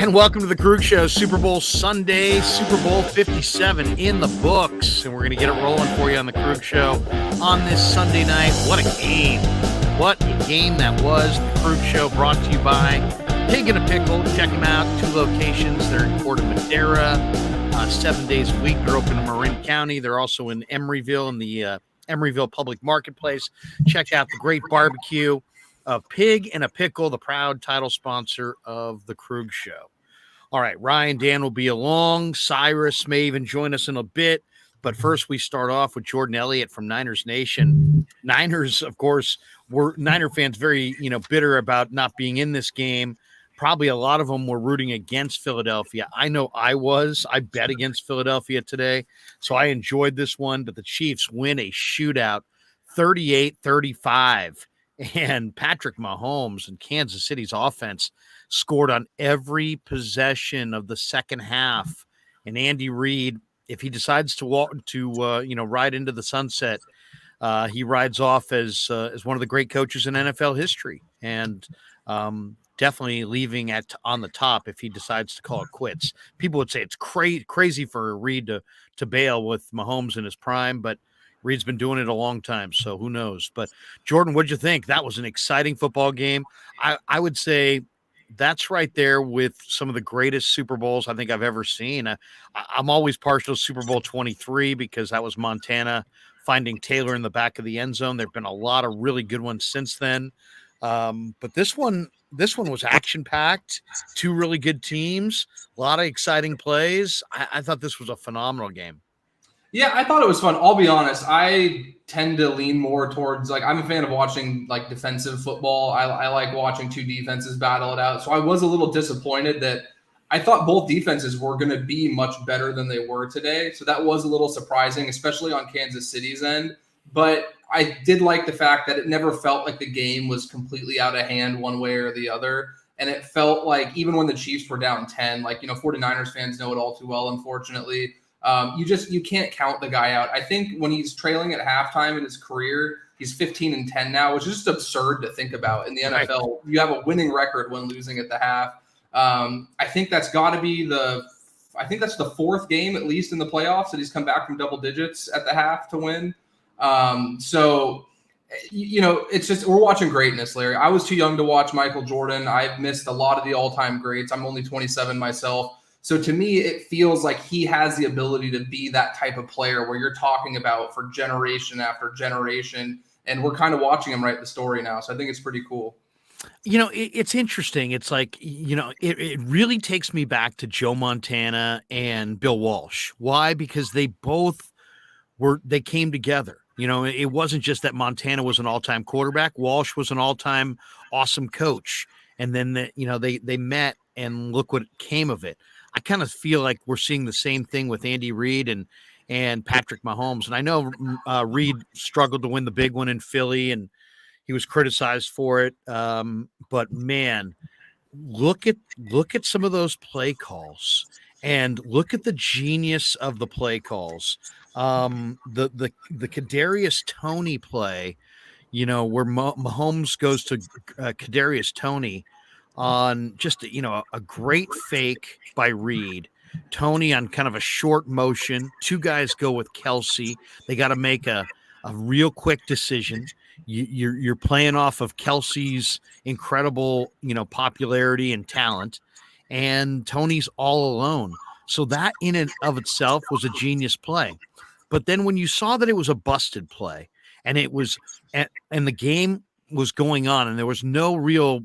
And welcome to the Krueg Show, Super Bowl Sunday, Super Bowl 57 in the books. And we're going to get it rolling for you on the Krueg Show on this Sunday night. What a game. What a game that was. The Krueg Show brought to you by Pig and a Pickle. Check them out. 2 locations. They're in Port Madera, 7 days a week. They're open in Marin County. They're also in Emeryville in the Emeryville Public Marketplace. Check out the great barbecue of Pig and a Pickle, the proud title sponsor of the Krueg Show. All right, Ryan, Dan will be along. Cyrus may even join us in a bit. But first, we start off with Jordan Elliott from Niners Nation. Niners, of course, were Niner fans very, bitter about not being in this game. Probably a lot of them were rooting against Philadelphia. I know I was. I bet against Philadelphia today, so I enjoyed this one. But the Chiefs win a shootout, 38-35. And Patrick Mahomes and Kansas City's offense scored on every possession of the second half. And Andy Reid, if he decides to ride into the sunset, he rides off as one of the great coaches in NFL history, and definitely leaving on the top if he decides to call it quits. People would say it's crazy for Reid to bail with Mahomes in his prime, but Reid's been doing it a long time, so who knows? But Jordan, what'd you think? That was an exciting football game. I would say that's right there with some of the greatest Super Bowls I think I've ever seen. I'm always partial to Super Bowl 23 because that was Montana finding Taylor in the back of the end zone. There have been a lot of really good ones since then. But this one was action-packed, 2 really good teams, a lot of exciting plays. I thought this was a phenomenal game. Yeah, I thought it was fun. I'll be honest. I tend to lean more towards, I'm a fan of watching, defensive football. I like watching 2 defenses battle it out. So I was a little disappointed that I thought both defenses were going to be much better than they were today. So that was a little surprising, especially on Kansas City's end. But I did like the fact that it never felt like the game was completely out of hand one way or the other. And it felt like even when the Chiefs were down 10, 49ers fans know it all too well, unfortunately. You can't count the guy out. I think when he's trailing at halftime in his career, he's 15-10 now, which is just absurd to think about in the NFL. You have a winning record when losing at the half. I think that's got to be that's the 4th game at least in the playoffs that he's come back from double digits at the half to win. So it's just, we're watching greatness, Larry. I was too young to watch Michael Jordan. I've missed a lot of the all-time greats. I'm only 27 myself. So to me, it feels like he has the ability to be that type of player where you're talking about for generation after generation, and we're kind of watching him write the story now. So I think it's pretty cool. It's interesting. It's it really takes me back to Joe Montana and Bill Walsh. Why? Because they both they came together. It wasn't just that Montana was an all-time quarterback. Walsh was an all-time awesome coach. And then they met, and look what came of it. I kind of feel like we're seeing the same thing with Andy Reid and Patrick Mahomes. And I know Reid struggled to win the big one in Philly, and he was criticized for it. But man, look at some of those play calls, and look at the genius of the play calls. The Kadarius Toney play, where Mahomes goes to Kadarius Toney on just a great fake by Reid. Toney on kind of a short motion. 2 guys go with Kelsey. They got to make a real quick decision. You're playing off of Kelsey's incredible popularity and talent, and Toney's all alone. So that in and of itself was a genius play. But then when you saw that it was a busted play, and it was and the game was going on, and there was no real,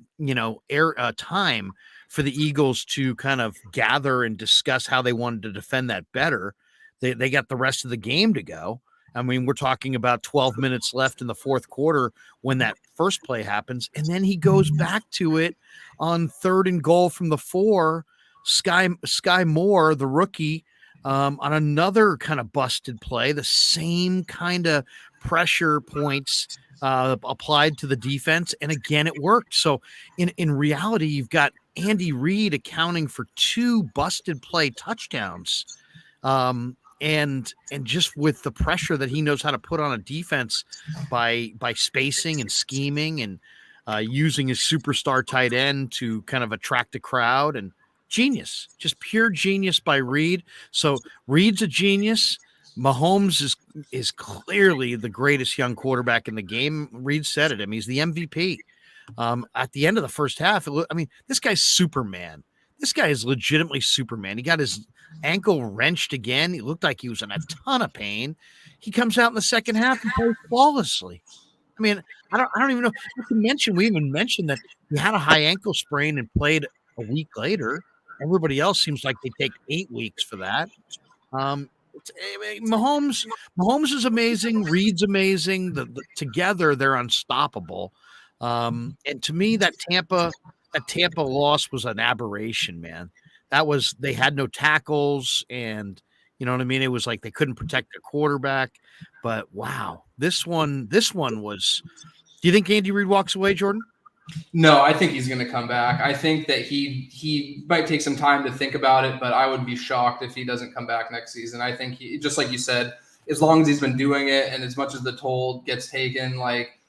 time for the Eagles to kind of gather and discuss how they wanted to defend that better. They got the rest of the game to go. I mean, we're talking about 12 minutes left in the 4th quarter when that first play happens, and then he goes back to it on 3rd and goal from the 4. Sky Moore, the rookie, on another kind of busted play, the same kind of pressure points applied to the defense, and again it worked. So in reality, you've got Andy Reid accounting for 2 busted play touchdowns, and just with the pressure that he knows how to put on a defense by spacing and scheming and using his superstar tight end to kind of attract a crowd, and genius, just pure genius by Reid. So Reid's a genius. Mahomes is clearly the greatest young quarterback in the game. Reid said it. I mean, he's the MVP. At the end of the first half, this guy's Superman. This guy is legitimately Superman. He got his ankle wrenched again. He looked like he was in a ton of pain. He comes out in the second half and plays flawlessly. I mean, I don't even know. We even mentioned that he had a high ankle sprain and played a week later. Everybody else seems like they take 8 weeks for that. Mahomes is amazing. Reid's amazing. Together they're unstoppable. And to me, that Tampa loss was an aberration, man. They had no tackles, and you know what I mean. It was like they couldn't protect their quarterback. But wow, this one was. Do you think Andy Reid walks away, Jordan? No, I think he's going to come back. I think that he might take some time to think about it, but I would be shocked if he doesn't come back next season. I think he, just like you said, as long as he's been doing it and as much as the toll gets taken, like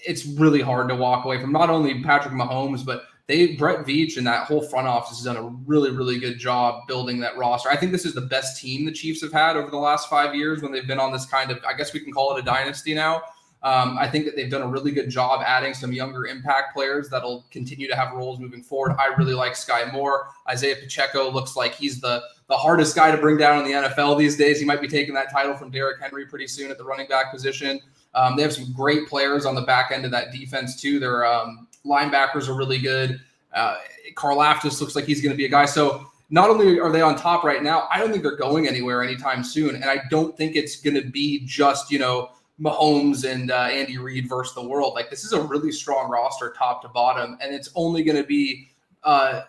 it's really hard to walk away from not only Patrick Mahomes, but Brett Veach and that whole front office has done a really, really good job building that roster. I think this is the best team the Chiefs have had over the last 5 years when they've been on this kind of, I guess we can call it a dynasty now. I think that they've done a really good job adding some younger impact players that'll continue to have roles moving forward. I really like Sky Moore. Isaiah Pacheco looks like he's the hardest guy to bring down in the NFL these days. He might be taking that title from Derrick Henry pretty soon at the running back position. They have some great players on the back end of that defense too. Their linebackers are really good. Karlaftis looks like he's going to be a guy. So not only are they on top right now, I don't think they're going anywhere anytime soon. And I don't think it's going to be just, Mahomes and Andy Reid versus the world. Like, this is a really strong roster top to bottom, and it's only going to be an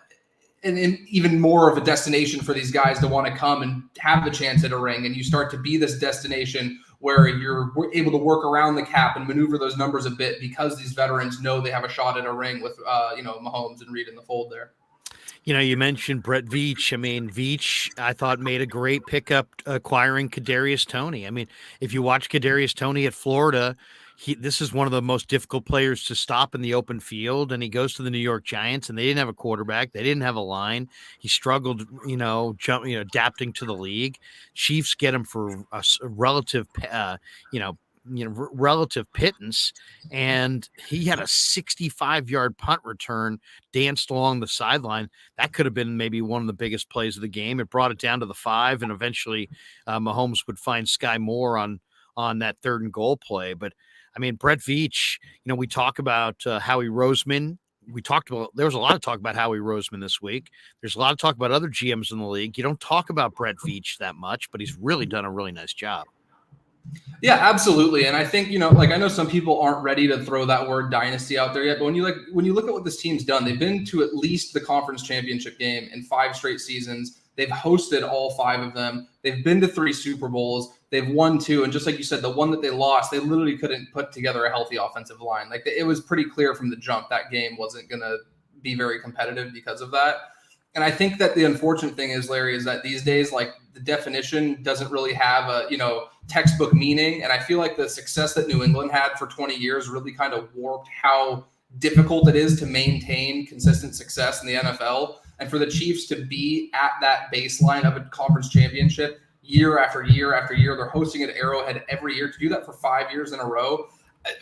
even more of a destination for these guys to want to come and have the chance at a ring. And you start to be this destination where you're able to work around the cap and maneuver those numbers a bit because these veterans know they have a shot at a ring with, Mahomes and Reid in the fold there. You mentioned Brett Veach. I mean, Veach, I thought, made a great pickup acquiring Kadarius Toney. I mean, if you watch Kadarius Toney at Florida, this is one of the most difficult players to stop in the open field, and he goes to the New York Giants, and they didn't have a quarterback. They didn't have a line. He struggled, adapting to the league. Chiefs get him for a relative, relative pittance, and he had a 65-yard punt return, danced along the sideline. That could have been maybe one of the biggest plays of the game. It brought it down to the 5, and eventually Mahomes would find Sky Moore on that 3rd and goal play. But I mean, Brett Veach, we talk about Howie Roseman. There was a lot of talk about Howie Roseman this week. There's a lot of talk about other GMs in the league. You don't talk about Brett Veach that much, but he's really done a really nice job. Yeah, absolutely. And I think, I know some people aren't ready to throw that word dynasty out there yet, but when you look at what this team's done, they've been to at least the conference championship game in 5 straight seasons. They've hosted all 5 of them. They've been to 3 Super Bowls. They've won 2. And just like you said, the one that they lost, they literally couldn't put together a healthy offensive line. Like, it was pretty clear from the jump that game wasn't going to be very competitive because of that. And I think that the unfortunate thing is, Larry, is that these days, like, the definition doesn't really have a, textbook meaning. And I feel like the success that New England had for 20 years really kind of warped how difficult it is to maintain consistent success in the NFL. And for the Chiefs to be at that baseline of a conference championship year after year after year, they're hosting at Arrowhead every year. To do that for 5 years in a row,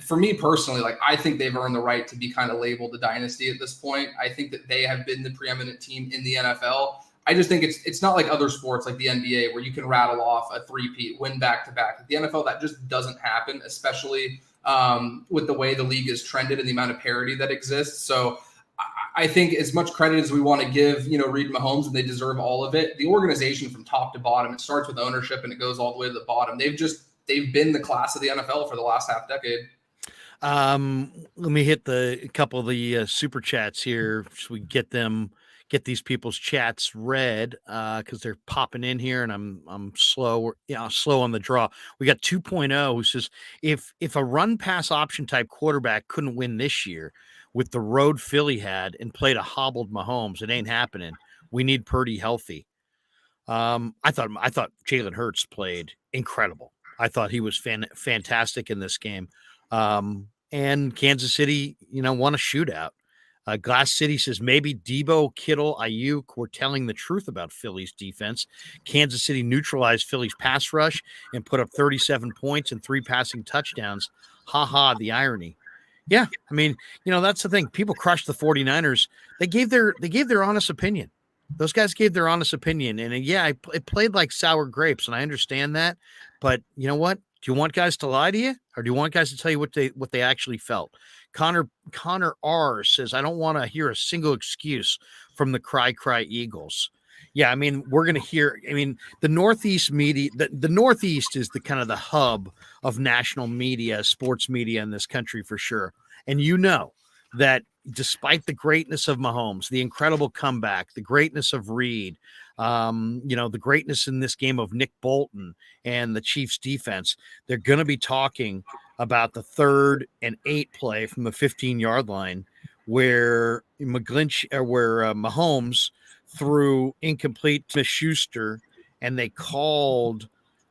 for me personally, like, I think they've earned the right to be kind of labeled a dynasty at this point. I think that they have been the preeminent team in the NFL. I just think it's not like other sports like the NBA where you can rattle off a three-peat, win back-to-back. The NFL, that just doesn't happen, especially with the way the league is trended and the amount of parity that exists. So I think as much credit as we want to give, Reid and Mahomes, and they deserve all of it, the organization from top to bottom, it starts with ownership and it goes all the way to the bottom. They've been the class of the NFL for the last half decade. Let me hit a couple of the super chats here so we get these people's chats read because they're popping in here, and I'm slow. Slow on the draw. We got 2.0 who says if a run pass option type quarterback couldn't win this year with the road Philly had and played a hobbled Mahomes, it ain't happening. We need Purdy healthy. I thought Jalen Hurts played incredible. I thought he was fantastic in this game. And Kansas City, won a shootout. Glass City says maybe Debo, Kittle, Ayuk were telling the truth about Philly's defense. Kansas City neutralized Philly's pass rush and put up 37 points and 3 passing touchdowns. Ha ha, the irony. Yeah, I mean, that's the thing. People crushed the 49ers. They gave their honest opinion. Those guys gave their honest opinion. And yeah, it played like sour grapes, and I understand that. But you know what? Do you want guys to lie to you, or do you want guys to tell you what they actually felt? Connor R says, I don't want to hear a single excuse from the cry Eagles. Yeah, I mean, we're going to hear, the Northeast media, the Northeast is the kind of the hub of national media, sports media in this country for sure. And that despite the greatness of Mahomes, the incredible comeback, the greatness of Reid, the greatness in this game of Nick Bolton and the Chiefs defense, they're going to be talking about the 3rd and 8 play from the 15-yard line where Mahomes threw incomplete to Schuster, and they called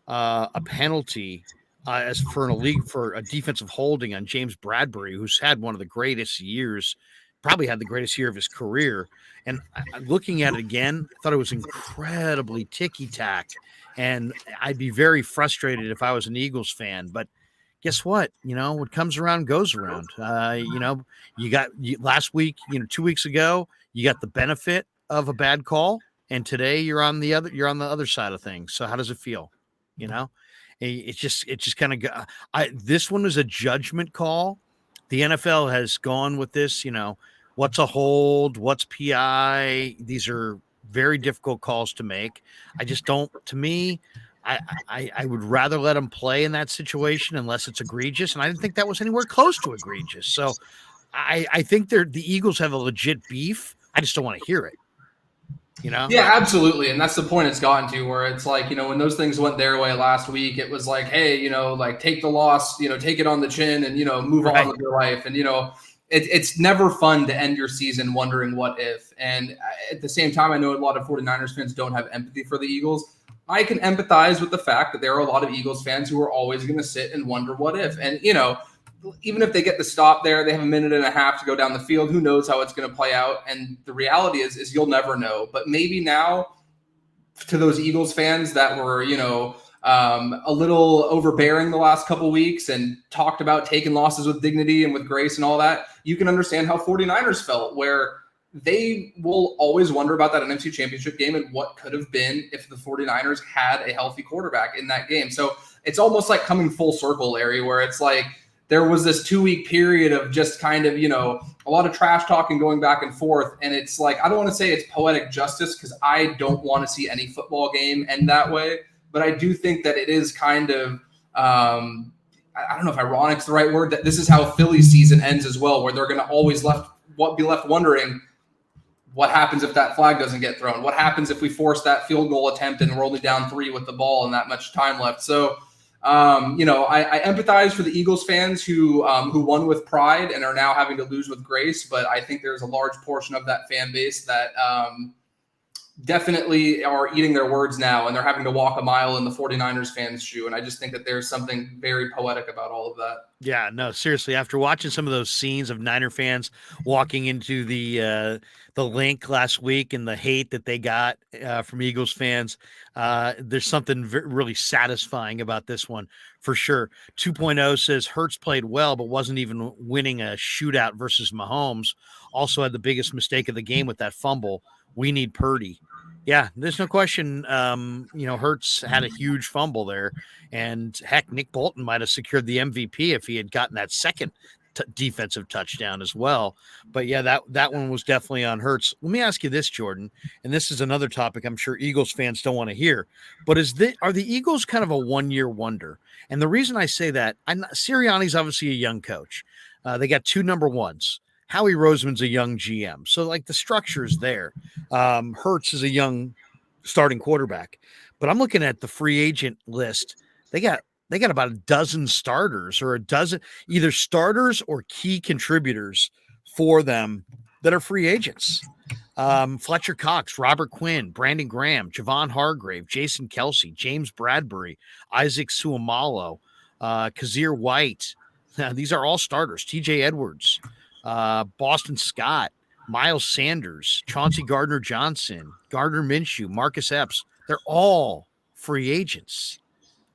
a penalty as for a defensive holding on James Bradbury, who's had one of the greatest years, probably had the greatest year of his career. And looking at it again, I thought it was incredibly ticky-tack, and I'd be very frustrated if I was an Eagles fan. But guess what? What comes around goes around. You got last week, 2 weeks ago, you got the benefit of a bad call, and today you're on the other side of things. So how does it feel? It's just kind of this one was a judgment call. The NFL has gone with this, what's a hold, what's PI. These are very difficult calls to make. To me, I would rather let them play in that situation unless it's egregious. And I didn't think that was anywhere close to egregious. So I think the Eagles have a legit beef. I just don't want to hear it. Yeah, absolutely. And that's the point it's gotten to, where it's like, when those things went their way last week, it was like, hey, like take the loss, take it on the chin and, move on with your life. And, it's never fun to end your season wondering what if. And at the same time, I know a lot of 49ers fans don't have empathy for the Eagles. I can empathize with the fact that there are a lot of Eagles fans who are always going to sit and wonder what if. And, even if they get the stop there, they have a minute and a half to go down the field. Who knows how it's going to play out? And the reality is you'll never know. But maybe now, to those Eagles fans that were, a little overbearing the last couple weeks and talked about taking losses with dignity and with grace and all that, you can understand how 49ers felt, where they will always wonder about that NFC Championship game and what could have been if the 49ers had a healthy quarterback in that game. So it's almost like coming full circle, Larry, where it's like, there was this 2-week period of just kind of, a lot of trash talking going back and forth. And it's like, I don't want to say it's poetic justice, because I don't want to see any football game end that way. But I do think that it is kind of, I don't know if ironic's the right word, that this is how Philly's season ends as well, where they're going to always be left wondering what happens if that flag doesn't get thrown? What happens if we force that field goal attempt and we're only down 3 with the ball and that much time left? So, I empathize for the Eagles fans who won with pride and are now having to lose with grace. But I think there's a large portion of that fan base that definitely are eating their words now, and they're having to walk a mile in the 49ers fans' shoe. And I just think that there's something very poetic about all of that. Yeah, no, seriously. After watching some of those scenes of Niner fans walking into the link last week and the hate that they got from Eagles fans, there's something really satisfying about this one for sure. 2.0 says Hurts played well, but wasn't even winning a shootout versus Mahomes. Also had the biggest mistake of the game with that fumble. We need Purdy. Yeah, there's no question. Hurts had a huge fumble there, and heck, Nick Bolton might have secured the MVP if he had gotten that second defensive touchdown as well. But yeah, that one was definitely on Hurts. Let me ask you this, Jordan, and this is another topic I'm sure Eagles fans don't want to hear, but are the Eagles kind of a one-year wonder? And the reason I say that, Sirianni's obviously a young coach. They got 2 number ones. Howie Roseman's a young GM. So like the structure is there. Hurts is a young starting quarterback, but I'm looking at the free agent list. They got about a dozen starters, or a dozen either starters or key contributors for them that are free agents. Fletcher Cox, Robert Quinn, Brandon Graham, Javon Hargrave, Jason Kelsey, James Bradbury, Isaac Suomalo, Kazir White. These are all starters. TJ Edwards, Boston Scott, Miles Sanders, Chauncey Gardner-Johnson, Gardner Minshew, Marcus Epps. They're all free agents.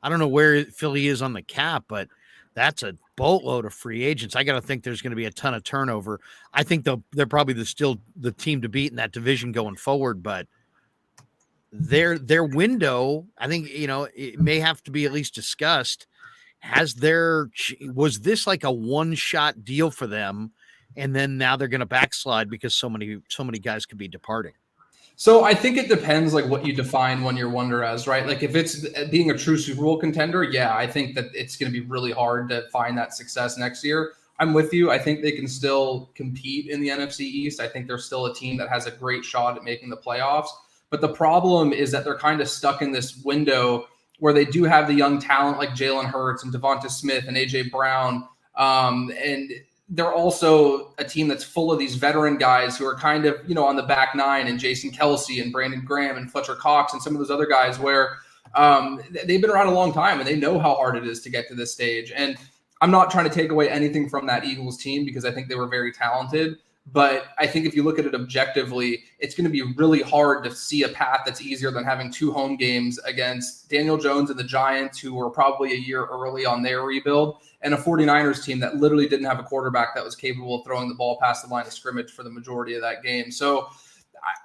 I don't know where Philly is on the cap, but that's a boatload of free agents. I got to think there's going to be a ton of turnover. I think they're probably still the team to beat in that division going forward, but their window, I think, it may have to be at least discussed. Was this like a one-shot deal for them, and then now they're going to backslide because so many guys could be departing? So I think it depends like what you define one-year wonder as, right? Like if it's being a true Super Bowl contender, yeah, I think that it's going to be really hard to find that success next year. I'm with you. I think they can still compete in the NFC East. I think they're still a team that has a great shot at making the playoffs. But the problem is that they're kind of stuck in this window where they do have the young talent like Jalen Hurts and Devonta Smith and AJ Brown. And they're also a team that's full of these veteran guys who are kind of, on the back nine, and Jason Kelsey and Brandon Graham and Fletcher Cox and some of those other guys where they've been around a long time and they know how hard it is to get to this stage. And I'm not trying to take away anything from that Eagles team because I think they were very talented. But I think if you look at it objectively, it's going to be really hard to see a path that's easier than having 2 home games against Daniel Jones and the Giants, who were probably a year early on their rebuild, and a 49ers team that literally didn't have a quarterback that was capable of throwing the ball past the line of scrimmage for the majority of that game. So,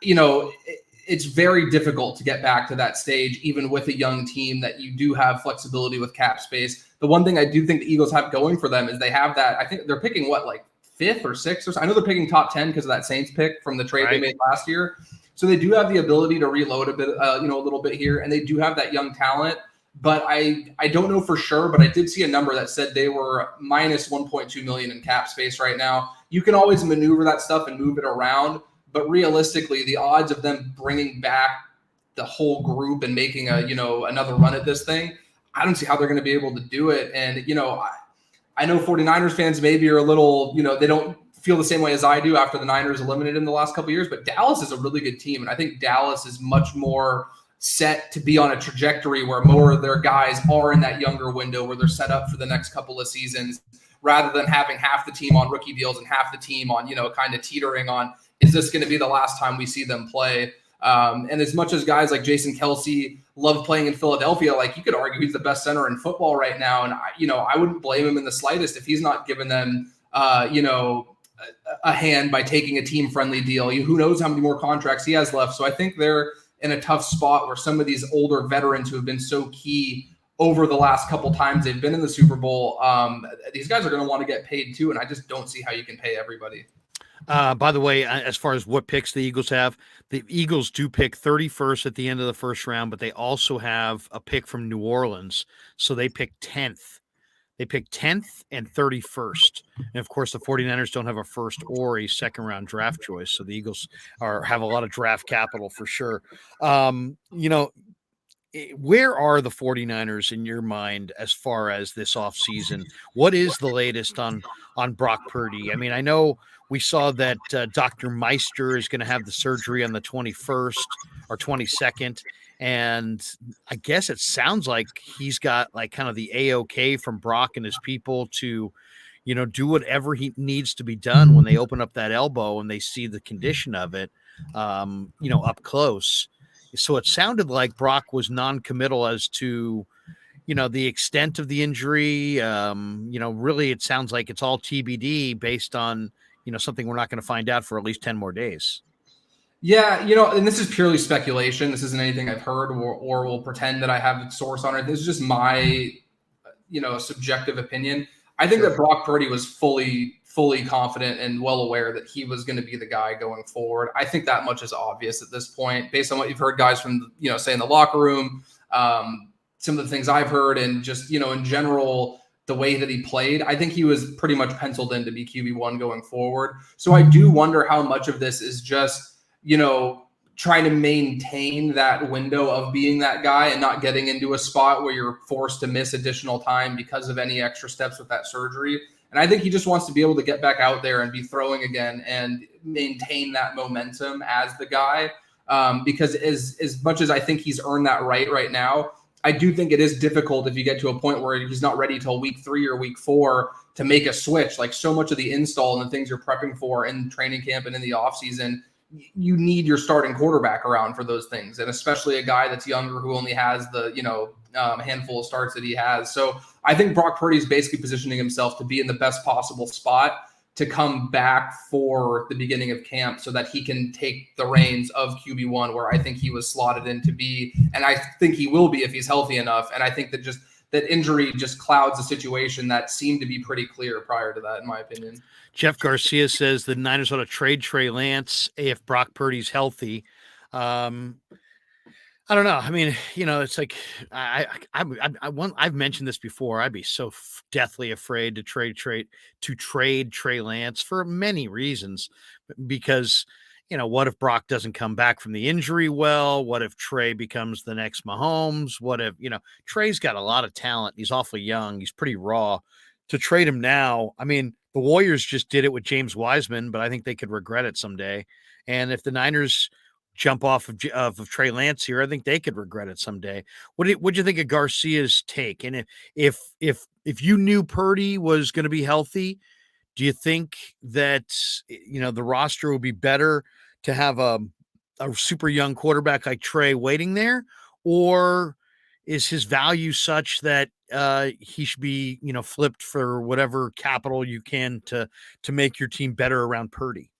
it's very difficult to get back to that stage, even with a young team that you do have flexibility with cap space. The one thing I do think the Eagles have going for them is they have that. I think they're picking like 5th or 6th or so. I know they're picking top 10 because of that Saints pick from the trade they made last year. So they do have the ability to reload a bit, a little bit here, and they do have that young talent. But I don't know for sure, but I did see a number that said they were minus 1.2 million in cap space right now. You can always maneuver that stuff and move it around, but realistically, the odds of them bringing back the whole group and making another run at this thing, I don't see how they're going to be able to do it. And I know 49ers fans maybe are a little, they don't feel the same way as I do after the Niners eliminated in the last couple of years, but Dallas is a really good team. And I think Dallas is much more set to be on a trajectory where more of their guys are in that younger window where they're set up for the next couple of seasons, rather than having half the team on rookie deals and half the team on, kind of teetering on, is this going to be the last time we see them play? And as much as guys like Jason Kelsey love playing in Philadelphia, like you could argue he's the best center in football right now. And I wouldn't blame him in the slightest if he's not giving them, a hand by taking a team friendly deal. Who knows how many more contracts he has left. So I think they're in a tough spot where some of these older veterans who have been so key over the last couple times they've been in the Super Bowl, these guys are going to want to get paid too. And I just don't see how you can pay everybody. By the way, as far as what picks the Eagles have, the Eagles do pick 31st at the end of the first round, but they also have a pick from New Orleans. So they pick 10th. They pick 10th and 31st. And of course, the 49ers don't have a first or a second round draft choice. So the Eagles have a lot of draft capital for sure. Where are the 49ers in your mind as far as this offseason? What is the latest on Brock Purdy? I mean, I know we saw that Dr. Meister is going to have the surgery on the 21st or 22nd. And I guess it sounds like he's got like kind of the A-OK from Brock and his people to, do whatever he needs to be done when they open up that elbow and they see the condition of it, up close. So it sounded like Brock was non-committal as to, the extent of the injury. Really, it sounds like it's all TBD based on, something we're not going to find out for at least 10 more days. Yeah, and this is purely speculation. This isn't anything I've heard or will pretend that I have a source on it. This is just my, subjective opinion. I think that Brock Purdy was fully confident and well aware that he was going to be the guy going forward. I think that much is obvious at this point, based on what you've heard guys from, say in the locker room, some of the things I've heard, and just, in general, the way that he played. I think he was pretty much penciled in to be QB1 going forward. So I do wonder how much of this is just, trying to maintain that window of being that guy and not getting into a spot where you're forced to miss additional time because of any extra steps with that surgery. And I think he just wants to be able to get back out there and be throwing again and maintain that momentum as the guy. Because as much as I think he's earned that right now, I do think it is difficult if you get to a point where he's not ready till week 3 or week 4 to make a switch. Like so much of the install and the things you're prepping for in training camp and in the offseason, you need your starting quarterback around for those things. And especially a guy that's younger who only has the, handful of starts that he has. So I think Brock Purdy is basically positioning himself to be in the best possible spot to come back for the beginning of camp so that he can take the reins of QB1 where I think he was slotted in to be. And I think he will be if he's healthy enough. And I think that injury just clouds a situation that seemed to be pretty clear prior to that, in my opinion. Jeff Garcia says the Niners ought to trade Trey Lance if Brock Purdy's healthy. I don't know. I mean, it's like I've mentioned this before. I'd be so deathly afraid to trade Trey Lance for many reasons, because what if Brock doesn't come back from the injury well? What if Trey becomes the next Mahomes? What if Trey's got a lot of talent? He's awfully young. He's pretty raw. To trade him now, I mean, the Warriors just did it with James Wiseman, but I think they could regret it someday. And if the Niners jump off of Trey Lance here, I think they could regret it someday. What do you think of Garcia's take? And if you knew Purdy was going to be healthy, do you think that the roster would be better to have a super young quarterback like Trey waiting there, or is his value such that he should be flipped for whatever capital you can to make your team better around Purdy?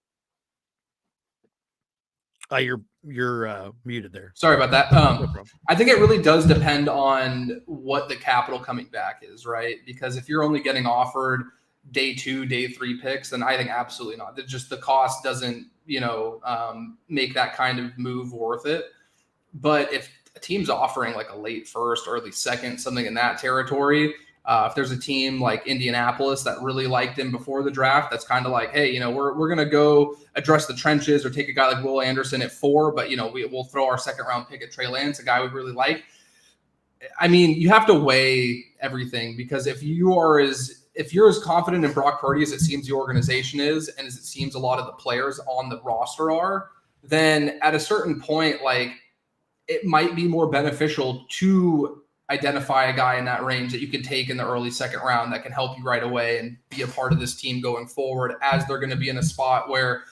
You're muted there. Sorry about that. I think it really does depend on what the capital coming back is, right? Because if you're only getting offered day 2, day 3 picks, then I think absolutely not. Just the cost doesn't, make that kind of move worth it. But if a team's offering like a late first, early second, something in that territory, if there's a team like Indianapolis that really liked him before the draft, that's kind of like, hey, we're going to go address the trenches or take a guy like Will Anderson at 4, but, we'll throw our second round pick at Trey Lance, a guy we really like. I mean, you have to weigh everything, because if you're as confident in Brock Purdy as it seems the organization is, and as it seems a lot of the players on the roster are, then at a certain point, like, it might be more beneficial to identify a guy in that range that you can take in the early second round that can help you right away and be a part of this team going forward, as they're going to be in a spot where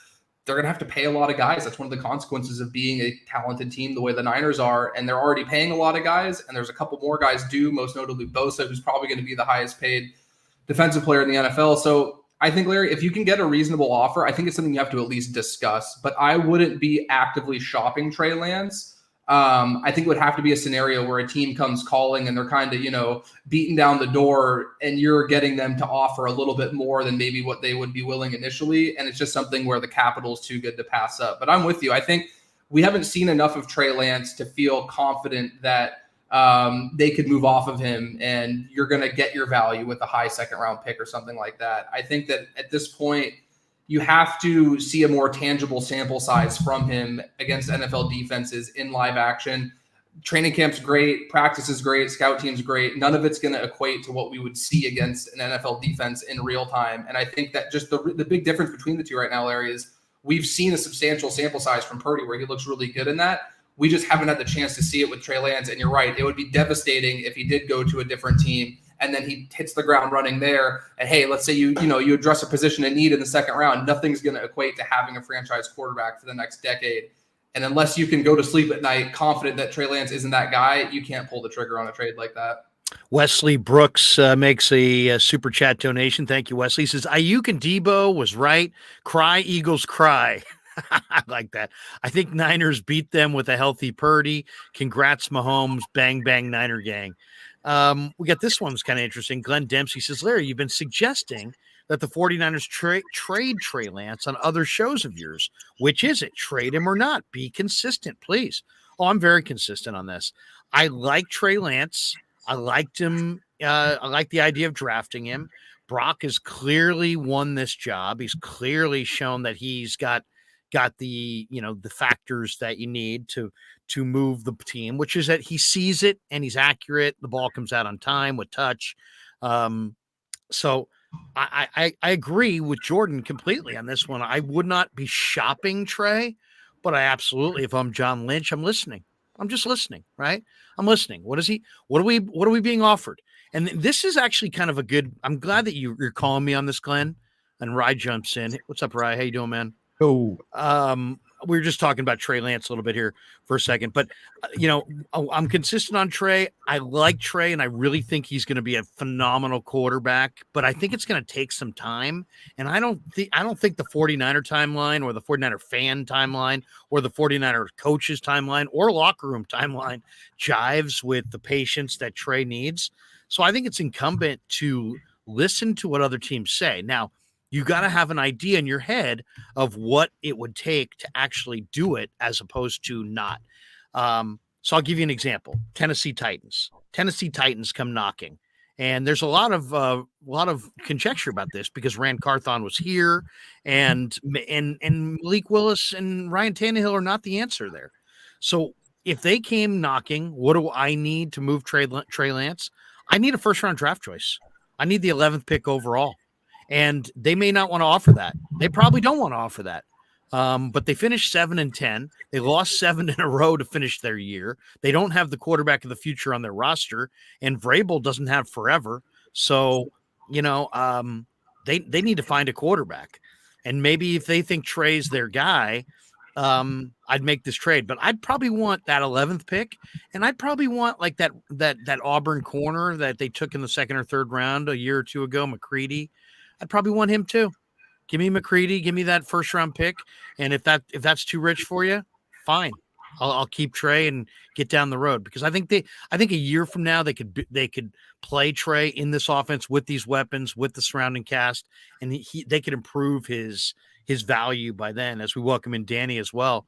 they're going to have to pay a lot of guys. That's one of the consequences of being a talented team the way the Niners are, and they're already paying a lot of guys, and there's a couple more guys due, most notably Bosa, who's probably going to be the highest paid defensive player in the NFL. So I think, Larry, if you can get a reasonable offer, I think it's something you have to at least discuss, but I wouldn't be actively shopping Trey Lance. I think it would have to be a scenario where a team comes calling and they're kind of, beating down the door, and you're getting them to offer a little bit more than maybe what they would be willing initially. And it's just something where the capital is too good to pass up. But I'm with you. I think we haven't seen enough of Trey Lance to feel confident that they could move off of him and you're going to get your value with a high second round pick or something like that. I think that at this point, you have to see a more tangible sample size from him against NFL defenses in live action. Training camp's great, practice is great, scout team's great. None of it's going to equate to what we would see against an NFL defense in real time. And I think that just the big difference between the two right now, Larry, is we've seen a substantial sample size from Purdy where he looks really good in that. We just haven't had the chance to see it with Trey Lance. And you're right, it would be devastating if he did go to a different team and then he hits the ground running there. And hey, let's say you address a position in need in the second round. Nothing's going to equate to having a franchise quarterback for the next decade. And unless you can go to sleep at night confident that Trey Lance isn't that guy, you can't pull the trigger on a trade like that. Wesley Brooks makes a super chat donation. Thank you, Wesley. He says, Ayuk and Debo was right. Cry, Eagles, cry. I like that. I think Niners beat them with a healthy Purdy. Congrats, Mahomes. Bang, bang, Niner gang. We got this one's kind of interesting. Glenn Dempsey says, Larry, you've been suggesting that the 49ers trade Trey Lance on other shows of yours. Which is it? Trade him or not? Be consistent, please. Oh, I'm very consistent on this. I like Trey Lance. I liked him. I like the idea of drafting him. Brock has clearly won this job. He's clearly shown that he's got the, the factors that you need to move the team, which is that he sees it and he's accurate. The ball comes out on time with touch. So I agree with Jordan completely on this one. I would not be shopping Trey, but I absolutely, if I'm John Lynch, I'm listening. I'm just listening, right? I'm listening. What are we being offered? And this is actually kind of a good, I'm glad that you're calling me on this, Glenn. And Rye jumps in. What's up, Rye? How you doing, man? Oh, We were just talking about Trey Lance a little bit here for a second, but I'm consistent on Trey. I like Trey, and I really think he's going to be a phenomenal quarterback. But I think it's going to take some time, and I don't think the 49er timeline or the 49er fan timeline or the 49er coaches timeline or locker room timeline jives with the patience that Trey needs. So I think it's incumbent to listen to what other teams say. Now, you got to have an idea in your head of what it would take to actually do it as opposed to not. So I'll give you an example. Tennessee Titans come knocking. And there's a lot of conjecture about this because Rand Carthon was here and Malik Willis and Ryan Tannehill are not the answer there. So if they came knocking, what do I need to move Trey Lance? I need a first round draft choice. I need the 11th pick overall. And they may not want to offer that. They probably don't want to offer that. But they finished 7-10. They lost 7 in a row to finish their year. They don't have the quarterback of the future on their roster, and Vrabel doesn't have forever. So, they need to find a quarterback. And maybe if they think Trey's their guy, I'd make this trade. But I'd probably want that 11th pick, and I'd probably want like that Auburn corner that they took in the second or third round a year or two ago, McCready. I'd probably want him too. Give me McCready, give me that first round pick. And if that's too rich for you, fine. I'll keep Trey and get down the road because I think a year from now they could play Trey in this offense with these weapons, with the surrounding cast, and they could improve his value by then as we welcome in Danny as well.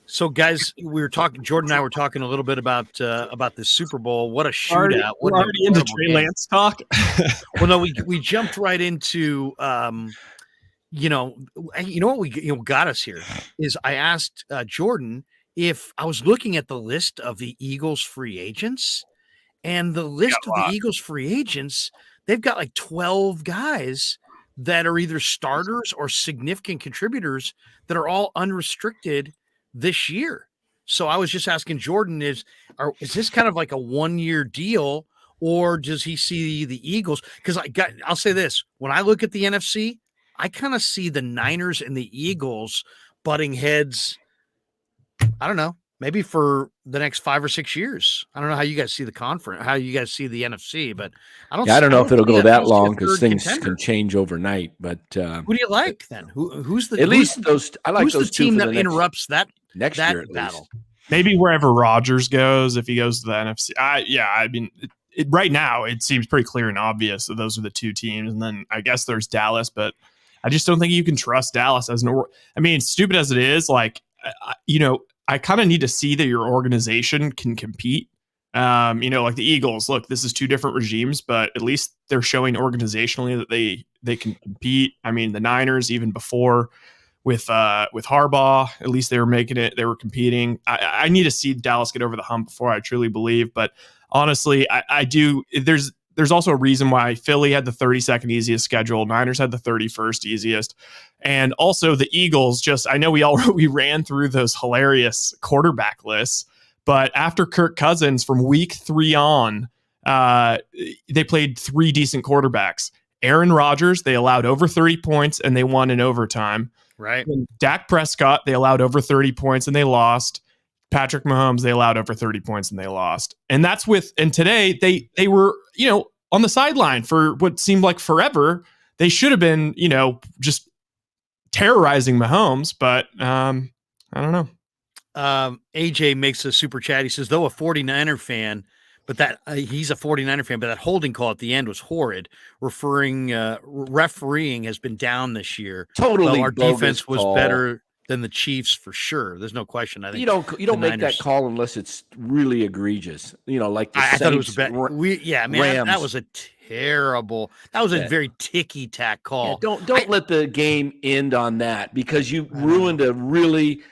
So, guys, Jordan and I were talking a little bit about this Super Bowl. What a shootout! We're already into Trey Lance talk. Well, no, we jumped right into, what got us here is I asked Jordan if I was looking at the list of the Eagles free agents, and the list of the Eagles free agents, they've got like 12 guys that are either starters or significant contributors that are all unrestricted this year. So I was just asking Jordan, is this kind of like a 1-year deal, or does he see the Eagles? Because I'll say this, when I look at the NFC, I kind of see the Niners and the Eagles butting heads. I don't know, maybe for the next 5 or 6 years. I don't know how you guys see the conference, how you guys see the NFC, but I don't know if it'll go that long because things can change overnight. But who do you like then? Who's the I like those team that interrupts that next year at battle? least. Maybe wherever Rodgers goes, if he goes to the NFC. Right now it seems pretty clear and obvious that those are the two teams, and then I guess there's Dallas, but I just don't think you can trust Dallas as stupid as it is. Like, I kind of need to see that your organization can compete. Like the Eagles, look, this is two different regimes, but at least they're showing organizationally that they can compete. I mean, the Niners, even before with Harbaugh, at least they were making it, they were competing. I need to see Dallas get over the hump before I truly believe. But honestly, I do. There's also a reason why Philly had the 32nd easiest schedule. Niners had the 31st easiest. And also the Eagles, I know we ran through those hilarious quarterback lists, but after Kirk Cousins from week 3 on, they played 3 decent quarterbacks. Aaron Rodgers, they allowed over 30 points and they won in overtime. Right. And Dak Prescott, they allowed over 30 points and they lost. Patrick Mahomes, they allowed over 30 points and they lost. And today they were, on the sideline for what seemed like forever. They should have been, just terrorizing Mahomes, but I don't know. AJ makes a super chat. He says, though a 49er fan, but he's a 49er fan, but that holding call at the end was horrid. Refereeing has been down this year. Totally. Our defense was better than the Chiefs for sure. There's no question. I think you don't make that call unless it's really egregious. Like the I thought it was Saints, Rams. That was a terrible. That was a very ticky tack call. Yeah, don't let the game end on that because you ruined a really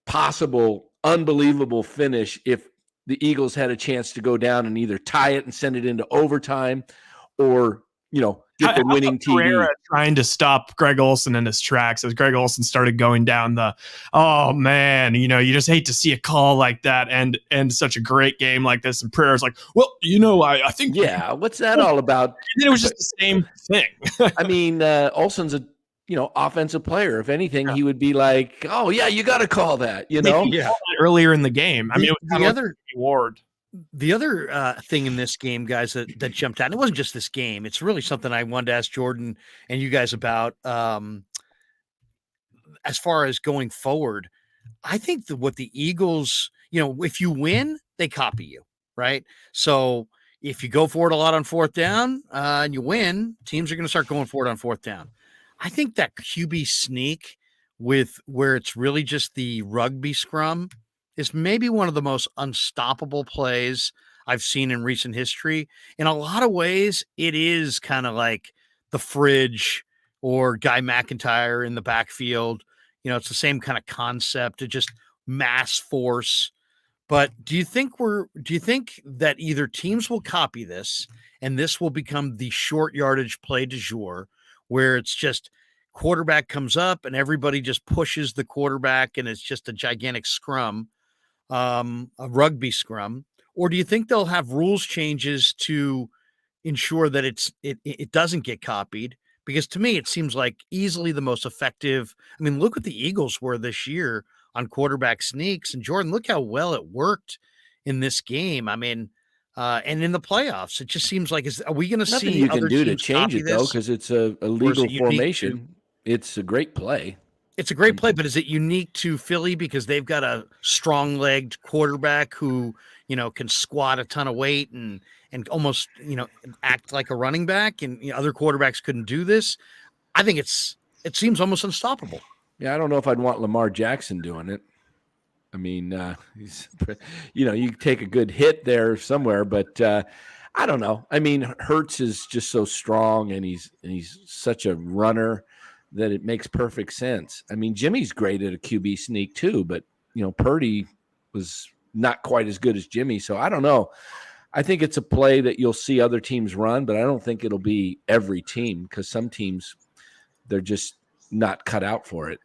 possible, unbelievable finish if the Eagles had a chance to go down and either tie it and send it into overtime, or get the winning TD. Pereira trying to stop Greg Olsen in his tracks as Greg Olsen started going down oh man, you just hate to see a call like that and such a great game like this. And Pereira's like, well, I think. Yeah, what's that all about? And then it was just the same thing. I mean, Olsen's a offensive player. If anything, he would be like, oh yeah, you got to call that. Earlier in the game. I mean, it was kind of like Ward. The other thing in this game, guys, that jumped out, and it wasn't just this game. It's really something I wanted to ask Jordan and you guys about. As far as going forward, I think that what the Eagles, if you win, they copy you, right? So if you go for it a lot on fourth down and you win, teams are going to start going for it on fourth down. I think that QB sneak where it's really just the rugby scrum is maybe one of the most unstoppable plays I've seen in recent history. In a lot of ways, it is kind of like the fridge or Guy McIntyre in the backfield. It's the same kind of concept of just mass force. But do you think that either teams will copy this and this will become the short yardage play du jour, where it's just quarterback comes up and everybody just pushes the quarterback and it's just a gigantic scrum, a rugby scrum? Or do you think they'll have rules changes to ensure that it doesn't get copied? Because to me, it seems like easily the most effective. I mean, look what the Eagles were this year on quarterback sneaks. And Jordan, look how well it worked in this game. I mean, and in the playoffs, it just seems like, are we going to see you can other do to teams change copy it, though, this? because it's a legal formation. It's a great play. It's a great play, but is it unique to Philly because they've got a strong-legged quarterback who, can squat a ton of weight and almost, act like a running back, and other quarterbacks couldn't do this? I think it seems almost unstoppable. Yeah, I don't know if I'd want Lamar Jackson doing it. I mean, he's, you take a good hit there somewhere, but I don't know. I mean, Hurts is just so strong, and he's such a runner that it makes perfect sense. I mean, Jimmy's great at a QB sneak too, but Purdy was not quite as good as Jimmy. So I don't know. I think it's a play that you'll see other teams run, but I don't think it'll be every team because some teams, they're just not cut out for it.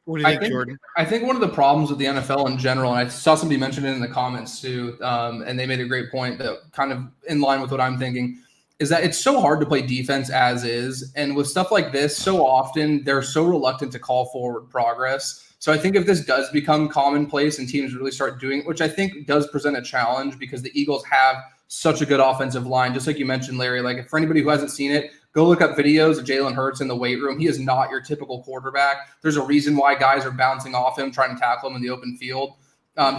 What do you think, Jordan? I think one of the problems with the NFL in general, and I saw somebody mention it in the comments too, and they made a great point that kind of in line with what I'm thinking, is that it's so hard to play defense as is. And with stuff like this, so often they're so reluctant to call forward progress. So I think if this does become commonplace and teams really start doing it, which I think does present a challenge because the Eagles have such a good offensive line, just like you mentioned, Larry. Like, for anybody who hasn't seen it, go look up videos of Jalen Hurts in the weight room. He is not your typical quarterback. There's a reason why guys are bouncing off him, trying to tackle him in the open field.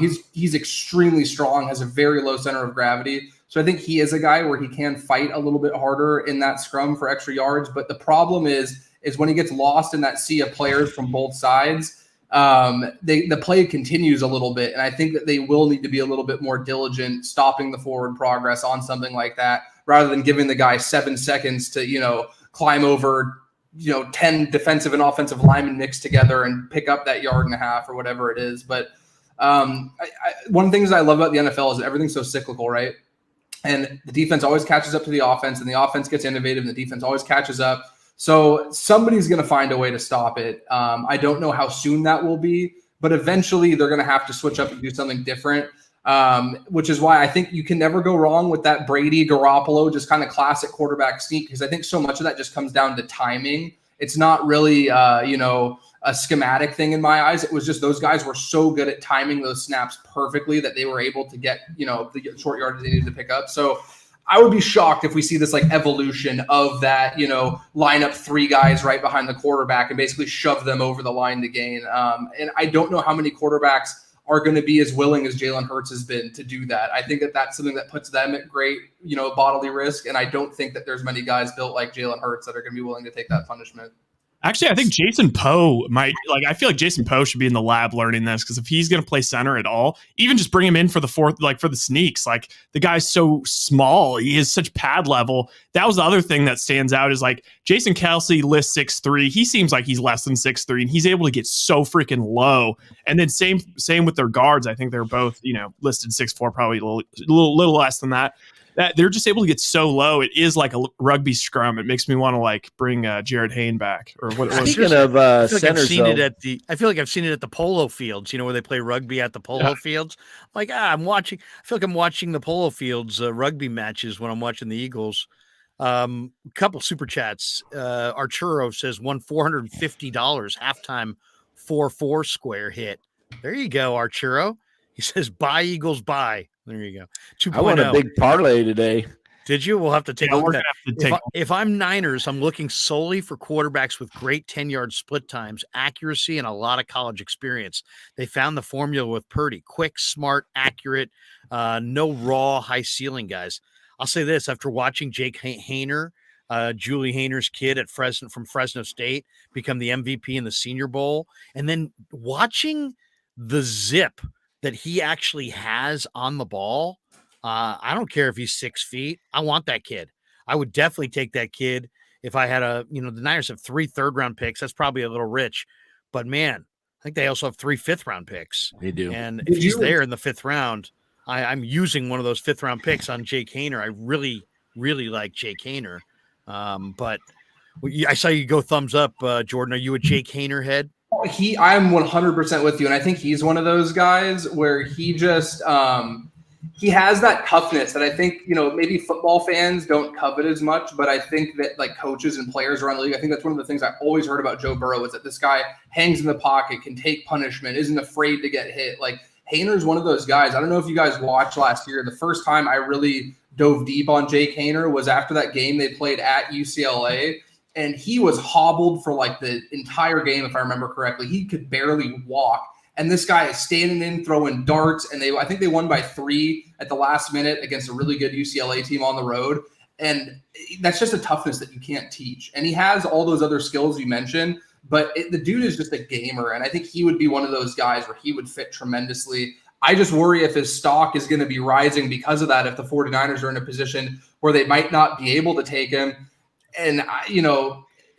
He's extremely strong, has a very low center of gravity. So I think he is a guy where he can fight a little bit harder in that scrum for extra yards. But the problem is when he gets lost in that sea of players from both sides, the play continues a little bit. And I think that they will need to be a little bit more diligent stopping the forward progress on something like that, rather than giving the guy 7 seconds to, climb over, 10 defensive and offensive linemen mixed together and pick up that yard and a half or whatever it is. But one of the things I love about the NFL is that everything's so cyclical, right? And the defense always catches up to the offense, and the offense gets innovative, and the defense always catches up. So somebody's going to find a way to stop it. I don't know how soon that will be, but eventually they're going to have to switch up and do something different, which is why I think you can never go wrong with that Brady, Garoppolo, just kind of classic quarterback sneak, because I think so much of that just comes down to timing. It's not really, a schematic thing in my eyes. It was just those guys were so good at timing those snaps perfectly that they were able to get, the short yardage they needed to pick up. So I would be shocked if we see this like evolution of that, line up 3 guys right behind the quarterback and basically shove them over the line to gain. And I don't know how many quarterbacks are going to be as willing as Jalen Hurts has been to do that. I think that that's something that puts them at great, bodily risk. And I don't think that there's many guys built like Jalen Hurts that are going to be willing to take that punishment. Actually, I think Jason Poe I feel like Jason Poe should be in the lab learning this, because if he's going to play center at all, even just bring him in for the fourth, for the sneaks. Like, the guy's so small. He is such pad level. That was the other thing that stands out is Jason Kelce lists 6'3". He seems like he's less than 6'3", and he's able to get so freaking low. And then same with their guards. I think they're both, listed 6'4", probably a little less than that. that they're just able to get so low. It is like a rugby scrum. It makes me want to like bring Jared Hayne back. Or what? Speaking of I feel like I've centers, seen it though, at the. I feel like I've seen it at the polo fields. You know where they play rugby at the polo fields. Like I'm watching. I feel like I'm watching the polo fields rugby matches when I'm watching the Eagles. Couple super chats. Arturo says won $450 halftime 4-4 square hit. There you go, Arturo. He says buy Eagles buy. There you go. 2.0. I won a big parlay today. Did you? We'll have to take a look at that. that. If I'm Niners, I'm looking solely for quarterbacks with great 10-yard split times, accuracy, and a lot of college experience. They found the formula with Purdy. Quick, smart, accurate, no raw, high ceiling guys. I'll say this, after watching Jake Hayner, Julie Hayner's kid at from Fresno State, become the MVP in the Senior Bowl, and then watching the zip that he actually has on the ball, I don't care if he's 6 feet. I want that kid. I would definitely take that kid if I had the Niners have 3 third-round picks. That's probably a little rich, but man, I think they also have 3 fifth-round picks. They do. And if he's there in the 5th round, I'm using one of those 5th-round picks on Jake Hayner. I really, really like Jake Hayner. But I saw you go thumbs up, Jordan. Are you a Jake Hayner head? I'm 100% with you, and I think he's one of those guys where he just he has that toughness that I think maybe football fans don't covet as much, but I think that like coaches and players around the league, I think that's one of the things I always heard about Joe Burrow is that this guy hangs in the pocket, can take punishment, isn't afraid to get hit. Like Hayner's one of those guys. I don't know if you guys watched last year. The first time I really dove deep on Jake Hayner was after that game they played at UCLA. And he was hobbled for like the entire game, if I remember correctly. He could barely walk. And this guy is standing in, throwing darts. And I think they won by 3 at the last minute against a really good UCLA team on the road. And that's just a toughness that you can't teach. And he has all those other skills you mentioned, but the dude is just a gamer. And I think he would be one of those guys where he would fit tremendously. I just worry if his stock is going to be rising because of that, if the 49ers are in a position where they might not be able to take him. And,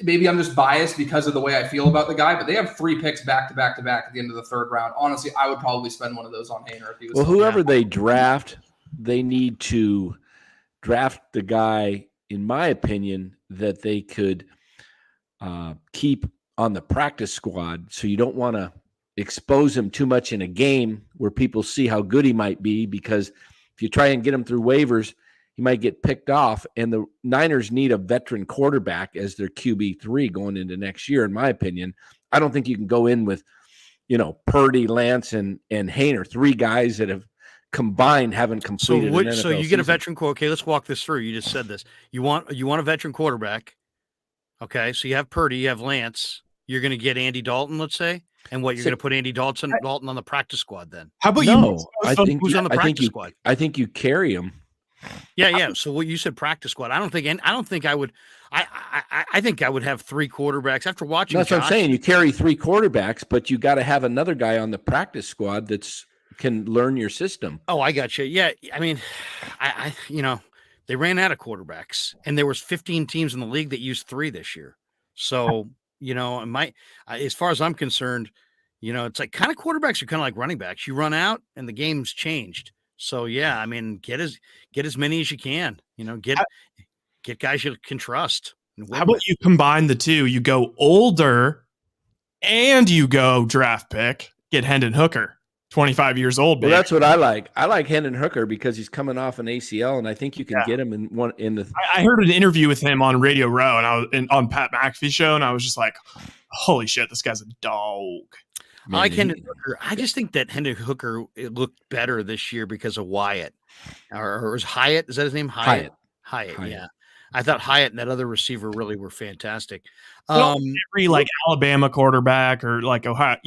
maybe I'm just biased because of the way I feel about the guy, but they have 3 picks back to back at the end of the 3rd round. Honestly, I would probably spend one of those on Hayner if he was. Well, whoever they draft, they need to draft the guy, in my opinion, that they could keep on the practice squad. So you don't want to expose him too much in a game where people see how good he might be, because if you try and get him through waivers, he might get picked off, and the Niners need a veteran quarterback as their QB3 going into next year, in my opinion. I don't think you can go in with, Purdy, Lance, and Hayner, 3 guys that have combined haven't completed an NFL So you get season. a veteran quarterback. Okay, let's walk this through. You just said this. You want a veteran quarterback. Okay, so you have Purdy, you have Lance. You're going to get Andy Dalton, let's say. And what, you're going to put Andy Dalton on the practice squad then? How about who's on the practice squad? I think you carry him. Yeah. So what you said, practice squad. I don't think I would. I think I would have 3 quarterbacks after watching. That's what I'm saying. You carry 3 quarterbacks, but you got to have another guy on the practice squad can learn your system. Oh, I got you. Yeah, I mean, they ran out of quarterbacks, and there was 15 teams in the league that used 3 this year. So as far as I'm concerned, it's like kind of quarterbacks are kind of like running backs. You run out, and the game's changed. So yeah, I mean, get as many as you can. Get guys you can trust. How about you combine the 2? You go older, and you go draft pick. Get Hendon Hooker, 25 years old. Well, that's what I like. I like Hendon Hooker because he's coming off an ACL, and I think you can get him in the. I heard an interview with him on Radio Row, and I was on Pat McAfee's show, and I was just like, "Holy shit, this guy's a dog." I like Hendon Hooker. I just think that Hendon Hooker looked better this year because of Wyatt. Or was Hyatt? Is that his name? Hyatt. Yeah. I thought Hyatt and that other receiver really were fantastic. Every Alabama quarterback or like Ohio,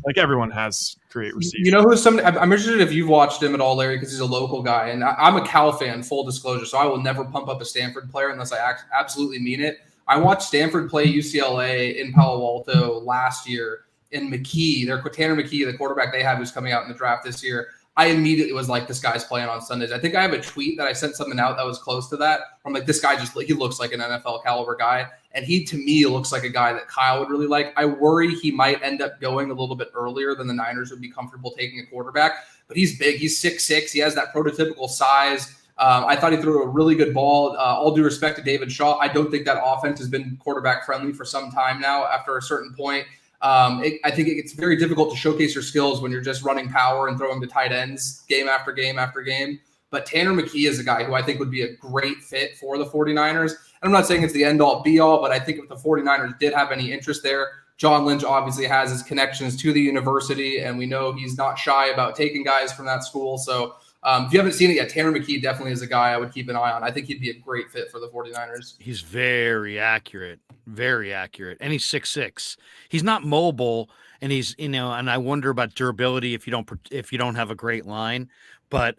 like everyone has great receivers. Who's somebody I'm interested if you've watched him at all, Larry, because he's a local guy, and I'm a Cal fan, full disclosure, so I will never pump up a Stanford player unless I absolutely mean it. I watched Stanford play UCLA in Palo Alto last year. And Tanner McKee, the quarterback they have who's coming out in the draft this year, I immediately was like, this guy's playing on Sundays. I think I have a tweet that I sent something out that was close to that. I'm like, this guy he looks like an NFL caliber guy. And he, to me, looks like a guy that Kyle would really like. I worry he might end up going a little bit earlier than the Niners would be comfortable taking a quarterback. But he's big. He's 6'6". He has that prototypical size. I thought he threw a really good ball. All due respect to David Shaw, I don't think that offense has been quarterback friendly for some time now. After a certain point, I think it's very difficult to showcase your skills when you're just running power and throwing to tight ends game after game after game. But Tanner McKee is a guy who I think would be a great fit for the 49ers. And I'm not saying it's the end-all, be-all, but I think if the 49ers did have any interest there, John Lynch obviously has his connections to the university, and we know he's not shy about taking guys from that school. So if you haven't seen it yet, Tanner McKee definitely is a guy I would keep an eye on. I think he'd be a great fit for the 49ers. He's very accurate, and he's 6'6". He's not mobile, and he's, and I wonder about durability if you don't have a great line. But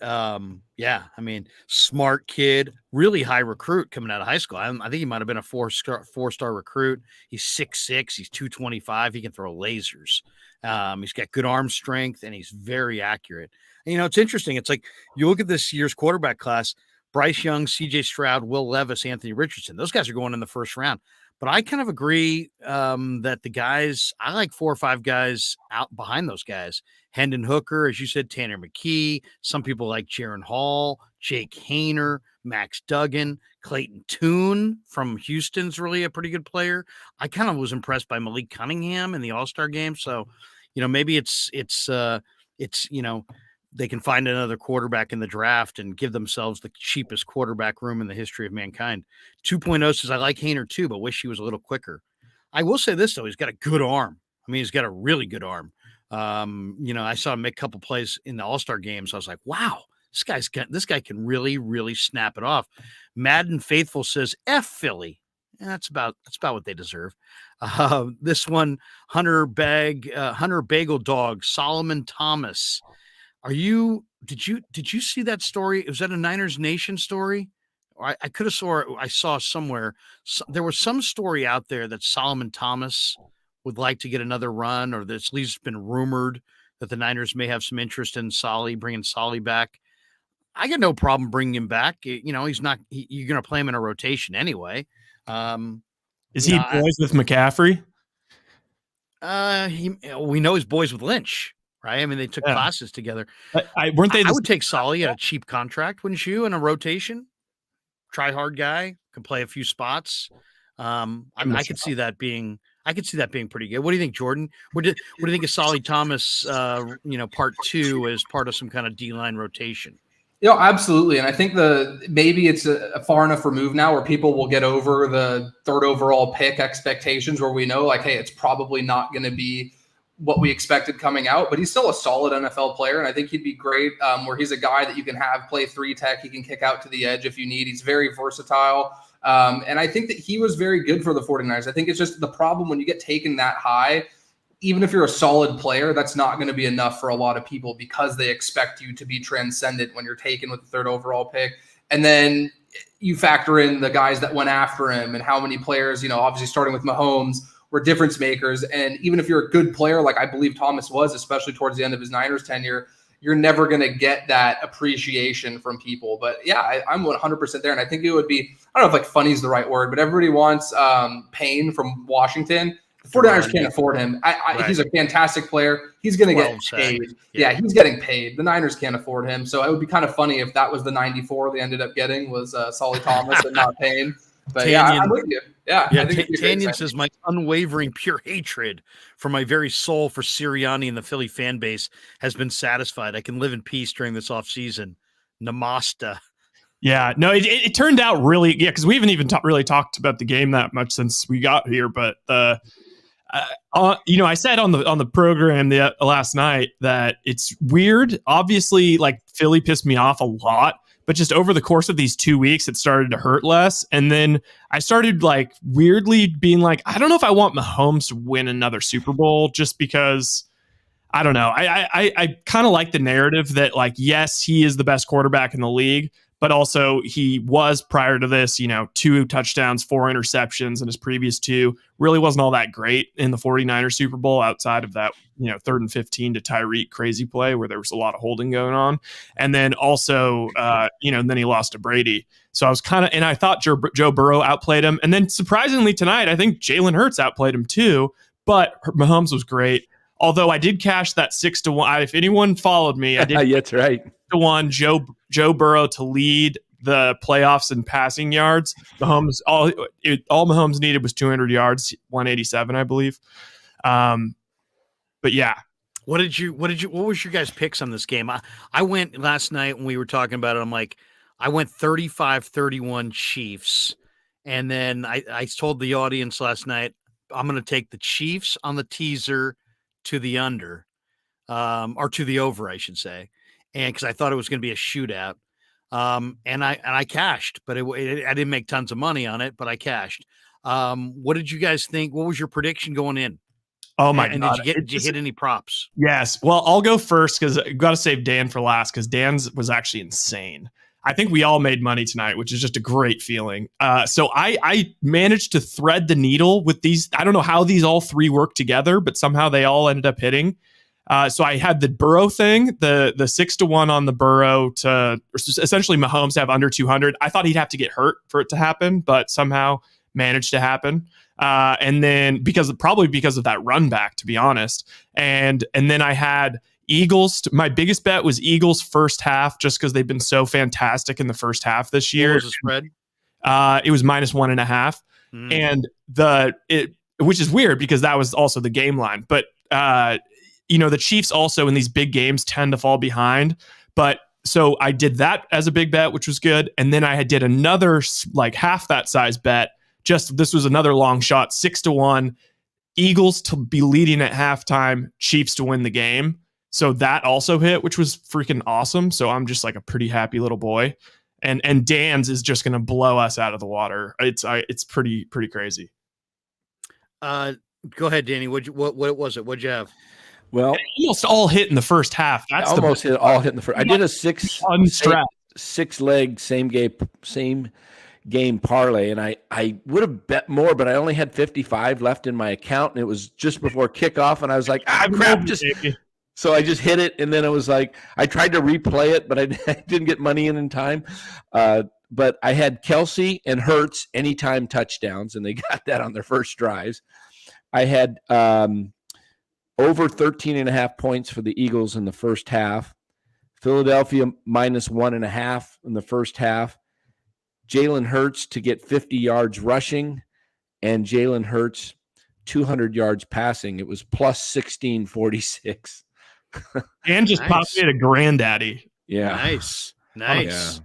yeah, I mean, smart kid, really high recruit coming out of high school. I think he might have been a four-star recruit. He's 6'6", he's 225. He can throw lasers. He's got good arm strength, and he's very accurate. And, it's interesting. It's like you look at this year's quarterback class: Bryce Young, C.J. Stroud, Will Levis, Anthony Richardson. Those guys are going in the first round. But I kind of agree that the guys, I like 4 or 5 guys out behind those guys. Hendon Hooker, as you said, Tanner McKee. Some people like Jaron Hall, Jake Hayner, Max Duggan, Clayton Tune from Houston's really a pretty good player. I kind of was impressed by Malik Cunningham in the All-Star game. So, maybe it's they can find another quarterback in the draft and give themselves the cheapest quarterback room in the history of mankind. 2.0 says, I like Hayner too, but wish he was a little quicker. I will say this, though. He's got a good arm. I mean, he's got a really good arm. I saw him make a couple plays in the All-Star games. I was like, wow, this guy can really, really snap it off. Madden Faithful says, F Philly. And that's about what they deserve. This one, Hunter Bagel Dog, Solomon Thomas. Did you see that story? Was that a Niners Nation story? Or I saw somewhere. There was some story out there that Solomon Thomas would like to get another run, or that's at least been rumored that the Niners may have some interest in bringing Solly back. I got no problem bringing him back. You're going to play him in a rotation anyway. Is he boys with McCaffrey? We know he's boys with Lynch. Right. I mean, they took classes together. I would take Solly at a cheap contract, wouldn't you? In a rotation, try hard guy, can play a few spots. I could see that being pretty good. What do you think, Jordan? What do you think of Solly Thomas? Part 2 as part of some kind of D-line rotation. Absolutely. And I think maybe it's a far enough remove now where people will get over the 3rd overall pick expectations, where we know, like, hey, it's probably not going to be what we expected coming out, but he's still a solid NFL player. And I think he'd be great where he's a guy that you can have play 3 tech. He can kick out to the edge if you need. He's very versatile. And I think that he was very good for the 49ers. I think it's just the problem when you get taken that high, even if you're a solid player, that's not going to be enough for a lot of people because they expect you to be transcendent when you're taken with the 3rd overall pick. And then you factor in the guys that went after him and how many players, obviously starting with Mahomes, were difference makers. And even if you're a good player, like I believe Thomas was, especially towards the end of his Niners tenure, you're never going to get that appreciation from people. But yeah, I'm 100% there. And I think it would be, I don't know if like funny is the right word, but everybody wants Payne from Washington. The 49ers can't afford him. Right. He's a fantastic player. He's going to get paid. Yeah, he's getting paid. The Niners can't afford him. So it would be kind of funny if that was the 94 they ended up getting was Solly Thomas and not Payne. But Tanyan, yeah, I'm with you. Yeah. Tanyan says, my unwavering pure hatred for my very soul for Sirianni and the Philly fan base has been satisfied. I can live in peace during this offseason. Namasta. Yeah, no, it turned out really, because we haven't even really talked about the game that much since we got here. But I said on the program last night that it's weird. Obviously, like Philly pissed me off a lot. But just over the course of these 2 weeks, it started to hurt less. And then I started like weirdly being like, I don't know if I want Mahomes to win another Super Bowl just because, I don't know. I kind of like the narrative that like, yes, he is the best quarterback in the league, but also he was prior to this, 2 touchdowns, 4 interceptions in his previous 2. Really wasn't all that great in the 49ers Super Bowl outside of that, 3rd and 15 to Tyreek crazy play where there was a lot of holding going on. And then also, and then he lost to Brady. So I was and I thought Joe Burrow outplayed him. And then surprisingly tonight, I think Jalen Hurts outplayed him too, but Mahomes was great. Although I did cash that 6-1. If anyone followed me, I did. That's right. 6-1 Joe Burrow to lead the playoffs in passing yards. Mahomes all Mahomes needed was 200 yards, 187, I believe. But yeah. What was your guys' picks on this game? I went last night when we were talking about it. I'm like, I went 35-31 Chiefs. And then I told the audience last night, I'm going to take the Chiefs on the teaser to the under, or to the over, I should say. And cause I thought it was going to be a shootout. And I cashed, but I didn't make tons of money on it, but I cashed. What did you guys think? What was your prediction going in? Oh my and God. did you hit any props? Yes. Well, I'll go first because I've got to save Dan for last because Dan's was actually insane. I think we all made money tonight, which is just a great feeling. So I managed to thread the needle with these. I don't know how these all three work together, but somehow they all ended up hitting. So I had the Burrow thing, the 6-1 on the Burrow to essentially Mahomes to have under 200. I thought he'd have to get hurt for it to happen, but somehow managed to happen. And then probably because of that run back, to be honest. And then I had Eagles. My biggest bet was Eagles first half, just because they've been so fantastic in the first half this year. What was the spread? It was -1.5. And which is weird because that was also the game line. But the Chiefs also in these big games tend to fall behind. But so I did that as a big bet, which was good. And then I did another like half that size bet. This was another long shot, 6-1, Eagles to be leading at halftime, Chiefs to win the game. So that also hit, which was freaking awesome. So I'm just like a pretty happy little boy. And Dan's is just going to blow us out of the water. It's pretty crazy. Go ahead, Danny. What was it? What'd you have? Well, almost all hit in the first half. That's all hit in the first. I did a six leg same game parlay, and I would have bet more, but I only had 55 left in my account, and it was just before kickoff, and I was like, crap, so I just hit it, and then it was like I tried to replay it, but I didn't get money in time. But I had Kelsey and Hurts anytime touchdowns, and they got that on their first drives. I had over 13.5 points for the Eagles in the first half. Philadelphia -1.5 in the first half. Jalen Hurts to get 50 yards rushing, and Jalen Hurts 200 yards passing. It was +1646. And just popped me at a granddaddy. Yeah. Nice. Yeah.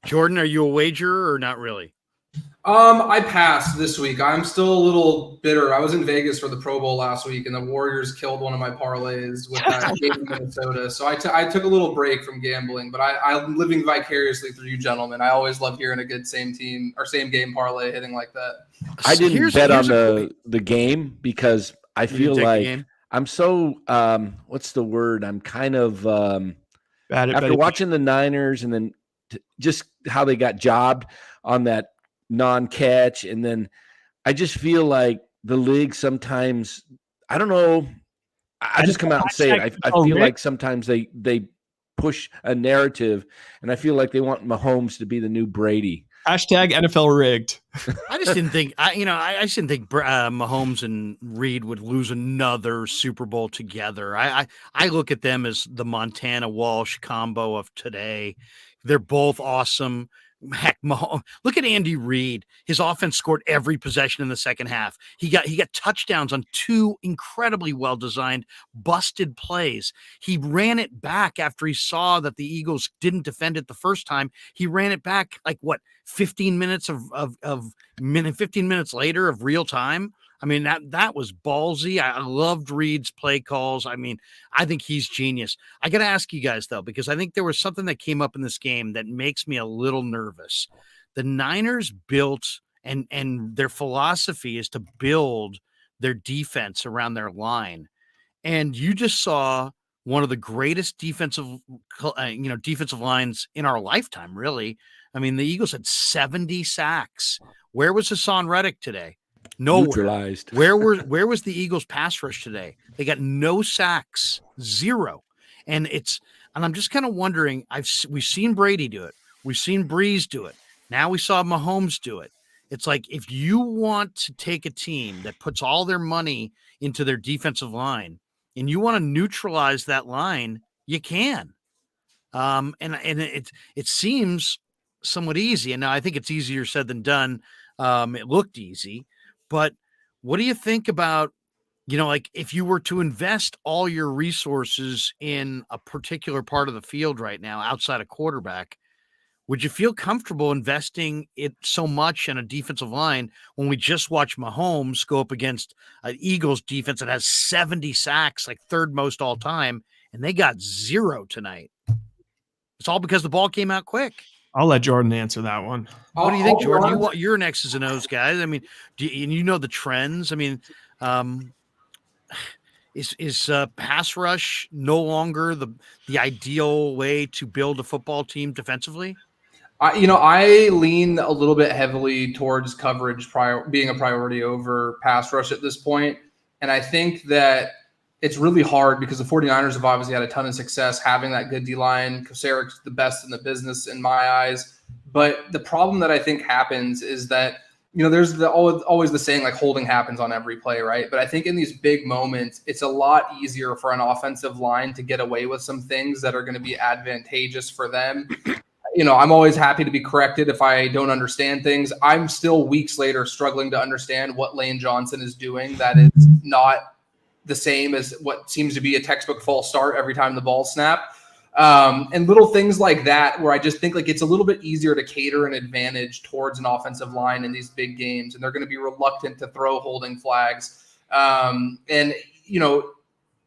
Jordan, are you a wagerer or not really? I passed this week. I'm still a little bitter. I was in Vegas for the Pro Bowl last week, and the Warriors killed one of my parlays with that game in Minnesota. So I took a little break from gambling, but I'm living vicariously through you gentlemen. I always love hearing a good same team or same game parlay hitting like that. I didn't bet on the game because I feel like I'm so what's the word? I'm kind of after watching the Niners and then just how they got jobbed on that non-catch, and then I just feel like the league sometimes, I don't know, I just come out and say it. I feel like sometimes they push a narrative, and I feel like they want Mahomes to be the new Brady. Hashtag NFL rigged. I just didn't think Mahomes and Reid would lose another Super Bowl together. I look at them as the Montana Walsh combo of today. They're both awesome. Heck, look at Andy Reid. His offense scored every possession in the second half. He got touchdowns on two incredibly well-designed, busted plays. He ran it back after he saw that the Eagles didn't defend it the first time. He ran it back 15 minutes 15 minutes later of real time. I mean, that was ballsy. I loved Reid's play calls. I mean, I think he's genius. I got to ask you guys, though, because I think there was something that came up in this game that makes me a little nervous. The Niners built, and their philosophy is to build their defense around their line. And you just saw one of the greatest defensive lines in our lifetime, really. I mean, the Eagles had 70 sacks. Where was Hassan Reddick today? Nowhere. Neutralized. Where was the Eagles pass rush today? They got no sacks, 0. And I'm just kind of wondering, we've seen Brady do it. We've seen Breeze do it. Now we saw Mahomes do it. It's like, if you want to take a team that puts all their money into their defensive line and you want to neutralize that line, you can. And it seems somewhat easy. And now I think it's easier said than done. It looked easy, but what do you think about, like if you were to invest all your resources in a particular part of the field right now, outside of quarterback, would you feel comfortable investing it so much in a defensive line when we just watch Mahomes go up against an Eagles defense that has 70 sacks, like third most all time, and they got 0 tonight? It's all because the ball came out quick. I'll let Jordan answer that one. What do you think, Jordan? You're an X's and O's guy. I mean, you know the trends. I mean, is pass rush no longer the ideal way to build a football team defensively? I lean a little bit heavily towards coverage being a priority over pass rush at this point. And I think that it's really hard because the 49ers have obviously had a ton of success having that good D-line. Kosarek's the best in the business in my eyes. But the problem that I think happens is that, there's always the saying, like, holding happens on every play, right? But I think in these big moments, it's a lot easier for an offensive line to get away with some things that are going to be advantageous for them. I'm always happy to be corrected if I don't understand things. I'm still weeks later struggling to understand what Lane Johnson is doing. That is not the same as what seems to be a textbook false start every time the ball snap. And little things like that, where I just think like it's a little bit easier to cater an advantage towards an offensive line in these big games. And they're going to be reluctant to throw holding flags.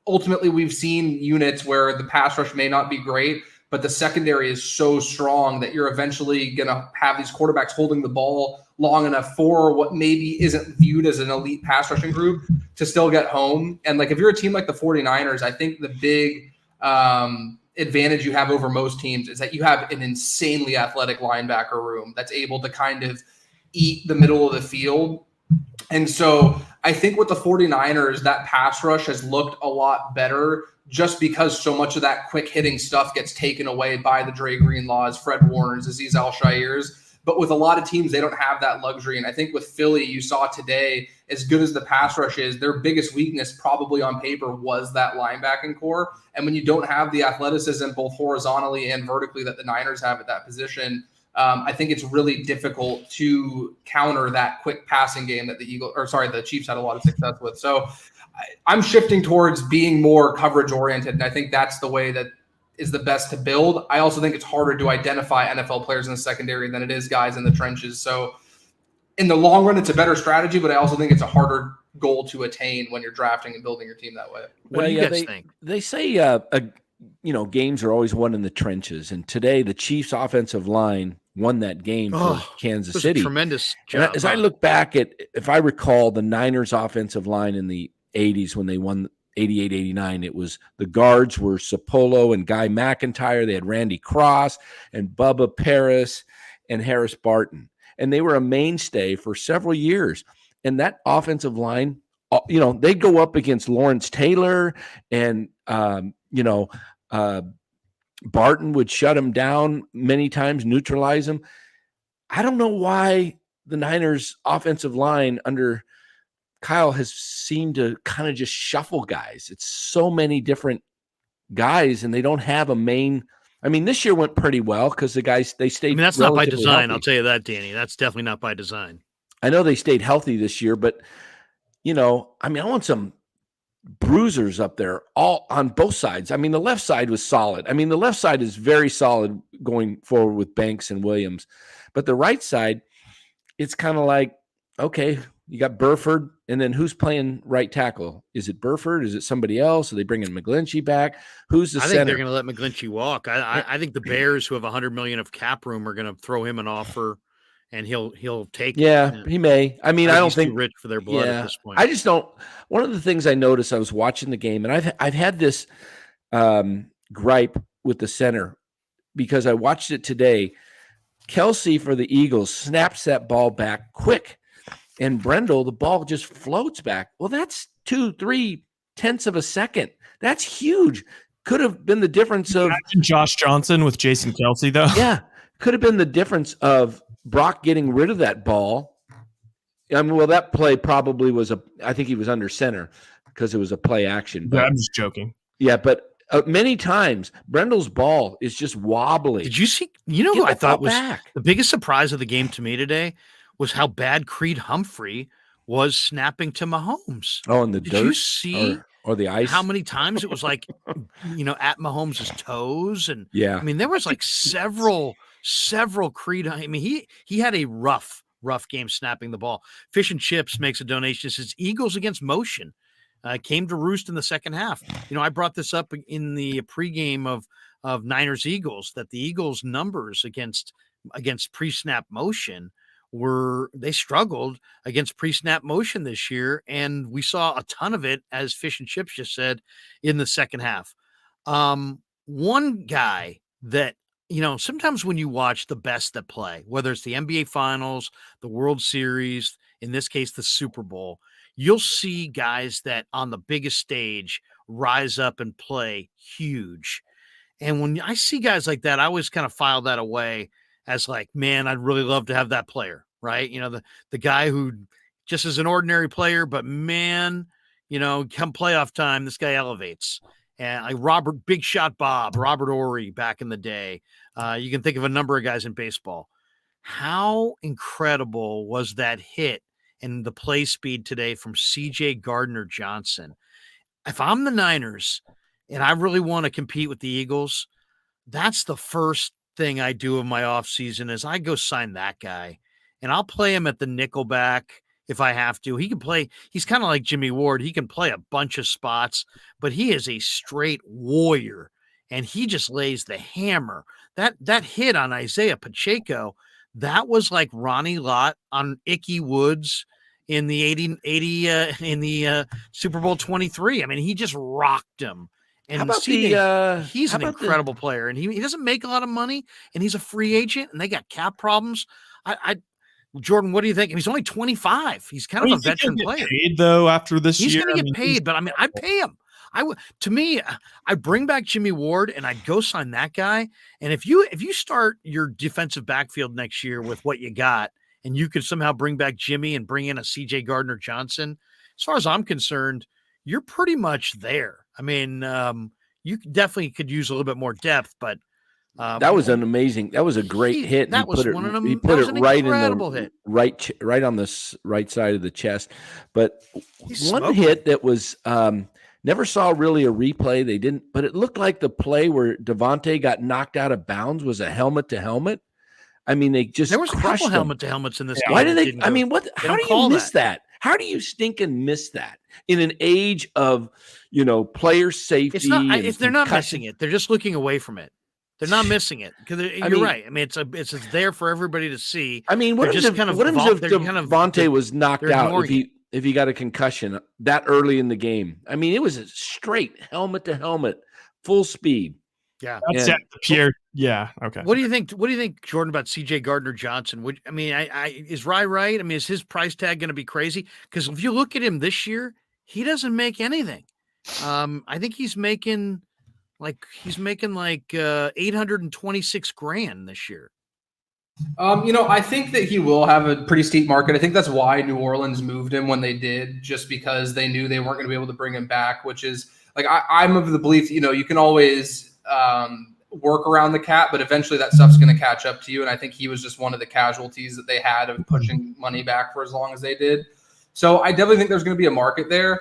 Ultimately we've seen units where the pass rush may not be great, but the secondary is so strong that you're eventually going to have these quarterbacks holding the ball long enough for what maybe isn't viewed as an elite pass rushing group to still get home. And like, if you're a team like the 49ers, I think the big advantage you have over most teams is that you have an insanely athletic linebacker room that's able to kind of eat the middle of the field. And so I think with the 49ers, that pass rush has looked a lot better just because so much of that quick hitting stuff gets taken away by the Dre Greenlaws, Fred Warners, Azeez Al-Shairs. But with a lot of teams, they don't have that luxury. And I think with Philly, you saw today, as good as the pass rush is, their biggest weakness probably on paper was that linebacking core. And when you don't have the athleticism, both horizontally and vertically, that the Niners have at that position, I think it's really difficult to counter that quick passing game that the Chiefs had a lot of success with. So I'm shifting towards being more coverage oriented. And I think that's the way that is the best to build. I also think it's harder to identify NFL players in the secondary than it is guys in the trenches. So in the long run, it's a better strategy, but I also think it's a harder goal to attain when you're drafting and building your team that way. What do you guys think? They say, games are always won in the trenches. And today the Chiefs offensive line won that game for Kansas City. Tremendous job. As I look back at, if I recall the Niners offensive line in the 80s when they won 88, 89, it was the guards were Sapolo and Guy McIntyre. They had Randy Cross and Bubba Paris and Harris Barton. And they were a mainstay for several years. And that offensive line, they go up against Lawrence Taylor and, Barton would shut him down many times, neutralize him. I don't know why the Niners offensive line under Kyle has seemed to kind of just shuffle guys. It's so many different guys, and they don't have a main. I mean, this year went pretty well because the guys, they stayed. I mean, that's not by design. Healthy. I'll tell you that, Danny. That's definitely not by design. I know they stayed healthy this year, but I want some bruisers up there all on both sides. I mean, the left side was solid. I mean, the left side is very solid going forward with Banks and Williams, but the right side, it's kind of like, okay, you got Burford, and then who's playing right tackle? Is it Burford? Is it somebody else? Are they bringing McGlinchey back? Who's the center? I think they're going to let McGlinchey walk. I think the Bears, who have $100 million of cap room, are going to throw him an offer, and he'll take it. Yeah, he may. I mean, I don't think too rich for their blood at this point. I just don't. One of the things I noticed, I was watching the game, and I've had this gripe with the center because I watched it today. Kelsey for the Eagles snaps that ball back quick. And Brendel, the ball just floats back. Well, that's 2-3 tenths of a second. That's huge. Could have been the difference of Josh Johnson with Jason Kelsey, though. Yeah, could have been the difference of Brock getting rid of that ball. I mean, well, that play probably was I think he was under center because it was a play action. But I'm just joking. Yeah, but many times. Brendel's ball is just wobbly. Did you see? You know Get who I the thought ball was back. the biggest surprise of the game to me today was how bad Creed Humphrey was snapping to Mahomes. Oh, in the Did dirt you see or the ice? how many times it was like, at Mahomes' toes? And Yeah. I mean, there was like several Creed. I mean, he had a rough game snapping the ball. Fish and Chips makes a donation. Says Eagles against motion came to roost in the second half. I brought this up in the pregame of Niners Eagles, that the Eagles numbers against pre-snap motion they struggled against pre-snap motion this year, and we saw a ton of it, as Fish and Chips just said, in the second half. One guy that sometimes when you watch the best that play, whether it's the NBA Finals, the World Series, in this case the Super Bowl, you'll see guys that on the biggest stage rise up and play huge. And when I see guys like that, I always kind of file that away as like, man, I'd really love to have that player, right? The guy who just is an ordinary player, but man, come playoff time, this guy elevates. And like Big Shot Bob, Robert Ory back in the day. You can think of a number of guys in baseball. How incredible was that hit and the play speed today from C.J. Gardner-Johnson? If I'm the Niners and I really want to compete with the Eagles, that's the first thing I do in my offseason is I go sign that guy. And I'll play him at the nickelback if I have to. He can play. He's kind of like Jimmy Ward. He can play a bunch of spots, but he is a straight warrior, and he just lays the hammer. That hit on Isaiah Pacheco, that was like Ronnie Lott on Ickey Woods in the 80 Super Bowl 23. I mean, he just rocked him. And How about he's an incredible player, and he doesn't make a lot of money, and he's a free agent, and they got cap problems. Jordan, what do you think? He's only 25. He's kind of a veteran player. Paid though after this he's year, going to get paid, but I mean, I'd pay him. To me, I bring back Jimmy Ward and I'd go sign that guy. And if you start your defensive backfield next year with what you got, and you could somehow bring back Jimmy and bring in a C.J. Gardner-Johnson, as far as I'm concerned, you're pretty much there. I mean, you definitely could use a little bit more depth, but that was an amazing. That was a great hit. That was one of them. He put it right in the hit. right on the right side of the chest. But one hit hit that was never saw really a replay. They didn't, but it looked like the play where Devontae got knocked out of bounds was a helmet to helmet. I mean, they just there was a couple him. helmet to helmets in this game. Why did they? I mean, what? How do you miss that? How do you stinking miss that in an age of player safety? It's not. If they're not missing it, they're just looking away from it. They're not missing it because you're right. I mean, it's there for everybody to see. I mean, what if Devontae was knocked out if he got a concussion that early in the game? I mean, it was a straight helmet to helmet, full speed. Yeah, that's Pierre. Yeah, okay. What do you think? What do you think, Jordan, about C.J. Gardner-Johnson? Is Rye right? I mean, is his price tag going to be crazy? Because if you look at him this year, he doesn't make anything. I think he's making like $826,000 this year. I think that he will have a pretty steep market. I think that's why New Orleans moved him when they did, just because they knew they weren't going to be able to bring him back, which is like, I'm of the belief, you can always work around the cap, but eventually that stuff's going to catch up to you. And I think he was just one of the casualties that they had of pushing money back for as long as they did. So I definitely think there's going to be a market there.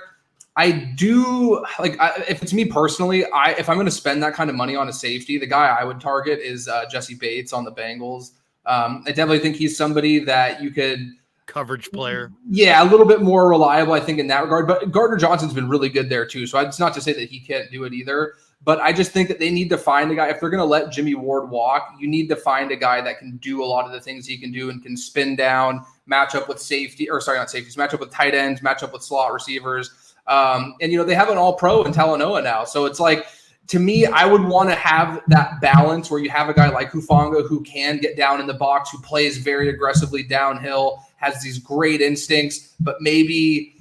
I do if it's me personally, if I'm going to spend that kind of money on a safety, the guy I would target is Jesse Bates on the Bengals. I definitely think he's somebody that you could coverage player. Yeah, a little bit more reliable, I think, in that regard. But Gardner-Johnson's been really good there too. So it's not to say that he can't do it either. But I just think that they need to find a guy. If they're going to let Jimmy Ward walk, you need to find a guy that can do a lot of the things he can do and can spin down, match up with match up with tight ends, match up with slot receivers. And they have an all-pro in Talanoa now. So it's like, to me, I would want to have that balance where you have a guy like Hufanga who can get down in the box, who plays very aggressively downhill, has these great instincts, but maybe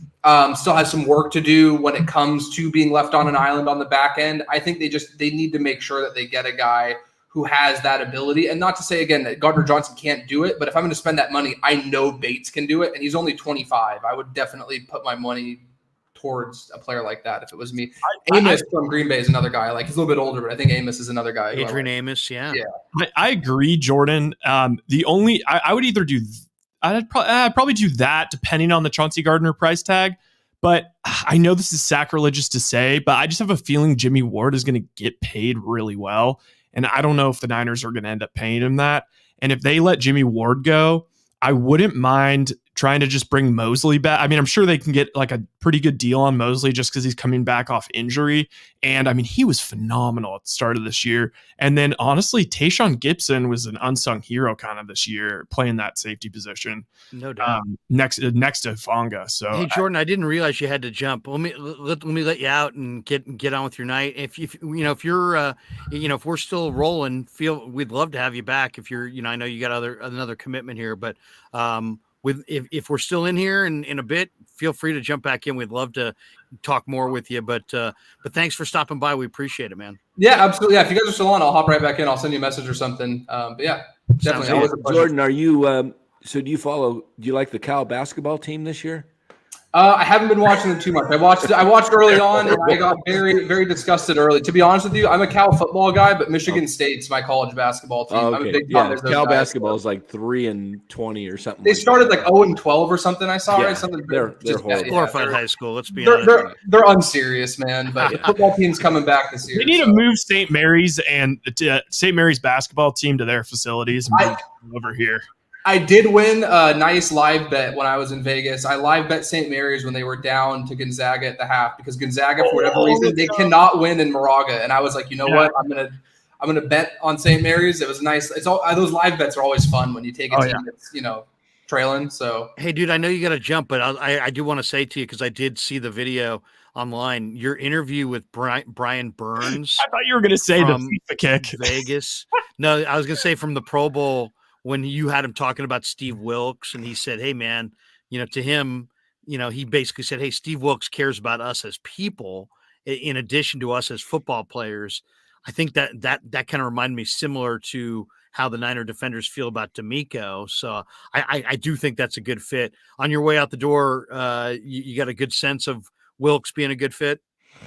still has some work to do when it comes to being left on an island on the back end. I think they need to make sure that they get a guy who has that ability. And not to say, again, that Gardner-Johnson can't do it, but if I'm going to spend that money, I know Bates can do it, and he's only 25. I would definitely put my money towards a player like that if it was me. Amos from Green Bay is another guy. Like, he's a little bit older, but I think Amos is another guy. Adrian Amos, yeah. I agree, Jordan. The only I would either do I'd probably do that depending on the Chauncey Gardner price tag. But I know this is sacrilegious to say, but I just have a feeling Jimmy Ward is going to get paid really well. And I don't know if the Niners are going to end up paying him that. And if they let Jimmy Ward go, I wouldn't mind trying to just bring Mosley back. I mean, I'm sure they can get like a pretty good deal on Mosley just because he's coming back off injury. And I mean, he was phenomenal at the start of this year. And then honestly, Tayshaun Gibson was an unsung hero kind of this year, playing that safety position. No doubt. Next to Fonga. So hey, Jordan, I didn't realize you had to jump. Let me let you out and get on with your night. If if you're if we're still rolling, we'd love to have you back. If you're I know you got another commitment here, but if we're still in here in a bit, feel free to jump back in. We'd love to talk more with you, but thanks for stopping by. We appreciate it, man. Yeah, absolutely. Yeah, if you guys are still on, I'll hop right back in. I'll send you a message or something. But yeah, definitely. Jordan, are you? So do you like the Cal basketball team this year? I haven't been watching them too much. I watched early on, and I got very, very disgusted early. To be honest with you, I'm a Cal football guy, but Michigan State's my college basketball team. Okay. I'm a big fan of Cal basketball is like 3-20 or something. They started like 0-12 or something. I saw right. Something they're horrible. Glorified high school. Let's be honest. They're unserious, man. But football team's coming back this year. They need to move St. Mary's and St. Mary's basketball team to their facilities and move over here. I did win a nice live bet when I was in Vegas. I live bet St. Mary's when they were down to Gonzaga at the half because Gonzaga, for whatever reason, they cannot win in Moraga. And I was like, you know what? I'm gonna bet on St. Mary's. It was nice. It's all those live bets are always fun when you take a team that's trailing. So hey, dude, I know you got to jump, but I do want to say to you because I did see the video online. Your interview with Brian Burns. I thought you were gonna say the FIFA kick Vegas. No, I was gonna say from the Pro Bowl. When you had him talking about Steve Wilkes and he said, hey, man, to him, he basically said, hey, Steve Wilkes cares about us as people in addition to us as football players. I think that kind of reminded me similar to how the Niner defenders feel about D'Amico. So I do think that's a good fit. On your way out the door, you got a good sense of Wilkes being a good fit?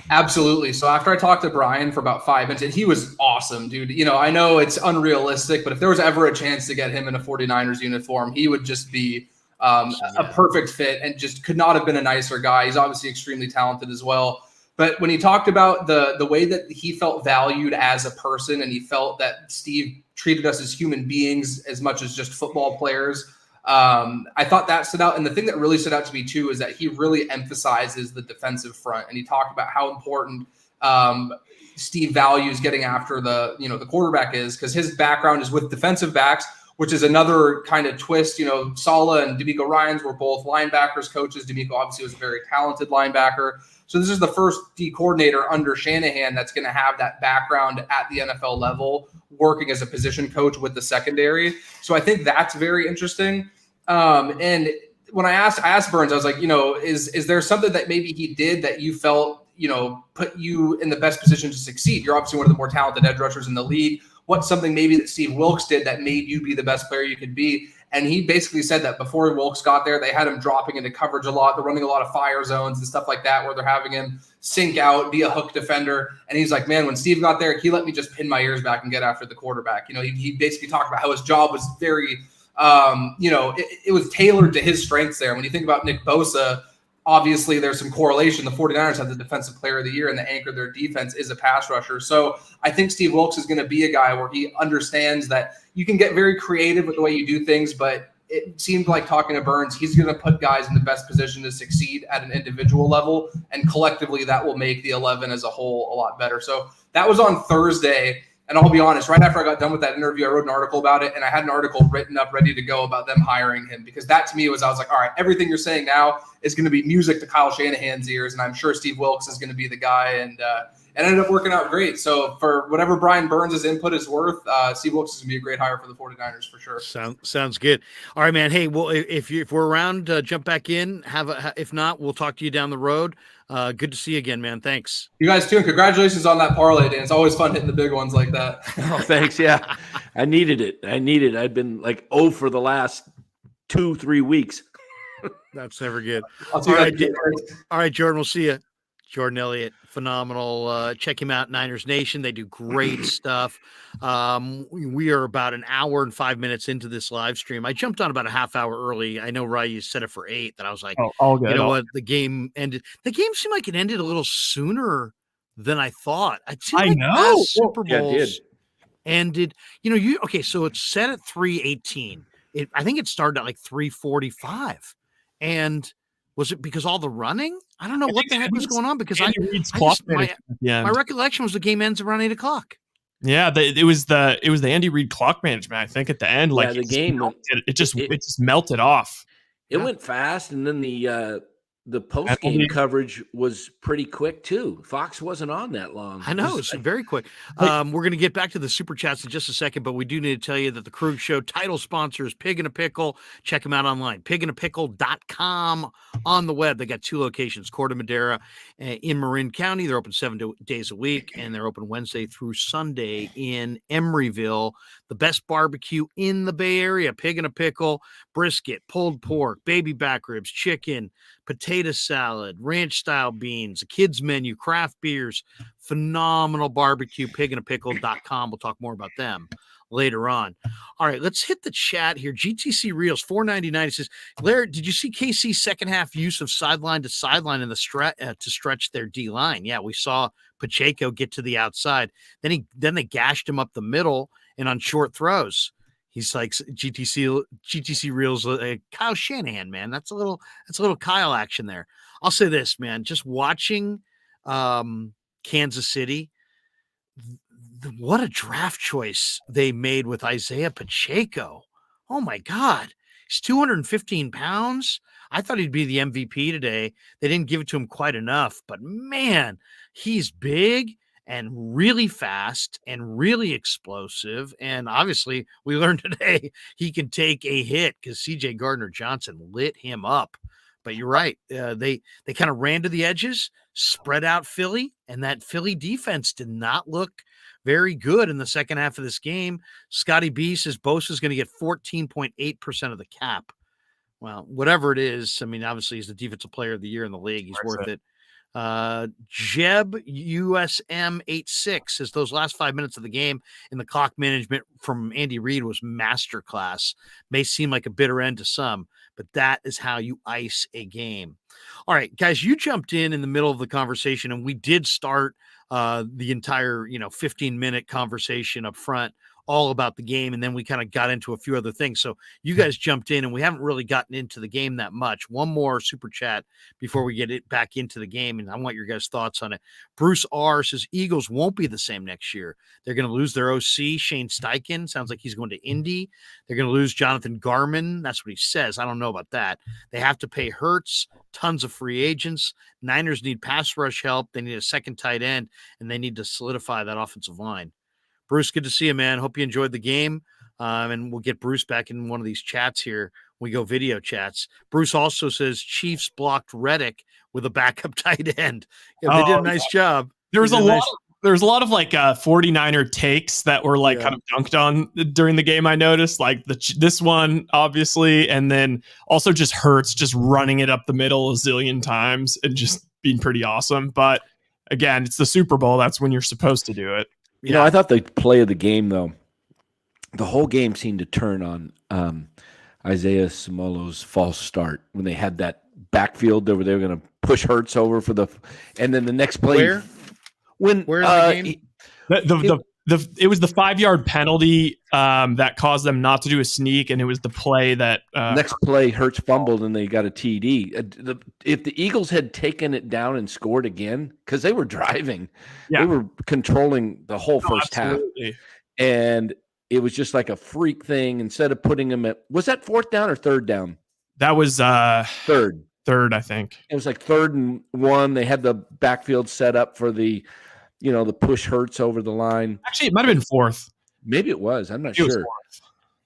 Absolutely. So after I talked to Brian for about 5 minutes, and he was awesome, dude. I know it's unrealistic, but if there was ever a chance to get him in a 49ers uniform, he would just be a perfect fit and just could not have been a nicer guy. He's obviously extremely talented as well. But when he talked about the way that he felt valued as a person and he felt that Steve treated us as human beings as much as just football players, I thought that stood out. And the thing that really stood out to me too is that he really emphasizes the defensive front. And he talked about how important Steve values getting after the quarterback is, because his background is with defensive backs, which is another kind of twist. Saleh and D'Amico Ryans were both linebackers coaches. D'Amico obviously was a very talented linebacker. So this is the first D coordinator under Shanahan that's going to have that background at the NFL level, working as a position coach with the secondary. So I think that's very interesting. And when I asked Burns, I was like, is there something that maybe he did that you felt, put you in the best position to succeed? You're obviously one of the more talented edge rushers in the league. What's something maybe that Steve Wilkes did that made you be the best player you could be? And he basically said that before Wilkes got there, they had him dropping into coverage a lot. They're running a lot of fire zones and stuff like that, where they're having him sink out, be a hook defender. And he's like, man, when Steve got there, he let me just pin my ears back and get after the quarterback. He basically talked about how his job was very, it was tailored to his strengths there. When you think about Nick Bosa, obviously there's some correlation. The 49ers have the defensive player of the year, and the anchor of their defense is a pass rusher. So I think Steve Wilkes is going to be a guy where he understands that you can get very creative with the way you do things, but it seemed like talking to Burns, he's going to put guys in the best position to succeed at an individual level, and collectively that will make the 11 as a whole a lot better. So that was on Thursday. And I'll be honest, right after I got done with that interview, I wrote an article about it, and I had an article written up ready to go about them hiring him, because that to me I was like, all right, everything you're saying now is going to be music to Kyle Shanahan's ears, and I'm sure Steve Wilkes is going to be the guy, and it ended up working out great. So for whatever Brian Burns' input is worth, Steve Wilkes is going to be a great hire for the 49ers for sure. Sounds good. All right, man. Hey, well, if we're around, jump back in. If not, we'll talk to you down the road. Good to see you again, man. Thanks. You guys too. And congratulations on that parlay, Dan. It's always fun hitting the big ones like that. Oh, thanks. Yeah. I needed it. I've been like, for the last 2-3 weeks. That's never good. I'll All right, do all right, Jordan. We'll see you. Jordan Elliott, phenomenal. Check him out, Niners Nation. They do great stuff. We are about an hour and 5 minutes into this live stream. I jumped on about a half hour early. I know, Ryan, you set it for 8. That I was like, all good. You know what? The game ended. The game seemed like it ended a little sooner than I thought. It seemed like past Super Bowls ended. Okay, so it's set at 3:18. I think it started at like 3:45, and was it because all the running? I don't know what the heck was going on because my recollection was the game ends around 8:00. Yeah, it was the Andy Reid clock management. I think at the end, like the game, it just melted off. It went fast, and then the post game coverage was pretty quick too. Fox wasn't on that long. I know, it's very quick. We're going to get back to the super chats in just a second, but we do need to tell you that the Krueg Show title sponsor is Pig in a Pickle. Check them out online, pigandapickle.com on the web. They got 2 locations, Corte Madera in Marin County. They're open 7 days a week, and they're open Wednesday through Sunday in Emeryville. The best barbecue in the Bay Area, Pig in a Pickle, brisket, pulled pork, baby back ribs, chicken, potato salad, ranch style beans, a kids menu, craft beers, phenomenal barbecue, pigandapickle.com. We'll talk more about them later on. All right, let's hit the chat here. GTC Reels $4.99 says, Laird, did you see KC's second half use of sideline to sideline in the to stretch their D line? Yeah, we saw Pacheco get to the outside. Then they gashed him up the middle and on short throws. He's like GTC Reels, Kyle Shanahan, man. That's a little Kyle action there. I'll say this, man. Just watching Kansas City, what a draft choice they made with Isaiah Pacheco. Oh my God, he's 215 pounds. I thought he'd be the MVP today. They didn't give it to him quite enough, but man, he's big and really fast and really explosive. And obviously we learned today he can take a hit because CJ Gardner-Johnson lit him up. But you're right. They kind of ran to the edges, spread out Philly, and that Philly defense did not look very good in the second half of this game. Scotty B says Bosa's going to get 14.8% of the cap. Well, whatever it is, I mean, obviously he's the defensive player of the year in the league. He's worth it. Jeb USM 86 says those last 5 minutes of the game in the clock management from Andy Reid was masterclass. May seem like a bitter end to some, but that is how you ice a game. All right, guys, you jumped in the middle of the conversation, and we did start the entire 15-minute conversation up front all about the game, and then we kind of got into a few other things. So you guys jumped in, and we haven't really gotten into the game that much. One more super chat before we get it back into the game, and I want your guys' thoughts on it. Bruce R says Eagles won't be the same next year. They're going to lose their OC, Shane Steichen. Sounds like he's going to Indy. They're going to lose Jonathan Garmin. That's what he says. I don't know about that. They have to pay Hurts, tons of free agents. Niners need pass rush help. They need a second tight end, and they need to solidify that offensive line. Bruce, good to see you, man. Hope you enjoyed the game. And we'll get Bruce back in one of these chats here. We go video chats. Bruce also says Chiefs blocked Reddick with a backup tight end. Yeah, they did a nice job. There was a lot of like 49er takes that were like kind of dunked on during the game. I noticed like this one, obviously, and then also just Hurts just running it up the middle a zillion times and just being pretty awesome. But again, it's the Super Bowl. That's when you're supposed to do it. You know, I thought the play of the game, though, the whole game seemed to turn on Isaiah Samolo's false start when they had that backfield over there, going to push Hurts over for and then the next play. Where the game? It was the 5-yard penalty that caused them not to do a sneak, and it was the play that next play Hurts fumbled and they got a TD. If the Eagles had taken it down and scored again, because they were driving, they were controlling the whole first half, and it was just like a freak thing. Instead of putting them was that 4th down or 3rd down? That was third, I think. It was like 3rd and 1. They had the backfield set up for the push Hurts over the line. Actually, it might have been 4th. Maybe it was. I'm not sure.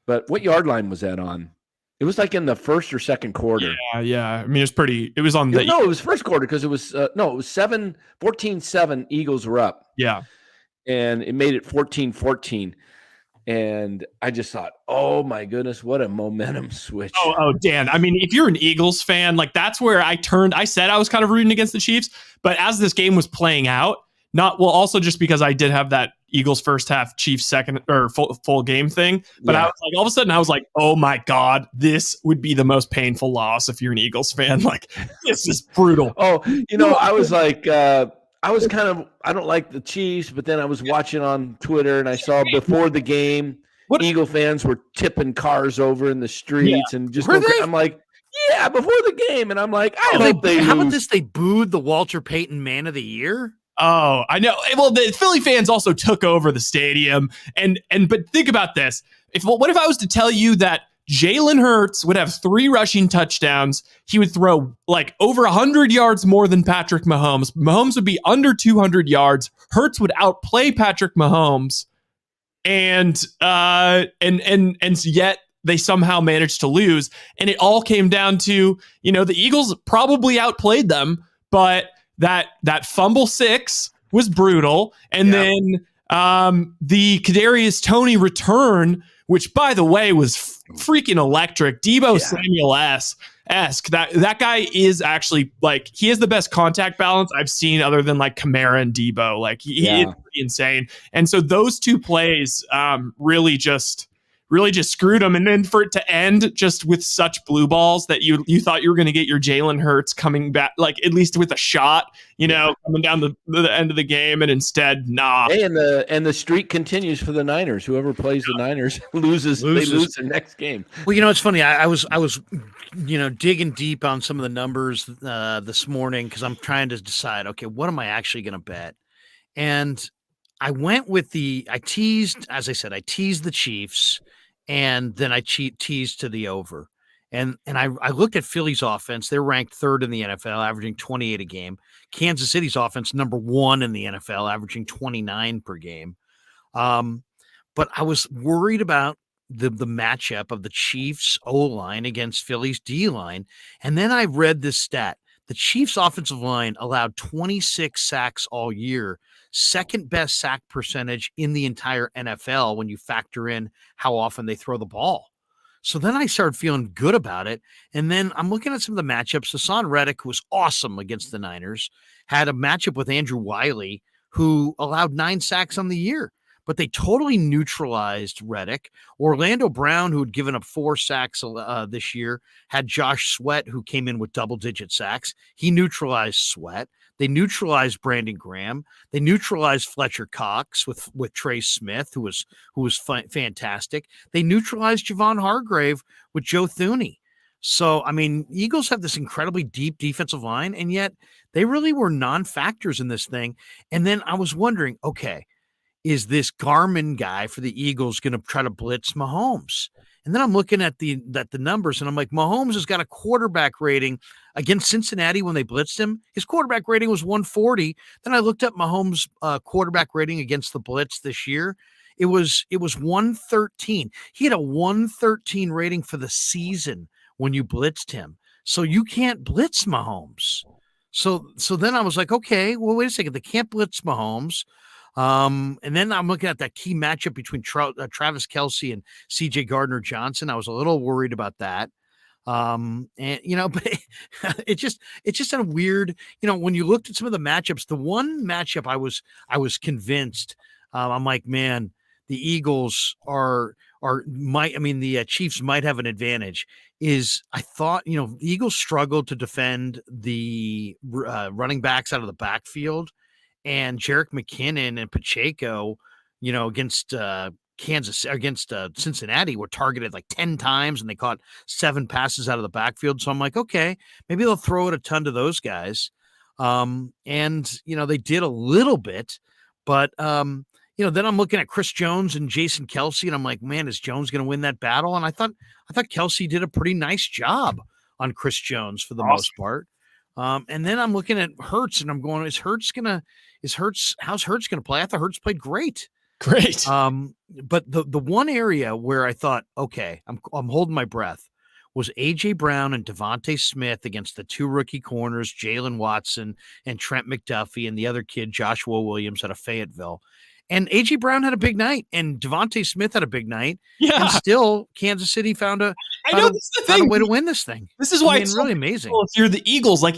But what yard line was that on? It was like in the first or second quarter. Yeah. I mean, it was on the... No, it was first quarter because it was... it was 14-7. Eagles were up. Yeah. And it made it 14-14. And I just thought, oh my goodness, what a momentum switch. Oh, Dan. I mean, if you're an Eagles fan, like that's where I said I was kind of rooting against the Chiefs, but as this game was playing out, also just because I did have that Eagles first half, Chiefs second or full game thing. But I was like, all of a sudden I was like, oh my God, this would be the most painful loss if you're an Eagles fan. Like, this is brutal. Oh, I was like, I don't like the Chiefs, but then I was watching on Twitter and I saw before the game, Eagle fans were tipping cars over in the streets and just I'm like, yeah, before the game. And I'm like, I hope they lose. How about this? They booed the Walter Payton Man of the Year. Oh, I know. Well, the Philly fans also took over the stadium. But think about this. What if I was to tell you that Jalen Hurts would have 3 rushing touchdowns? He would throw like over 100 yards more than Patrick Mahomes. Mahomes would be under 200 yards. Hurts would outplay Patrick Mahomes. And yet they somehow managed to lose. And it all came down to, the Eagles probably outplayed them, but that fumble 6 was brutal. And then the Kadarius Toney return, which by the way was freaking electric. Debo Samuel-esque. That guy is actually like, he has the best contact balance I've seen other than like Kamara and Debo. Like he is pretty insane. And so those 2 plays really just screwed him. And then for it to end just with such blue balls that you thought you were going to get your Jalen Hurts coming back, like at least with a shot, coming down the end of the game, and instead, nah. Hey, and the streak continues for the Niners. Whoever plays the Niners loses. They lose their next game. Well, it's funny. I was digging deep on some of the numbers this morning because I'm trying to decide, okay, what am I actually going to bet? And I went with I teased the Chiefs, and then I teased to the over. And I looked at Philly's offense. They're ranked 3rd in the NFL, averaging 28 a game. Kansas City's offense, number 1 in the NFL, averaging 29 per game. But I was worried about the matchup of the Chiefs O-line against Philly's D-line. And then I read this stat. The Chiefs offensive line allowed 26 sacks all year, second best sack percentage in the entire NFL when you factor in how often they throw the ball. So then I started feeling good about it. And then I'm looking at some of the matchups. Hassan Reddick, who was awesome against the Niners, had a matchup with Andrew Wiley, who allowed 9 sacks on the year. But they totally neutralized Reddick. Orlando Brown, who had given up 4 sacks this year, had Josh Sweat, who came in with double-digit sacks. He neutralized Sweat. They neutralized Brandon Graham. They neutralized Fletcher Cox with Trey Smith, who was fantastic. They neutralized Javon Hargrave with Joe Thuney. So, I mean, Eagles have this incredibly deep defensive line, and yet they really were non-factors in this thing. And then I was wondering, okay, is this Garmin guy for the Eagles going to try to blitz Mahomes? And then I'm looking at the numbers, and I'm like, Mahomes has got a quarterback rating against Cincinnati when they blitzed him. His quarterback rating was 140. Then I looked up Mahomes' quarterback rating against the blitz this year. It was 113. He had a 113 rating for the season when you blitzed him. So you can't blitz Mahomes. So then I was like, okay, well, wait a second. They can't blitz Mahomes. And then I'm looking at that key matchup between Travis Kelce and CJ Gardner-Johnson. I was a little worried about that. And but it's just a weird, when you looked at some of the matchups, the one matchup I was convinced, I'm like, man, the Eagles the Chiefs might have an advantage. Is I thought, the Eagles struggled to defend the running backs out of the backfield. And Jerick McKinnon and Pacheco, against Cincinnati were targeted like 10 times, and they caught 7 passes out of the backfield. So I'm like, okay, maybe they'll throw it a ton to those guys. And they did a little bit, but then I'm looking at Chris Jones and Jason Kelce, and I'm like, man, is Jones going to win that battle? And I thought Kelce did a pretty nice job on Chris Jones for the most part. And then I'm looking at Hurts, and I'm going, how's Hurts going to play? I thought Hurts played great. Great. But the one area where I thought, okay, I'm holding my breath was AJ Brown and Devontae Smith against the 2 rookie corners, Jalen Watson and Trent McDuffie, and the other kid, Joshua Williams out of Fayetteville. And A.J. Brown had a big night, and Devontae Smith had a big night. Yeah. And still, Kansas City found a way to win this thing. This is why it's really amazing. If you're the Eagles, like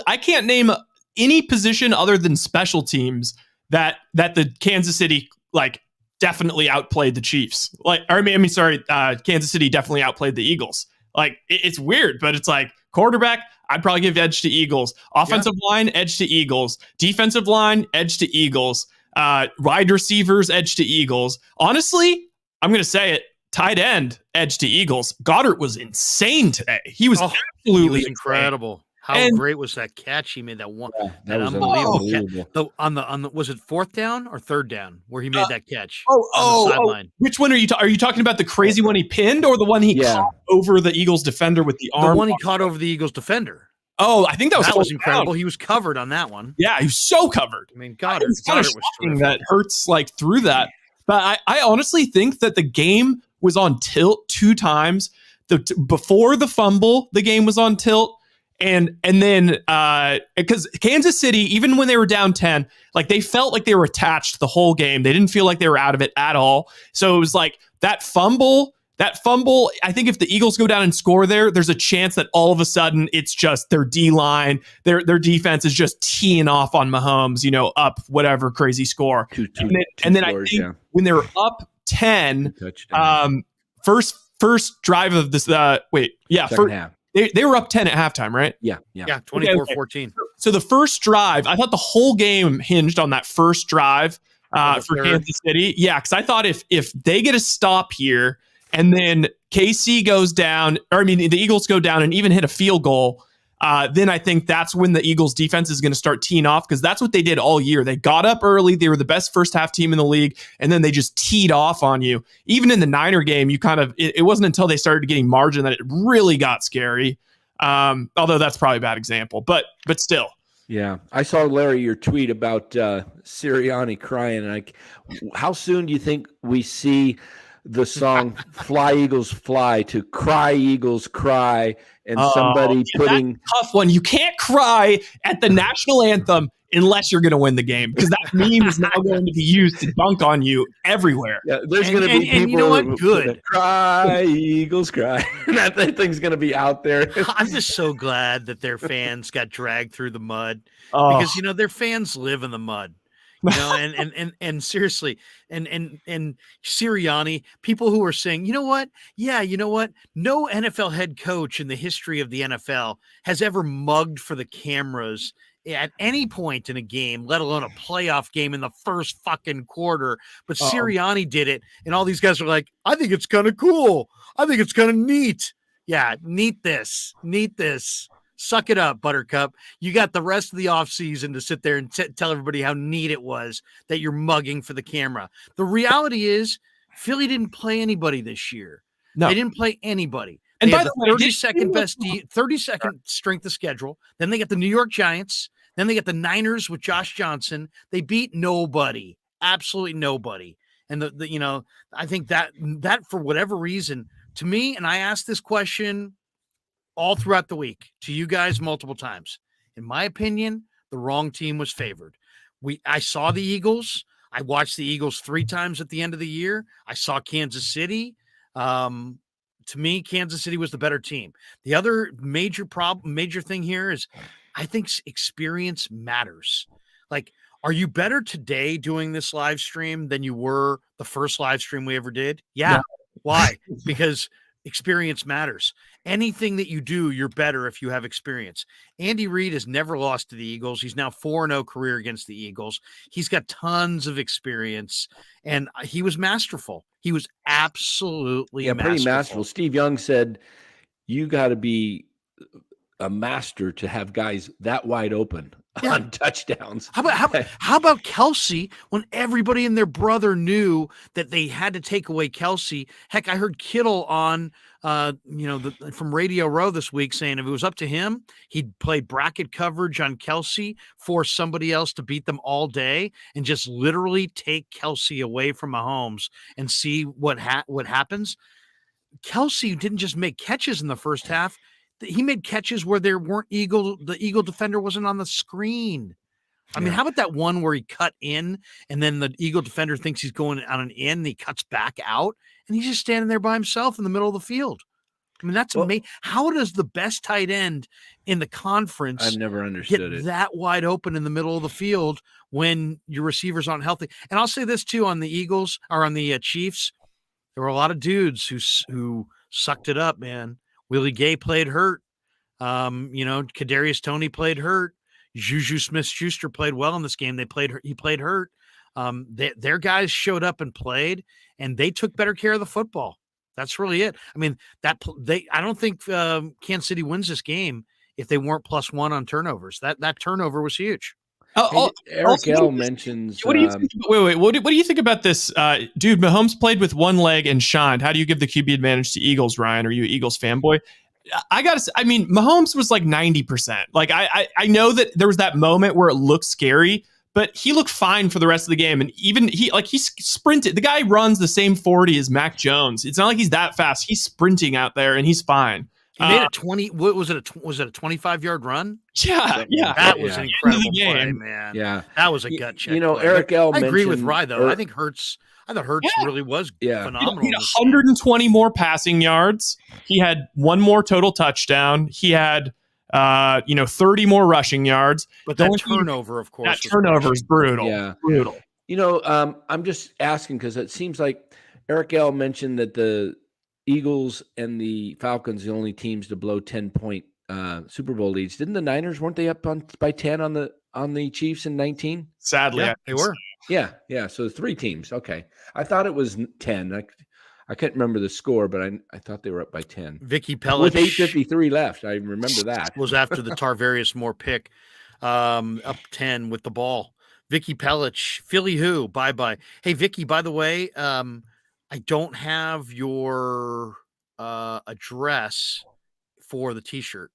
I can't name any position other than special teams that the Kansas City like definitely outplayed the Chiefs. Kansas City definitely outplayed the Eagles. Like it's weird, but it's like quarterback, I'd probably give edge to Eagles. Offensive line, edge to Eagles. Defensive line, edge to Eagles. Wide receivers, edge to Eagles. Honestly, I'm going to say it. Tight end, edge to Eagles. Goddard was insane today. He was absolutely incredible. How great was that catch he made? That one, that was unbelievable. On the was it 4th down or 3rd down where he made that catch? On the sideline. Which one are you? Are you talking about the crazy one he pinned, or the one he caught over the Eagles defender with the arm? The one he caught over the Eagles defender. Oh, I think that was incredible. He was covered on that one. Yeah, he was so covered. I mean, Goddard was terrific. That hurts like through that. But I honestly think that the game was on tilt 2 times. Before the fumble, the game was on tilt. And then because Kansas City, even when they were down 10, like they felt like they were attached the whole game. They didn't feel like they were out of it at all. So it was like that fumble, I think if the Eagles go down and score there's a chance that all of a sudden it's just their D-line, their defense is just teeing off on Mahomes, up whatever crazy score. And then I think when they were up 10, first drive of this, half. They were up 10 at halftime, right? Yeah, 24-14. So the first drive, I thought the whole game hinged on that first drive for Kansas City. Yeah, because I thought if they get a stop here and then KC goes down, the Eagles go down and even hit a field goal, then I think that's when the Eagles defense is going to start teeing off, because that's what they did all year. They got up early. They were the best first half team in the league, and then they just teed off on you. Even in the Niner game, it wasn't until they started getting margin that it really got scary. Although that's probably a bad example, but still. Yeah. I saw, Larry, your tweet about Sirianni crying. Like, how soon do you think we see the song Fly Eagles Fly to Cry Eagles Cry, and somebody putting that's a tough one. You can't cry at the national anthem unless you're going to win the game, because that meme is now going to be used to dunk on you everywhere. Yeah, there's going to be people you know what? Good. Cry Eagles Cry. that thing's going to be out there. I'm just so glad that their fans got dragged through the mud, because their fans live in the mud. And seriously, and Sirianni, people who are saying, no NFL head coach in the history of the NFL has ever mugged for the cameras at any point in a game, let alone a playoff game in the first fucking quarter. But Sirianni did it, and all these guys are like, I think it's kind of cool. I think it's kind of neat. Yeah, neat this. Suck it up, Buttercup. You got the rest of the offseason to sit there and tell everybody how neat it was that you're mugging for the camera. The reality is, Philly didn't play anybody this year. No. They didn't play anybody. And by the way, 32nd strength of schedule. Then they get the New York Giants. Then they get the Niners with Josh Johnson. They beat nobody, absolutely nobody. And I think that for whatever reason, to me, and I asked this question all throughout the week to you guys multiple times. In my opinion, the wrong team was favored. I saw the Eagles. I watched the Eagles 3 times at the end of the year. I saw Kansas City. To me, Kansas City was the better team. The other major thing here is I think experience matters. Like, are you better today doing this live stream than you were the first live stream we ever did? Yeah. No. Why? Because experience matters. Anything that you do, you're better if you have experience. Andy Reid has never lost to the Eagles. He's now 4-0 career against the Eagles. He's got tons of experience, and he was masterful. He was absolutely pretty masterful. Steve Young said, you got to be a master to have guys that wide open on touchdowns. How about Kelsey, when everybody and their brother knew that they had to take away Kelsey? Heck, I heard Kittle on from Radio Row this week saying if it was up to him, he'd play bracket coverage on Kelsey, force somebody else to beat them all day, and just literally take Kelsey away from Mahomes and see what happens. Kelsey didn't just make catches in the first half. He made catches where there weren't the Eagle defender wasn't on the screen. I mean, how about that one where he cut in and then the Eagle defender thinks he's going on an in and he cuts back out and he's just standing there by himself in the middle of the field. I mean, that's amazing. How does the best tight end in the conference I've never understood it. that wide open in the middle of the field when your receivers aren't healthy? And I'll say this too on the Eagles or on the Chiefs, there were a lot of dudes who sucked it up, man. Willie Gay played hurt. Kadarius Toney played hurt. Juju Smith-Schuster played well in this game. He played hurt. Their guys showed up and played, and they took better care of the football. That's really it. I mean, I don't think Kansas City wins this game if they weren't +1 on turnovers. That turnover was huge. Eric L mentions. What do you think? Wait. What do you think about this, dude? Mahomes played with one leg and shined. How do you give the QB advantage to Eagles, Ryan? Are you an Eagles fanboy? Mahomes was like 90%. Like I know that there was that moment where it looked scary, but he looked fine for the rest of the game. And even he sprinted. The guy runs the same 40 as Mac Jones. It's not like he's that fast. He's sprinting out there and he's fine. He made a 20. What was it? Was it a 25-yard run? Yeah. That was an incredible play, man. Yeah, that was a gut check. Eric L. I agree with Rye though. I think Hurts really was phenomenal. He had 120 more passing yards. He had one more total touchdown. He had 30 more rushing yards. But that turnover, of course, that turnover is brutal. Yeah, brutal. I'm just asking because it seems like Eric L. mentioned that the Eagles and the Falcons, the only teams to blow 10-point Super Bowl leads. Didn't the Niners, weren't they up by 10 on the Chiefs in 19? Sadly, they were. Yeah. So 3 teams. Okay, I thought it was 10. I can't remember the score, but I thought they were up by 10. Vicky Pellich with 8:53 left. I remember that was after the Tarvarius Moore pick, up 10 with the ball. Vicky Pellich, Philly who? Bye. Hey Vicky, by the way, I don't have your address for the T-shirt,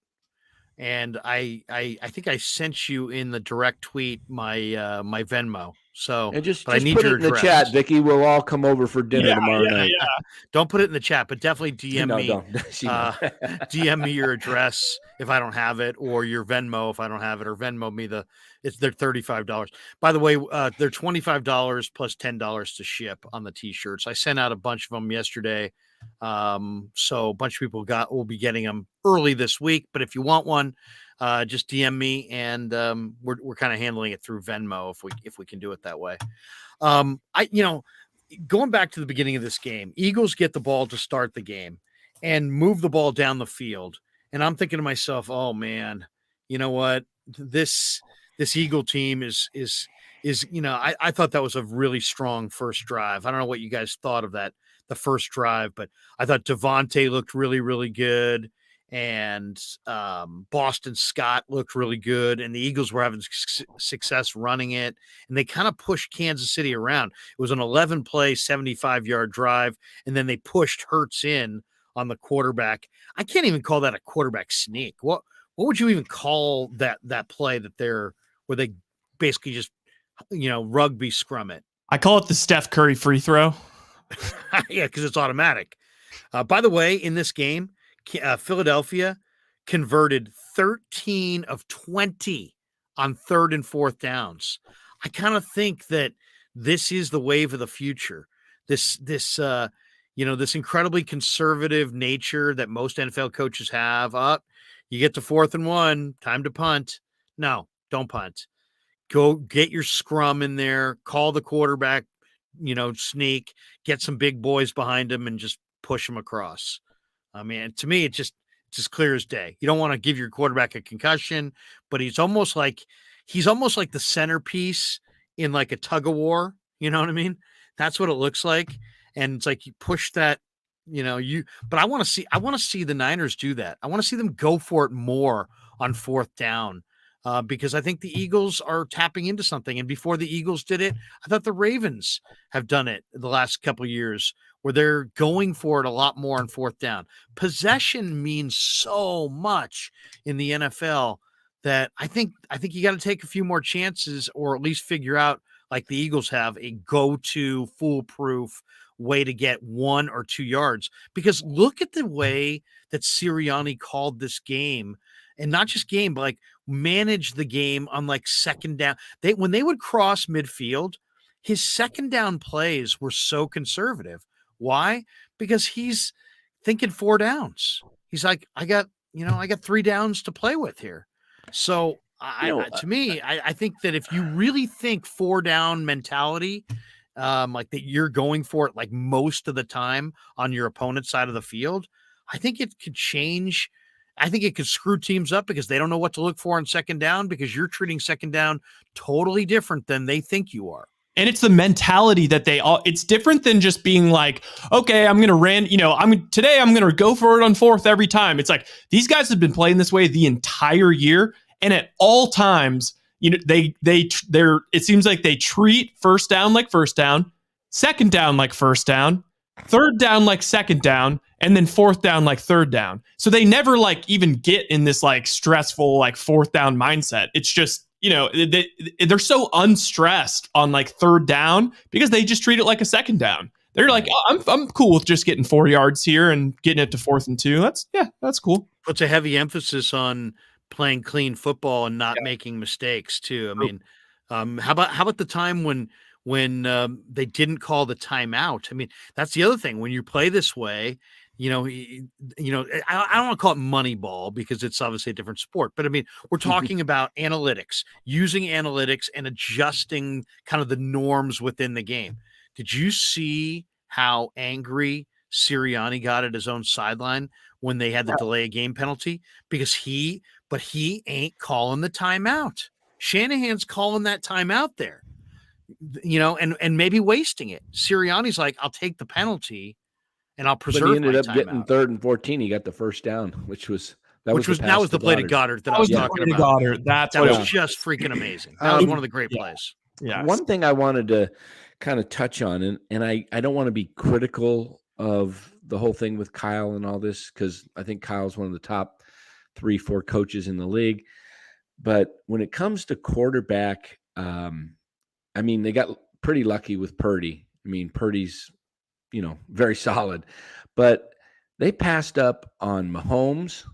and I think I sent you in the direct tweet my my Venmo. So and just I need put your it in the chat, Vicky. We'll all come over for dinner tomorrow night. Yeah. Don't put it in the chat, but definitely DM me. Don't. DM me your address if I don't have it, or your Venmo if I don't have it, or Venmo me they're $35. By the way, they're $25 plus $10 to ship on the T-shirts. I sent out a bunch of them yesterday. So a bunch of people will be getting them early this week, but if you want one, just DM me, and we're kind of handling it through Venmo if we can do it that way. Going back to the beginning of this game, Eagles get the ball to start the game and move the ball down the field, and I'm thinking to myself, oh man, you know what, this Eagle team is I thought that was a really strong first drive. I don't know what you guys thought of that, the first drive, but I thought Devontae looked really, really good. And Boston Scott looked really good, and the Eagles were having success running it, and they kind of pushed Kansas City around. It was an 11-play, 75-yard drive, and then they pushed Hurts in on the quarterback. I can't even call that a quarterback sneak. What would you even call that play where they basically just rugby scrum it? I call it the Steph Curry free throw. Yeah, because it's automatic. By the way, in this game, Philadelphia converted 13 of 20 on 3rd and 4th downs. I kind of think that this is the wave of the future. This incredibly conservative nature that most NFL coaches have. You get to 4th and 1, time to punt. No, don't punt. Go get your scrum in there, call the quarterback, sneak, get some big boys behind him and just push them across. I mean, to me, it's just clear as day. You don't want to give your quarterback a concussion, but he's almost like the centerpiece in like a tug of war. You know what I mean? That's what it looks like. And it's like you push that, but I want to see the Niners do that. I want to see them go for it more on 4th down. Because I think the Eagles are tapping into something. And before the Eagles did it, I thought the Ravens have done it the last couple of years, where they're going for it a lot more on 4th down. Possession means so much in the NFL that I think you got to take a few more chances, or at least figure out, like the Eagles have, a go-to foolproof way to get 1 or 2 yards. Because look at the way that Sirianni called this game. and not just game, but like manage the game on like second down. When they would cross midfield, his second down plays were so conservative. Why? Because he's thinking 4 downs. He's like, I got 3 downs to play with here. So to me, I think that if you really think 4 down mentality, like that you're going for it like most of the time on your opponent's side of the field, I think it could change. I think it could screw teams up because they don't know what to look for on second down because you're treating second down totally different than they think you are. And it's the mentality that it's different than just being like, okay, I'm going to today I'm going to go for it on 4th every time. It's like these guys have been playing this way the entire year. And at all times, it seems like they treat first down like first down, second down like first down, third down like second down, and then 4th down like third down. So they never like even get in this like stressful like 4th down mindset. It's just, they're so unstressed on like 3rd down because they just treat it like a second down. They're like, I'm cool with just getting 4 yards here and getting it to 4th and 2. That's cool. Puts a heavy emphasis on playing clean football and not making mistakes too. I mean, how about the time when they didn't call the timeout? I mean, that's the other thing. When you play this way, I don't want to call it money ball because it's obviously a different sport, but I mean, we're talking about analytics, using analytics and adjusting kind of the norms within the game. Did you see how angry Sirianni got at his own sideline when they had the delay of game penalty? Because he ain't calling the timeout. Shanahan's calling that timeout there, and maybe wasting it. Sirianni's like, I'll take the penalty and I'll preserve. But he ended up timeout. getting 3rd and 14. He got the first down, which was the play to Goddard that I was talking about. Goddard. That was just freaking amazing. That was one of the great plays. Yeah. One thing I wanted to kind of touch on, and I don't want to be critical of the whole thing with Kyle and all this, because I think Kyle's one of the top 3-4 coaches in the league. But when it comes to quarterback, I mean, they got pretty lucky with Purdy. I mean, Purdy's, very solid. But they passed up on Mahomes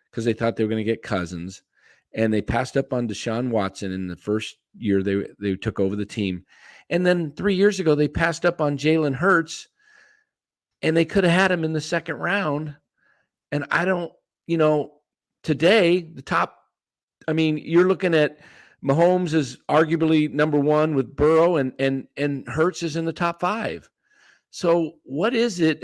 because they thought they were going to get Cousins. And they passed up on Deshaun Watson in the first year they took over the team. And then 3 years ago, they passed up on Jalen Hurts, and they could have had him in the second round. And I don't, today, the top, I mean, you're looking at Mahomes is arguably number 1 with Burrow, and Hurts is in the top 5. So what is it?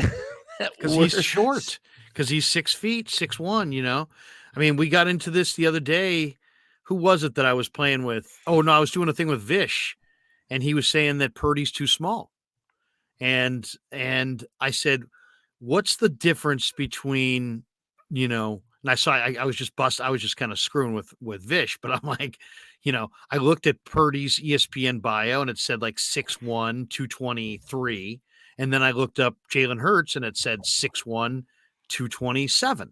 Because he's short, because he's 6 feet, 6'1", I mean, we got into this the other day. Who was it that I was playing with? Oh, no, I was doing a thing with Vish, and he was saying that Purdy's too small. And I said, what's the difference between, and I was just kind of screwing with Vish, but I'm like, I looked at Purdy's ESPN bio and it said like 6'1", 223. And then I looked up Jalen Hurts and it said 6'1", 227.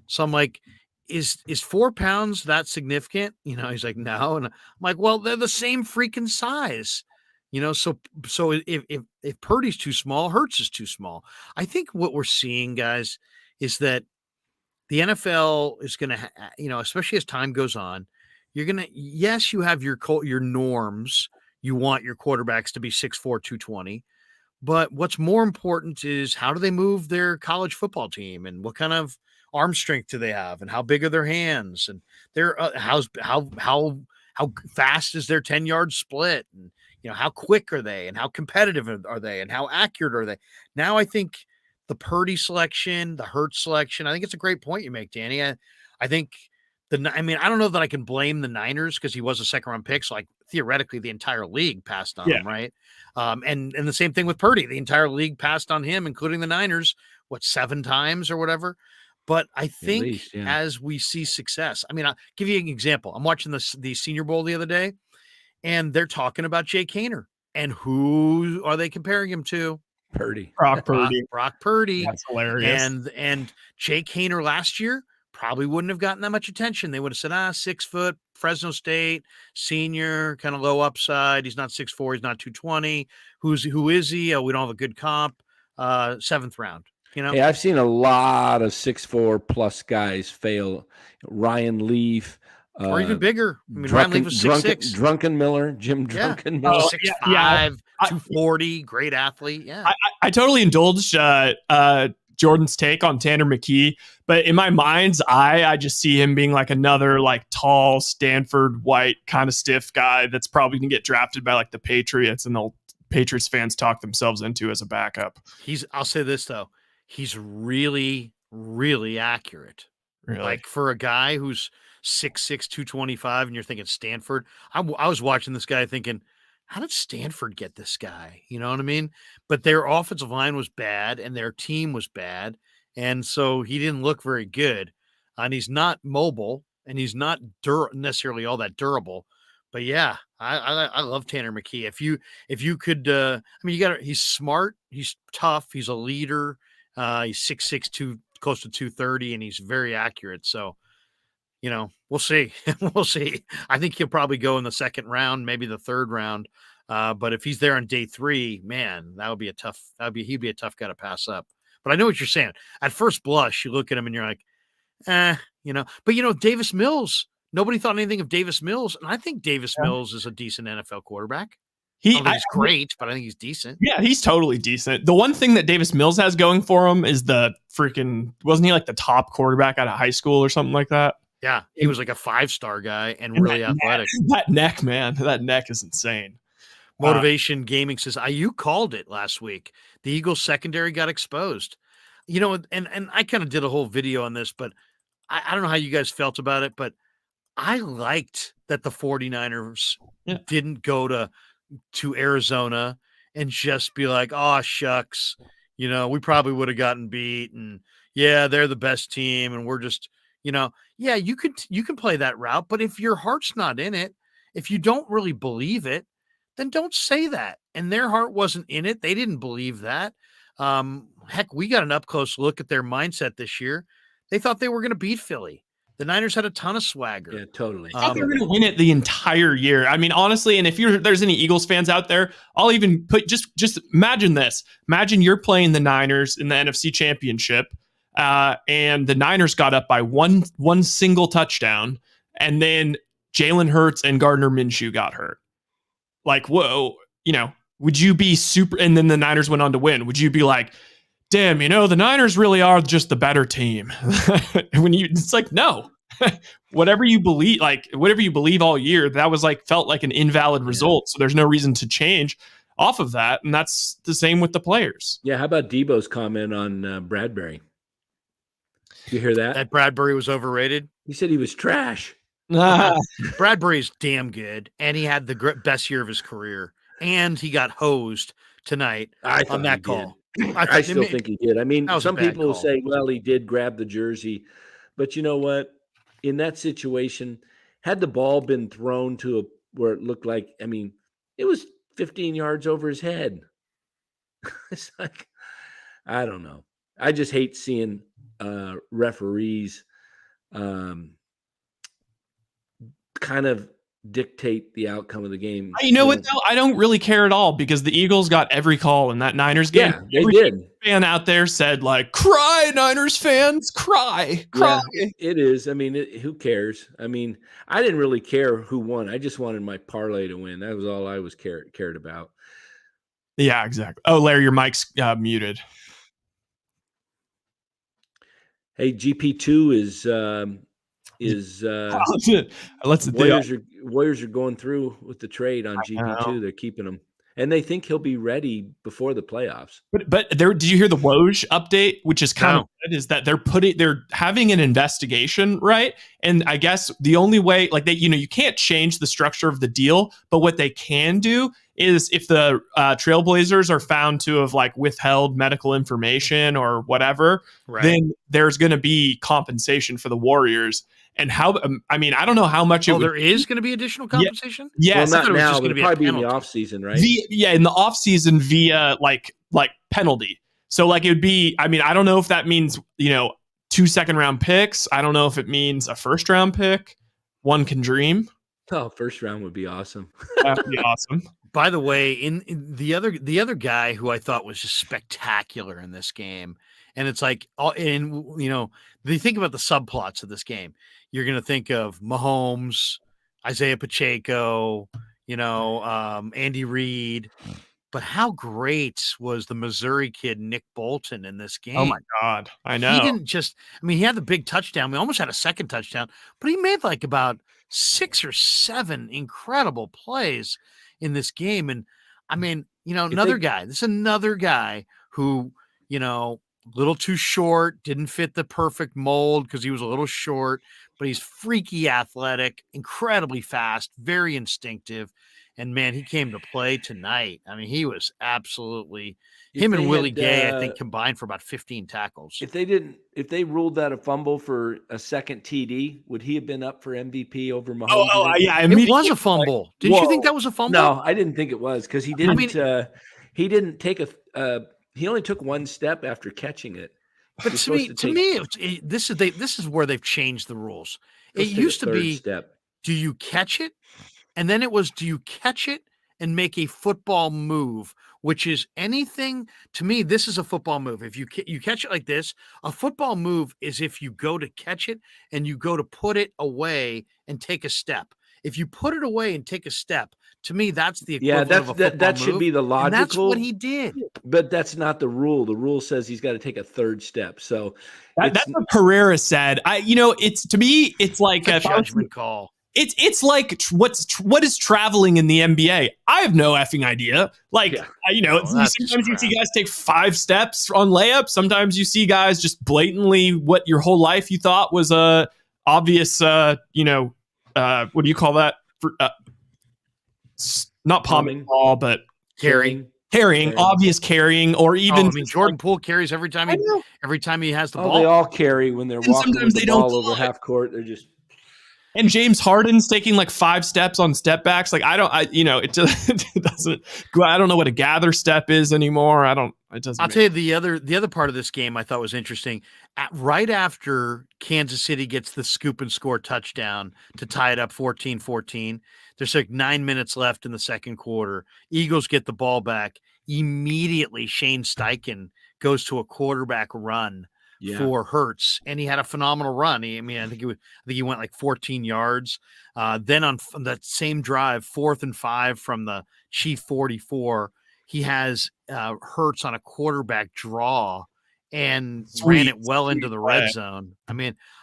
So I'm like, is 4 pounds that significant? He's like, no. And I'm like, well, they're the same freaking size. So if Purdy's too small, Hurts is too small. I think what we're seeing, guys, is that the NFL is going to, especially as time goes on, you're going to, yes, you have your norms. You want your quarterbacks to be 6'4", 220. But what's more important is how do they move their college football team, and what kind of arm strength do they have, and how big are their hands, and their how fast is their 10-yard split, and how quick are they, and how competitive are they, and how accurate are they. Now I think the Purdy selection, the Hurts selection, I think it's a great point you make, Danny. I think I don't know that I can blame the Niners because he was a second-round pick, so like theoretically the entire league passed on him, right? And the same thing with Purdy. The entire league passed on him, including the Niners, 7 times or whatever. But I think as we see success, I mean, I'll give you an example. I'm watching the Senior Bowl the other day, and they're talking about Jake Haener. And who are they comparing him to? Purdy. Brock Purdy. Brock Purdy. That's hilarious. And Jake Haener last year probably wouldn't have gotten that much attention. They would have said, 6 foot, Fresno State, senior, kind of low upside. He's not 6'4", he's not 220. Who is he? Oh, we don't have a good comp. 7th round. Hey, I've seen a lot of 6'4" plus guys fail. Ryan Leaf, or even bigger. I mean, Ryan Leaf was 6'6". Drunken Miller, Jim Drunken Miller. 6'5", 240, great athlete. Yeah. I totally indulged Jordan's take on Tanner McKee, but in my mind's eye, I just see him being like another like tall Stanford white kind of stiff guy that's probably gonna get drafted by like the Patriots, and the Patriots fans talk themselves into as a backup. I'll say this though, he's really, really accurate. Really? Like for a guy who's 6'6", 225, and you're thinking Stanford. I was watching this guy thinking, how did Stanford get this guy? You know what I mean? But their offensive line was bad and their team was bad. And so he didn't look very good. And he's not mobile and he's not necessarily all that durable. But yeah, I love Tanner McKee. If you could, he's smart, he's tough, he's a leader. He's 6'6", close to 230, and he's very accurate. So, we'll see. We'll see. I think he'll probably go in the second round, maybe the third round. But if he's there on day 3, man, he'd be a tough guy to pass up. But I know what you're saying. At first blush, you look at him and you're like, But Davis Mills, nobody thought anything of Davis Mills, and I think Davis Mills is a decent NFL quarterback. He's great, but I think he's decent. Yeah, he's totally decent. The one thing that Davis Mills has going for him is wasn't he like the top quarterback out of high school or something like that? Yeah, he was like a 5-star guy and really athletic. That neck, man, that neck is insane. Motivation Gaming says, you called it last week. The Eagles secondary got exposed. And I kind of did a whole video on this, but I don't know how you guys felt about it, but I liked that the 49ers didn't go to Arizona and just be like, oh, shucks, we probably would have gotten beat. And yeah, they're the best team. And we're just, you can play that route. But if your heart's not in it, if you don't really believe it, then don't say that. And their heart wasn't in it. They didn't believe that. Heck, we got an up close look at their mindset this year. They thought they were going to beat Philly. The Niners had a ton of swagger. Yeah, totally. I thought they were going to win it the entire year. I mean, honestly, and if there's any Eagles fans out there, I'll even put just imagine this. Imagine you're playing the Niners in the NFC Championship, and the Niners got up by one single touchdown, and then Jalen Hurts and Gardner Minshew got hurt. Like, whoa, would you be super? And then the Niners went on to win. Would you be like, damn, the Niners really are just the better team? It's like, no, whatever you believe all year, that was felt like an invalid result. So there's no reason to change off of that. And that's the same with the players. Yeah. How about Debo's comment on Bradbury? Did you hear that? That Bradbury was overrated. He said he was trash. Bradbury's damn good. And he had the best year of his career. And he got hosed tonight on that call. I still think he did. I mean, some people will say, well, he did grab the jersey. But you know what? In that situation, had the ball been thrown to where it looked like, it was 15 yards over his head. It's like, I don't know. I just hate seeing referees kind of dictate the outcome of the game. You know what, though? I don't really care at all because the Eagles got every call in that Niners game. Yeah, they did. Fan out there said, cry, Niners fans, cry. Yeah, it is. Who cares? I didn't really care who won. I just wanted my parlay to win. That was all I was cared about. Yeah, exactly. Oh, Larry, your mic's muted. Hey, GP2 Warriors are going through with the trade on GP2. They're keeping him, and they think he'll be ready before the playoffs. But did you hear the Woj update, which is kind of good, is that they're having an investigation, right? And I guess the only way, you can't change the structure of the deal, but what they can do is if the Trailblazers are found to have withheld medical information or whatever, then there's going to be compensation for the Warriors. And how? I don't know how much. There is going to be additional compensation. Yes, well, not now. It'll probably be in the off season, right? In the off season via penalty. So it would be. I don't know if that means 2 second-round picks. I don't know if it means a first-round pick. One can dream. Oh, first round would be awesome. That'd be awesome. By the way, in the other guy who I thought was just spectacular in this game, And it's like, and they think about the subplots of this game. You're going to think of Mahomes, Isaiah Pacheco, Andy Reid. But how great was the Missouri kid, Nick Bolton, in this game? Oh my God. I know. He didn't just, he had the big touchdown. We almost had a second touchdown, but he made like about 6 or 7 incredible plays in this game. And another guy, this is another guy who, little too short, didn't fit the perfect mold because he was a little short, but he's freaky athletic, incredibly fast, very instinctive. And man, he came to play tonight. I mean, he was absolutely him and Willie Gay, I think, combined for about 15 tackles. If they ruled that a fumble for a second TD, would he have been up for MVP over Mahomes? Yeah, it was a fumble. Didn't you think that was a fumble? No, I didn't think it was because he didn't. He didn't take he only took one step after catching it. But to me, this is where they've changed the rules. It used to be, do you catch it? And then it was, do you catch it and make a football move, which is anything. To me, this is a football move. If you catch it like this, a football move is if you go to catch it and you go to put it away and take a step. If you put it away and take a step, to me, that's the equivalent of a football move. That should be the logical. And that's what he did. But that's not the rule. The rule says he's got to take a third step. So that's what Pereira said. It's to me, it's like a judgment call. It's like what is traveling in the NBA? I have no effing idea. Sometimes you see guys take 5 steps on layups. Sometimes you see guys just blatantly what your whole life you thought was a obvious. What do you call that? Not palming ball, but carrying, obvious carrying, or even Jordan Poole carries every time he has the ball. They all carry when they're walking with the ball over half court. They're just. And James Harden's taking like 5 steps on step backs. Like it doesn't. I don't know what a gather step is anymore. It doesn't. I'll tell you the other part of this game I thought was interesting. Right after Kansas City gets the scoop and score touchdown to tie it up 14-14, there's like 9 minutes left in the second quarter. Eagles get the ball back immediately. Shane Steichen goes to a quarterback run. For Hurts, and he had a phenomenal run. I think he went like 14 yards. Then on that same drive, 4th and 5 from the Chief 44, he has Hurts on a quarterback draw and ran it well into the red zone.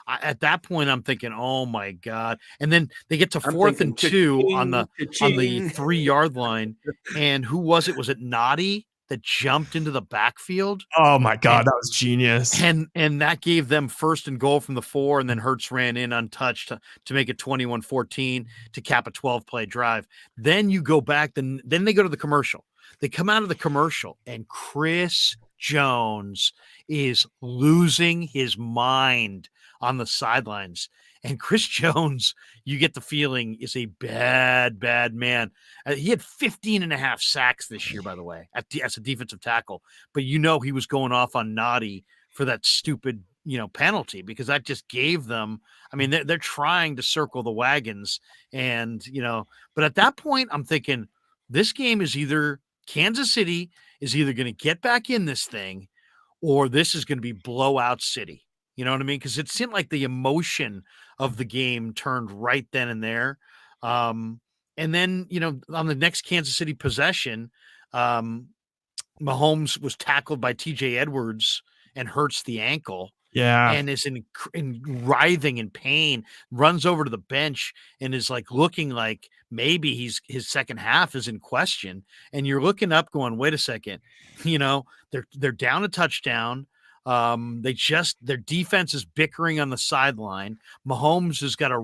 At that point, I'm thinking, oh my God! And then they get to 4th and 2 on the 3-yard line, and who was it? Was it Noddy that jumped into the backfield? Oh my God, that was genius. And that gave them 1st and goal from the 4, and then Hurts ran in untouched to make it 21-14 to cap a 12-play drive. Then you go back, then they go to the commercial. They come out of the commercial, and Chris Jones is losing his mind on the sidelines. And Chris Jones, you get the feeling, is a bad, bad man. He had 15.5 sacks this year, by the way, as a defensive tackle. But he was going off on Noddy for that stupid, penalty, because that just gave them. They're trying to circle the wagons, and But at that point, I'm thinking this game is either Kansas City is either going to get back in this thing, or this is going to be blowout city. You know what I mean? Because it seemed like the emotion of the game turned right then and there. And then, on the next Kansas City possession, Mahomes was tackled by TJ Edwards and hurts the ankle. Yeah. And is in writhing in pain, runs over to the bench and is like looking like maybe his second half is in question. And you're looking up going, wait a second, they're down a touchdown. Their defense is bickering on the sideline. Mahomes has got a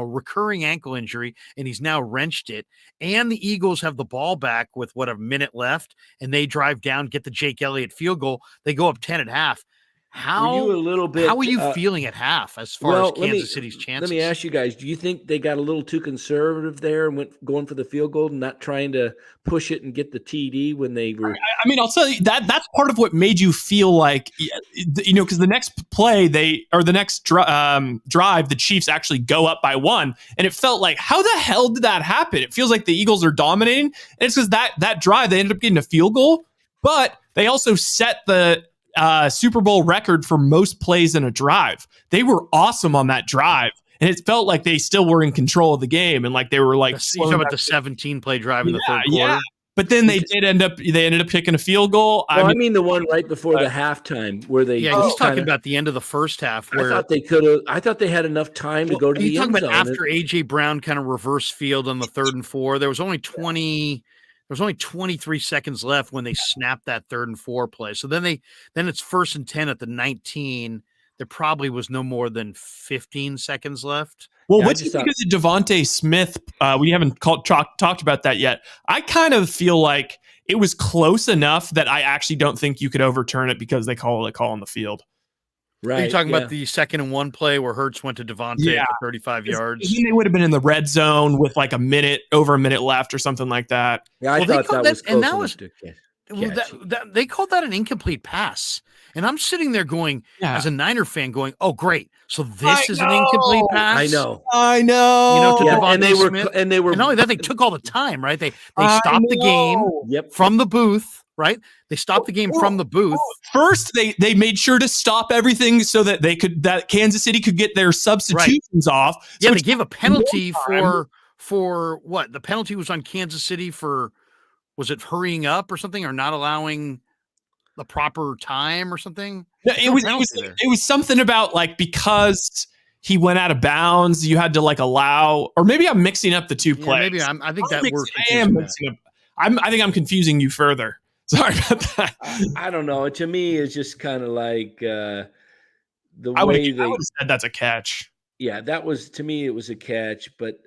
recurring ankle injury, and he's now wrenched it. And the Eagles have the ball back with a minute left, and they drive down, get the Jake Elliott field goal. They go up 10 at half. How are you feeling at half as far as Kansas City's chances? Let me ask you guys, do you think they got a little too conservative there and going for the field goal and not trying to push it and get the TD when they were? I'll tell you that's part of what made you feel like, because the next play the next drive, the Chiefs actually go up by 1, and it felt like, how the hell did that happen? It feels like the Eagles are dominating, and it's because that drive they ended up getting a field goal, but they also set the Super Bowl record for most plays in a drive. They were awesome on that drive. And it felt like they still were in control of the game, and like they were like you talking about the 17-play drive in the third quarter. Yeah. But then they ended up kicking a field goal. Well, I mean the one right before the halftime where they he's talking about the end of the first half where I thought they had enough time to go to the end zone. After AJ Brown kind of reverse field on the 3rd and 4, there was only 23 seconds left when they snapped that 3rd and 4 play. So then it's 1st and 10 at the 19. There probably was no more than 15 seconds left. Well, what do you think of the Devontae Smith? We haven't talked about that yet. I kind of feel like it was close enough that I actually don't think you could overturn it because they call a call on the field. Right. Are you talking about the 2nd and 1 play where Hurts went to Devontae for 35 yards? They would have been in the red zone with like over a minute left or something like that. Yeah, I thought that was close enough to catch. They called that an incomplete pass. And I'm sitting there going, as a Niner fan, going, "Oh, great! So this is an incomplete pass." I know. You know, to Devontae and they Smith. And not only that, they took all the time, right? They stopped the game from the booth, right? They stopped the game from the booth. First, they made sure to stop everything so that that Kansas City could get their substitutions off. So yeah, they gave a penalty for what? The penalty was on Kansas City for, was it hurrying up or something, or not allowing the proper time or something? No, it was something about like, because he went out of bounds, you had to like allow, or maybe I'm mixing up the two plays. Maybe I think that word. I think I'm confusing you further. Sorry about that. I don't know. To me, it's just kind of like I would have said that's a catch. Yeah, to me, it was a catch, but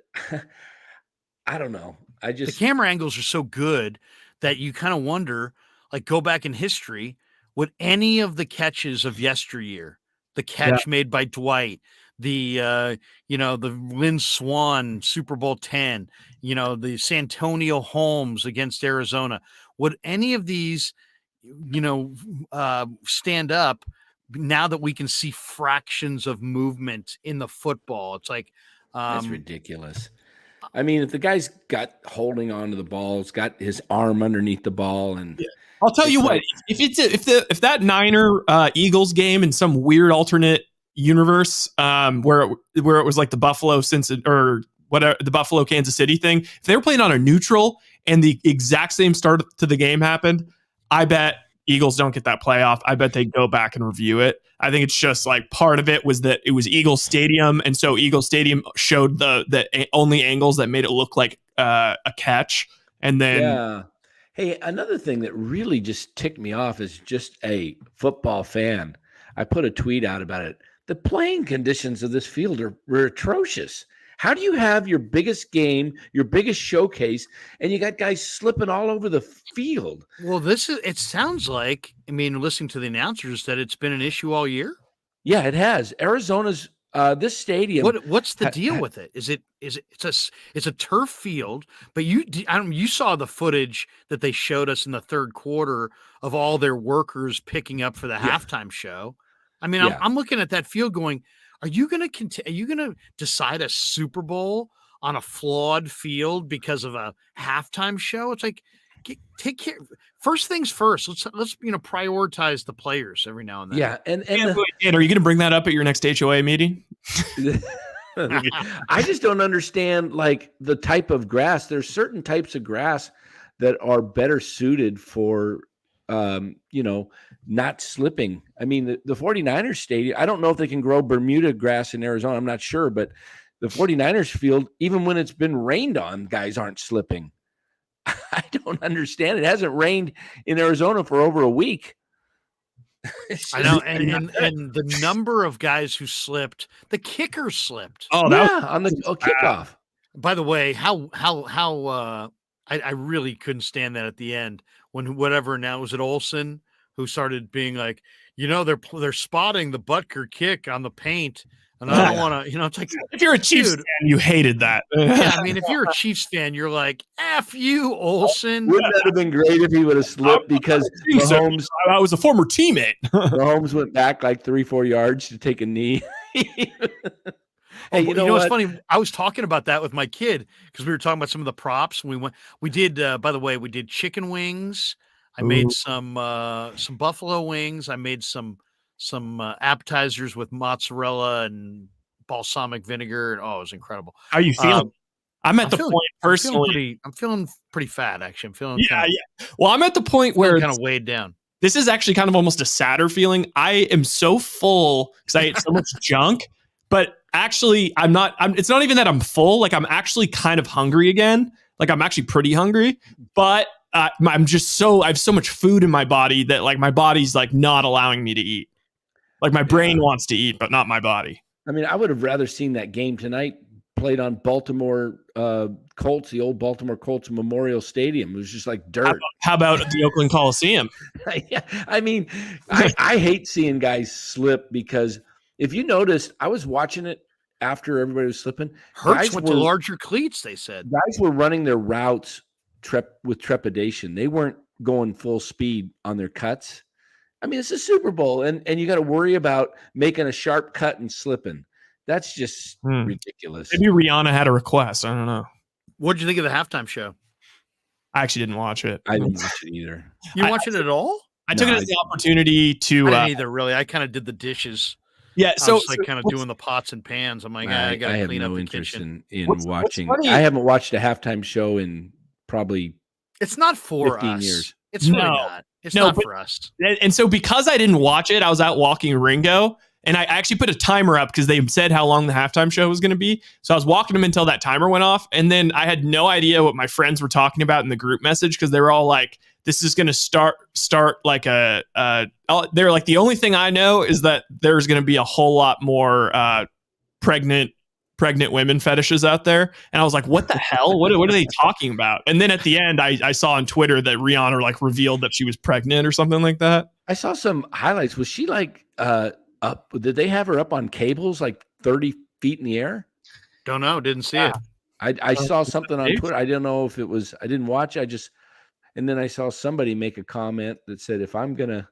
I don't know. The camera angles are so good that you kind of wonder, like, go back in history, would any of the catches of yesteryear, the catch made by Dwight, the Lynn Swann Super Bowl 10, the Santonio Holmes against Arizona, would any of these, stand up now that we can see fractions of movement in the football? It's like, that's ridiculous. I mean, if the guy's got holding onto the ball, it's got his arm underneath the ball, and I'll tell you what, if that Niner Eagles game in some weird alternate universe, where it was like the Buffalo or whatever, the Buffalo Kansas City thing, if they were playing on a neutral and the exact same start to the game happened, I bet Eagles don't get that playoff. I bet they go back and review it. I think it's just like part of it was that it was Eagles Stadium, and so Eagles Stadium showed the only angles that made it look like a catch. And then hey, another thing that really just ticked me off as just a football fan, I put a tweet out about it. The playing conditions of this field were atrocious. How do you have your biggest game, your biggest showcase, and you got guys slipping all over the field? Well, it sounds like, listening to the announcers, that it's been an issue all year. Yeah, it has. Arizona's this stadium. What's the deal with it? It's a turf field, but you saw the footage that they showed us in the third quarter of all their workers picking up for the halftime show. I'm looking at that field going, are you going to decide a Super Bowl on a flawed field because of a halftime show? It's like, take care. First things first. Let's prioritize the players every now and then. Yeah, and are you going to bring that up at your next HOA meeting? I just don't understand like the type of grass. There's certain types of grass that are better suited for not slipping. I mean, the 49ers stadium, I don't know if they can grow Bermuda grass in Arizona. I'm not sure, but the 49ers field, even when it's been rained on, guys aren't slipping. I don't understand. It hasn't rained in Arizona for over a week. I know, and the number of guys who slipped, the kicker slipped. Oh, on the kickoff. By the way, I really couldn't stand that at the end when now was it Olsen who started being like, they're spotting the Butker kick on the paint. And I don't want to, it's like, if you're a Chiefs fan, you hated that. If you're a Chiefs fan, you're like, F you, Olsen. Wouldn't that have been great if he would have slipped because Mahomes? I was a former teammate. Mahomes went back like 3-4 yards to take a knee. Hey, you know what's funny? I was talking about that with my kid because we were talking about some of the props. We did, by the way, we did chicken wings. I made some buffalo wings. I made some appetizers with mozzarella and balsamic vinegar. And it was incredible. How are you feeling? I'm at the point personally. I'm feeling pretty fat, actually. I'm feeling yeah. Well, I'm at the point where kind of weighed down. This is actually kind of almost a sadder feeling. I am so full because I ate so much junk, but actually I'm not. It's not even that I'm full. Like I'm actually kind of hungry again. Like I'm actually pretty hungry, but I have so much food in my body that like my body's like not allowing me to eat. Like my brain wants to eat, but not my body. I mean, I would have rather seen that game tonight played on Baltimore Colts, the old Baltimore Colts Memorial Stadium. It was just like dirt. How about the Oakland Coliseum? Yeah, I mean, I hate seeing guys slip because if you noticed, I was watching it after everybody was slipping. Hurts went to larger cleats, they said. Guys were running their routes with trepidation. They weren't going full speed on their cuts. I mean, it's a Super Bowl, and you got to worry about making a sharp cut and slipping. That's just ridiculous. Maybe Rihanna had a request. I don't know. What did you think of the halftime show? I actually didn't watch it. I didn't watch it either. You didn't watch it at all? I took it as the opportunity to. I didn't either, really. I kind of did the dishes. Yeah, I was like kind of doing the pots and pans. I'm like, I got to clean up the kitchen. In watching. I haven't watched a halftime show in probably. It's not for 15 us. Years. It's really not. It's not for us. And so because I didn't watch it, I was out walking Ringo. And I actually put a timer up because they said how long the halftime show was going to be. So I was walking them until that timer went off. And then I had no idea what my friends were talking about in the group message because they were all like, this is going to start like they're like, the only thing I know is that there's going to be a whole lot more pregnant women fetishes out there. And I was like, what the hell? What are they talking about? And then at the end, I saw on Twitter that Rihanna like revealed that she was pregnant or something like that. I saw some highlights. Was she like up? Did they have her up on cables like 30 feet in the air? Don't know. Didn't see it. I saw something on Twitter. I don't know if it was. I didn't watch. And then I saw somebody make a comment that said, "If I'm gonna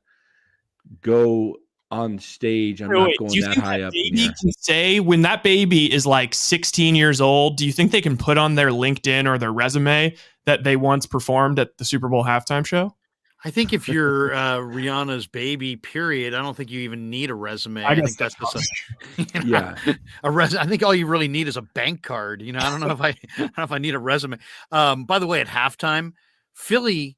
go on stage, I'm not going that high up." Baby can say when that baby is like 16 years old. Do you think they can put on their LinkedIn or their resume that they once performed at the Super Bowl halftime show? I think if you're Rihanna's baby, period, I don't think you even need a resume. I think that's just I think all you really need is a bank card. You know, I don't know if I need a resume. By the way, at halftime, Philly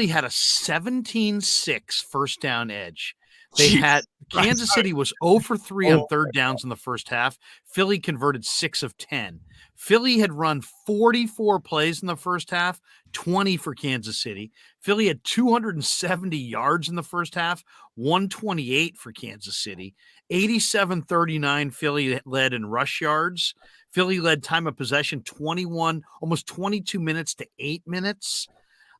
had a 17-6 first down edge. They had Kansas City was 0 for 3 on third downs in the first half. Philly converted 6 of 10. Philly had run 44 plays in the first half, 20 for Kansas City. Philly had 270 yards in the first half, 128 for Kansas City. 87-39 Philly led in rush yards. Philly led time of possession 21, almost 22 minutes to 8 minutes.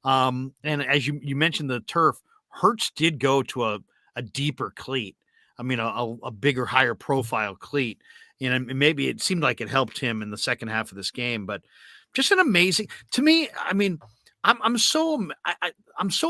And as you mentioned the turf, Hurts did go to a deeper cleat. I mean, a bigger, higher profile cleat. And maybe it seemed like it helped him in the second half of this game, but just an amazing to me. I mean, I'm so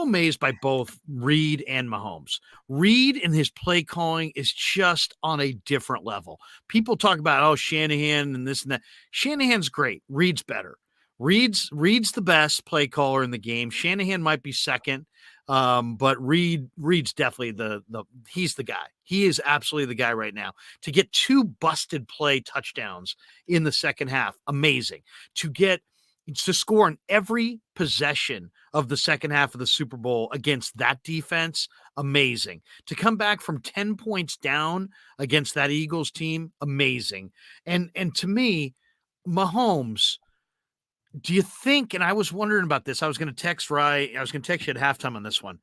amazed by both Reid and Mahomes. Reid and his play calling is just on a different level. People talk about, Shanahan and this and that. Shanahan's great. Reid's better. Reid's the best play caller in the game. Shanahan might be second. But Reid's definitely he's the guy. He is absolutely the guy right now. To get 2 busted play touchdowns in the second half, amazing. To score in every possession of the second half of the Super Bowl against that defense, amazing. To come back from 10 points down against that Eagles team, amazing. And to me, Mahomes, do you think, and I was wondering about this, I was going to text you at halftime on this one.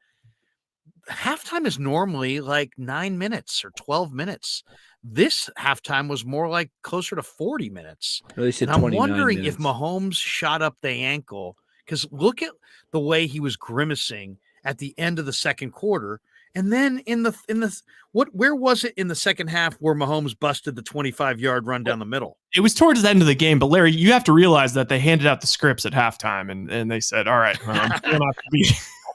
Halftime is normally like 9 minutes or 12 minutes. This halftime was more like closer to 40 minutes. They said and I'm 29 wondering minutes. if Mahomes shot up the ankle, because look at the way he was grimacing at the end of the second quarter. And then where was it in the second half where Mahomes busted the 25-yard run down the middle? It was towards the end of the game, but Larry, you have to realize that they handed out the scripts at halftime and they said, all right,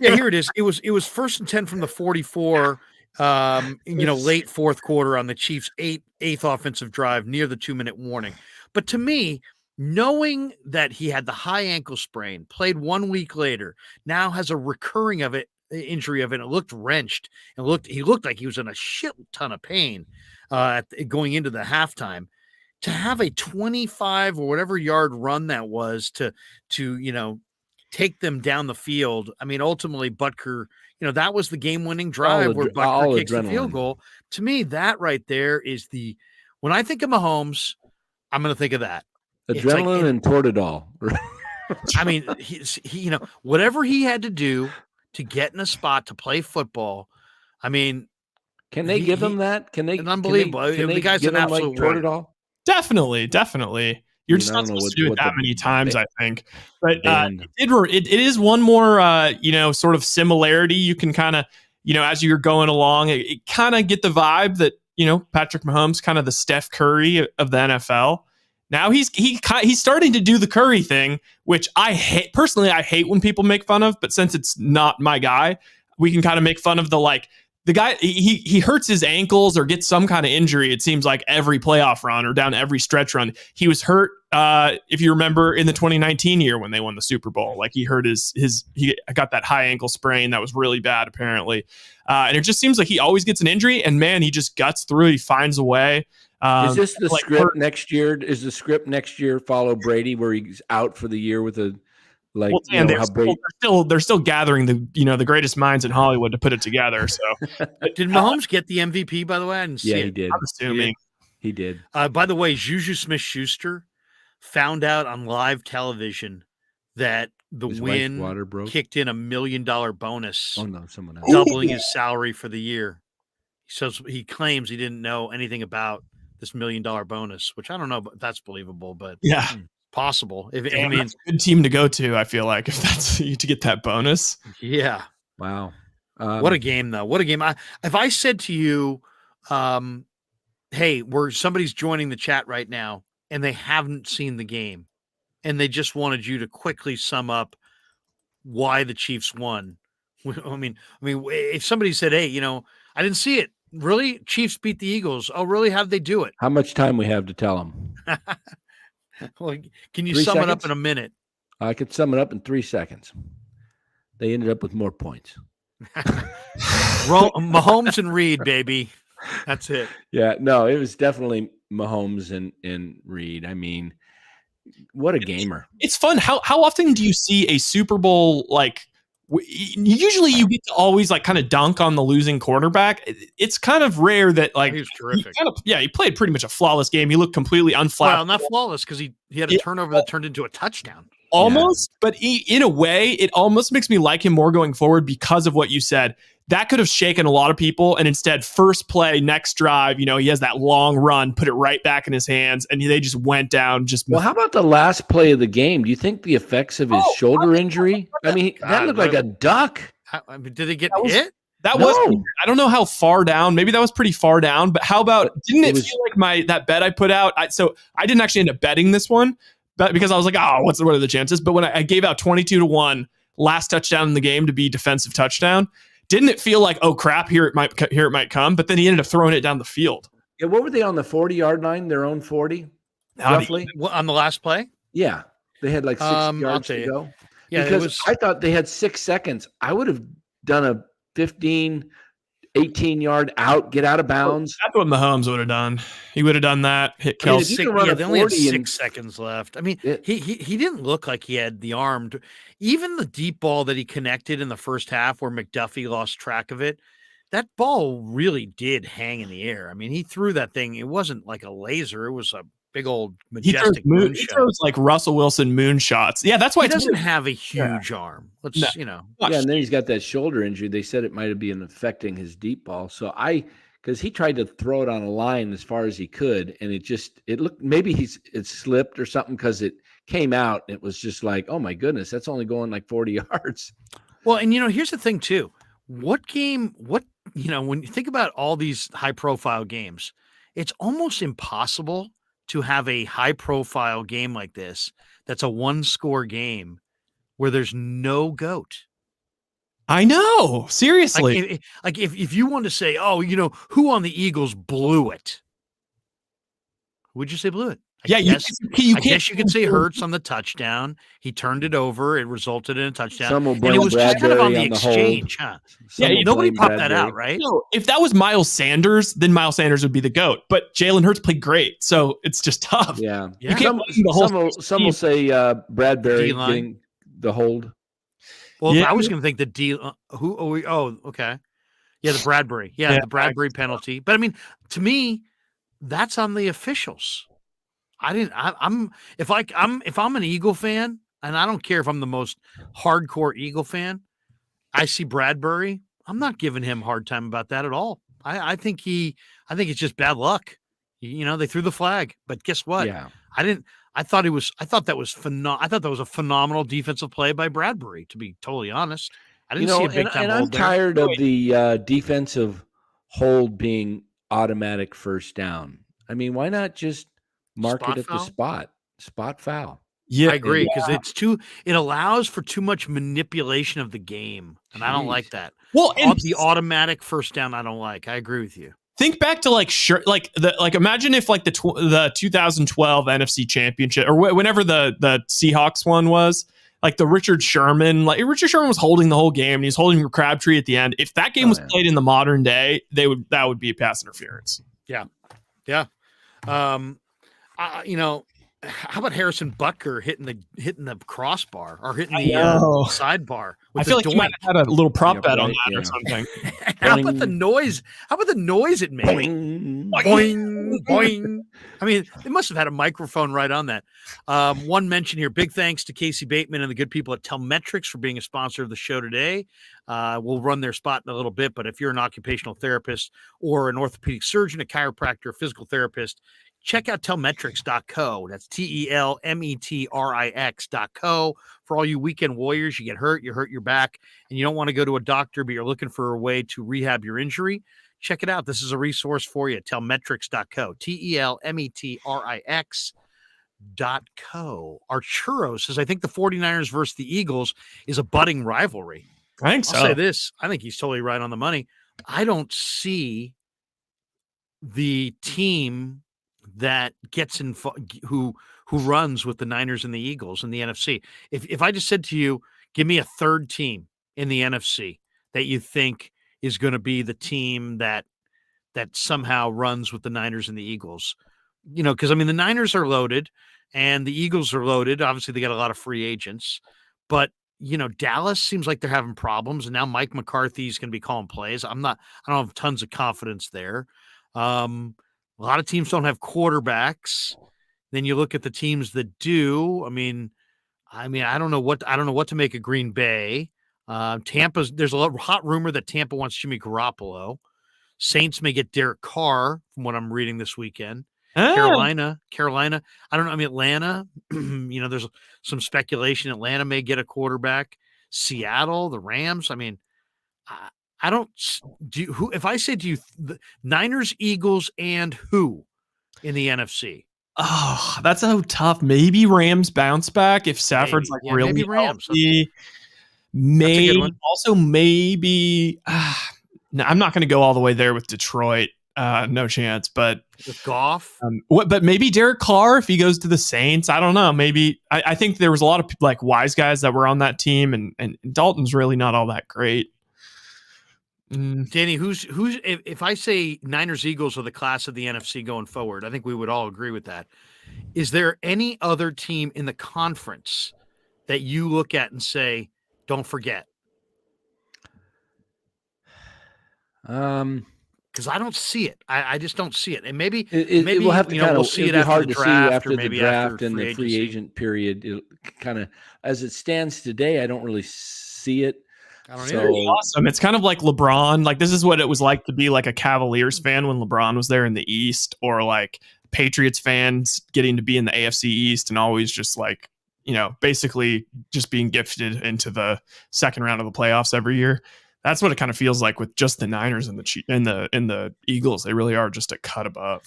yeah, here it is. It was 1st and 10 from the 44, late fourth quarter on the Chiefs' eighth offensive drive near the 2-minute warning. But to me, knowing that he had the high ankle sprain, played 1 week later, now has a recurring injury of it. It looked wrenched and he looked like he was in a shit ton of pain going into the halftime. To have a 25 or whatever yard run that was to take them down the field. I mean, ultimately Butker, that was the game-winning drive where Butker kicks the field goal. To me, that right there is when I think of Mahomes, I'm going to think of that. Adrenaline and Toradol. I mean, he whatever he had to do to get in a spot to play football. I mean, can they give him that? Can they? Unbelievable. Can the guy's an absolute Toradol. Definitely. You're just not supposed to do it that many times, I think. But it is one more, sort of similarity. You can kind of, as you're going along, it kind of get the vibe that, Patrick Mahomes, kind of the Steph Curry of the NFL. Now he's starting to do the Curry thing, which I hate. Personally, I hate when people make fun of. But since it's not my guy, we can kind of make fun of the guy, he hurts his ankles or gets some kind of injury. It seems like every playoff run or down every stretch run. He was hurt, if you remember, in the 2019 year when they won the Super Bowl. Like he hurt he got that high ankle sprain that was really bad, apparently. And it just seems like he always gets an injury. And man, he just guts through. He finds a way. Is this the script next year? Is the script next year follow Brady where he's out for the year with a? They're still gathering the greatest minds in Hollywood to put it together. So, did Mahomes get the MVP? By the way, I didn't see it. He did. I'm assuming he did. By the way, Juju Smith-Schuster found out on live television that the win kicked in $1 million bonus. Oh no, someone else. Doubling his salary for the year. So he claims he didn't know anything about this $1 million bonus, which I don't know, but that's believable. But yeah. Possible. That's a good team to go to, I feel like, if that's to get that bonus. Yeah. Wow. What a game, though. What a game. If I said to you, hey, somebody's joining the chat right now and they haven't seen the game and they just wanted you to quickly sum up why the Chiefs won. I mean, if somebody said, hey, I didn't see it. Really? Chiefs beat the Eagles. Oh, really? How'd they do it? How much time we have to tell them? Well, can you sum it up in a minute? I could sum it up in 3 seconds. They ended up with more points. Mahomes and Reid, baby. That's it. Yeah, no, it was definitely Mahomes and Reid. I mean, what a gamer. It's fun. How often do you see a Super Bowl usually you get to always kind of dunk on the losing quarterback. It's kind of rare that he was terrific. He played pretty much a flawless game. He looked completely unflapped. Well, not flawless because he had a turnover that turned into a touchdown. Almost, but in a way, it almost makes me like him more going forward because of what you said. That could have shaken a lot of people, and instead, first play, next drive, he has that long run, put it right back in his hands, and they just went down. Well, how about the last play of the game? Do you think the effects of his shoulder injury? I mean, that looked like a duck. Did he get hit? That was. I don't know how far down. Maybe that was pretty far down. But how about? Didn't it feel like that bet I put out? So I didn't actually end up betting this one, but because I was like, what are the chances? But when I gave out 22-1 last touchdown in the game to be defensive touchdown. Didn't it feel like, oh crap, here it might come? But then he ended up throwing it down the field. Yeah, what were they on the 40-yard line? Their own 40, roughly. On the last play? Yeah, they had like 60 yards to go. Yeah, because I thought they had 6 seconds. I would have done a 15, 18-yard out, get out of bounds. That's what Mahomes would have done. He would have done that. Hit Kelsey. They only had 6 seconds left. I mean, he didn't look like he had the arm. Even the deep ball that he connected in the first half where McDuffie lost track of it, that ball really did hang in the air. I mean, he threw that thing. It wasn't like a laser. It was a big old majestic moonshot. He throws like Russell Wilson moonshots. Yeah, that's why he doesn't have a huge arm. Yeah, and then he's got that shoulder injury. They said it might have been affecting his deep ball. So because he tried to throw it on a line as far as he could, and it looked maybe it slipped or something because it came out. It was just like, oh my goodness, that's only going like 40 yards. Well, and here's the thing too. When you think about all these high profile games, it's almost impossible to have a high profile game like this that's a 1-score game where there's no GOAT. I know. Seriously. If you want to say, who on the Eagles blew it? Who would you say blew it? I guess you could say Hurts on the touchdown. He turned it over. It resulted in a touchdown. Some will And blame it was just kind of on Bradbury the on the hold. exchange, huh? Some will Nobody blame popped that Bradbury. out, right? No, if that was Miles Sanders, then Miles Sanders would be the GOAT. But Jalen Hurts played great, so it's just tough. Yeah. Yeah. You can't blame the whole Some will say Bradbury D-line. getting the hold. Well, Yeah. I was going to think the deal. Okay. Yeah, the Bradbury. Yeah, the Bradbury penalty. But I mean, to me, that's on the officials. If I'm an Eagle fan, and I don't care if I'm the most hardcore Eagle fan, I see Bradbury. I'm not giving him a hard time about that at all. I think it's just bad luck. They threw the flag, but guess what? Yeah. I thought that was I thought that was a phenomenal defensive play by Bradbury, to be totally honest. I didn't see a big time and I'm hold there. tired of the defensive hold being automatic first down. I mean, why not just mark Spot it at foul? the spot foul? Yeah, I agree, because it allows for too much manipulation of the game, and I don't Jeez. like that. Well, and The automatic first down, I don't like. I agree with you. think back to imagine if like the 2012 NFC Championship or whenever the Seahawks one was, like the Richard Sherman was holding the whole game and he's holding Crabtree at the end. If that game was played in the modern day, that would be pass interference. Yeah. How about Harrison Butker hitting the crossbar or hitting the sidebar? I feel like you might have had a little prop bet on that or something. How about the noise? How about the noise it made? Boing. Boing, boing. I mean, they must have had a microphone right on that. One mention here. Big thanks to Casey Bateman and the good people at Telmetrics for being a sponsor of the show today. We'll run their spot in a little bit, but if you're an occupational therapist or an orthopedic surgeon, a chiropractor, a physical therapist, check out telmetrics.co. That's TELMETRIX.co. For all you weekend warriors, you hurt your back, and you don't want to go to a doctor, but you're looking for a way to rehab your injury. Check it out. This is a resource for you. Telmetrics.co. TELMETRIX.co. Arturo says, I think the 49ers versus the Eagles is a budding rivalry. I think so. I'll say this. I think he's totally right on the money. I don't see the team that gets who runs with the Niners and the Eagles in the NFC. If I just said to you, give me a third team in the NFC that you think is going to be the team that somehow runs with the Niners and the Eagles, because I mean the Niners are loaded and the Eagles are loaded. Obviously, they got a lot of free agents, but Dallas seems like they're having problems, and now Mike McCarthy is going to be calling plays. I don't have tons of confidence there. A lot of teams don't have quarterbacks. Then you look at the teams that do. I mean, I don't know what to make of Green Bay. There's a hot rumor that Tampa wants Jimmy Garoppolo. Saints may get Derek Carr from what I'm reading this weekend. Carolina. I don't know. I mean, Atlanta, there's some speculation Atlanta may get a quarterback. Seattle, the Rams. I mean, I don't do who. If I said to you, the Niners, Eagles, and who in the NFC? Oh, that's so tough. Maybe Rams bounce back if Stafford's really maybe Rams. healthy. Maybe also maybe. No, I'm not going to go all the way there with Detroit. No chance. But with Goff, but maybe Derek Carr if he goes to the Saints. I don't know. Maybe I think there was a lot of like wise guys that were on that team, and Dalton's really not all that great. Danny, who's if I say Niners Eagles are the class of the NFC going forward, I think we would all agree with that. Is there any other team in the conference that you look at and say, don't forget? Because I don't see it. I just don't see it. And maybe it will have to we'll see it after the draft, or maybe after and the free agent period. It kind of, as it stands today, I don't really see it. I don't know. Awesome. It's kind of like LeBron. Like this is what it was like to be like a Cavaliers fan when LeBron was there in the East, or like Patriots fans getting to be in the AFC East and always just like, basically just being gifted into the second round of the playoffs every year. That's what it kind of feels like with just the Niners and the Eagles. They really are just a cut above.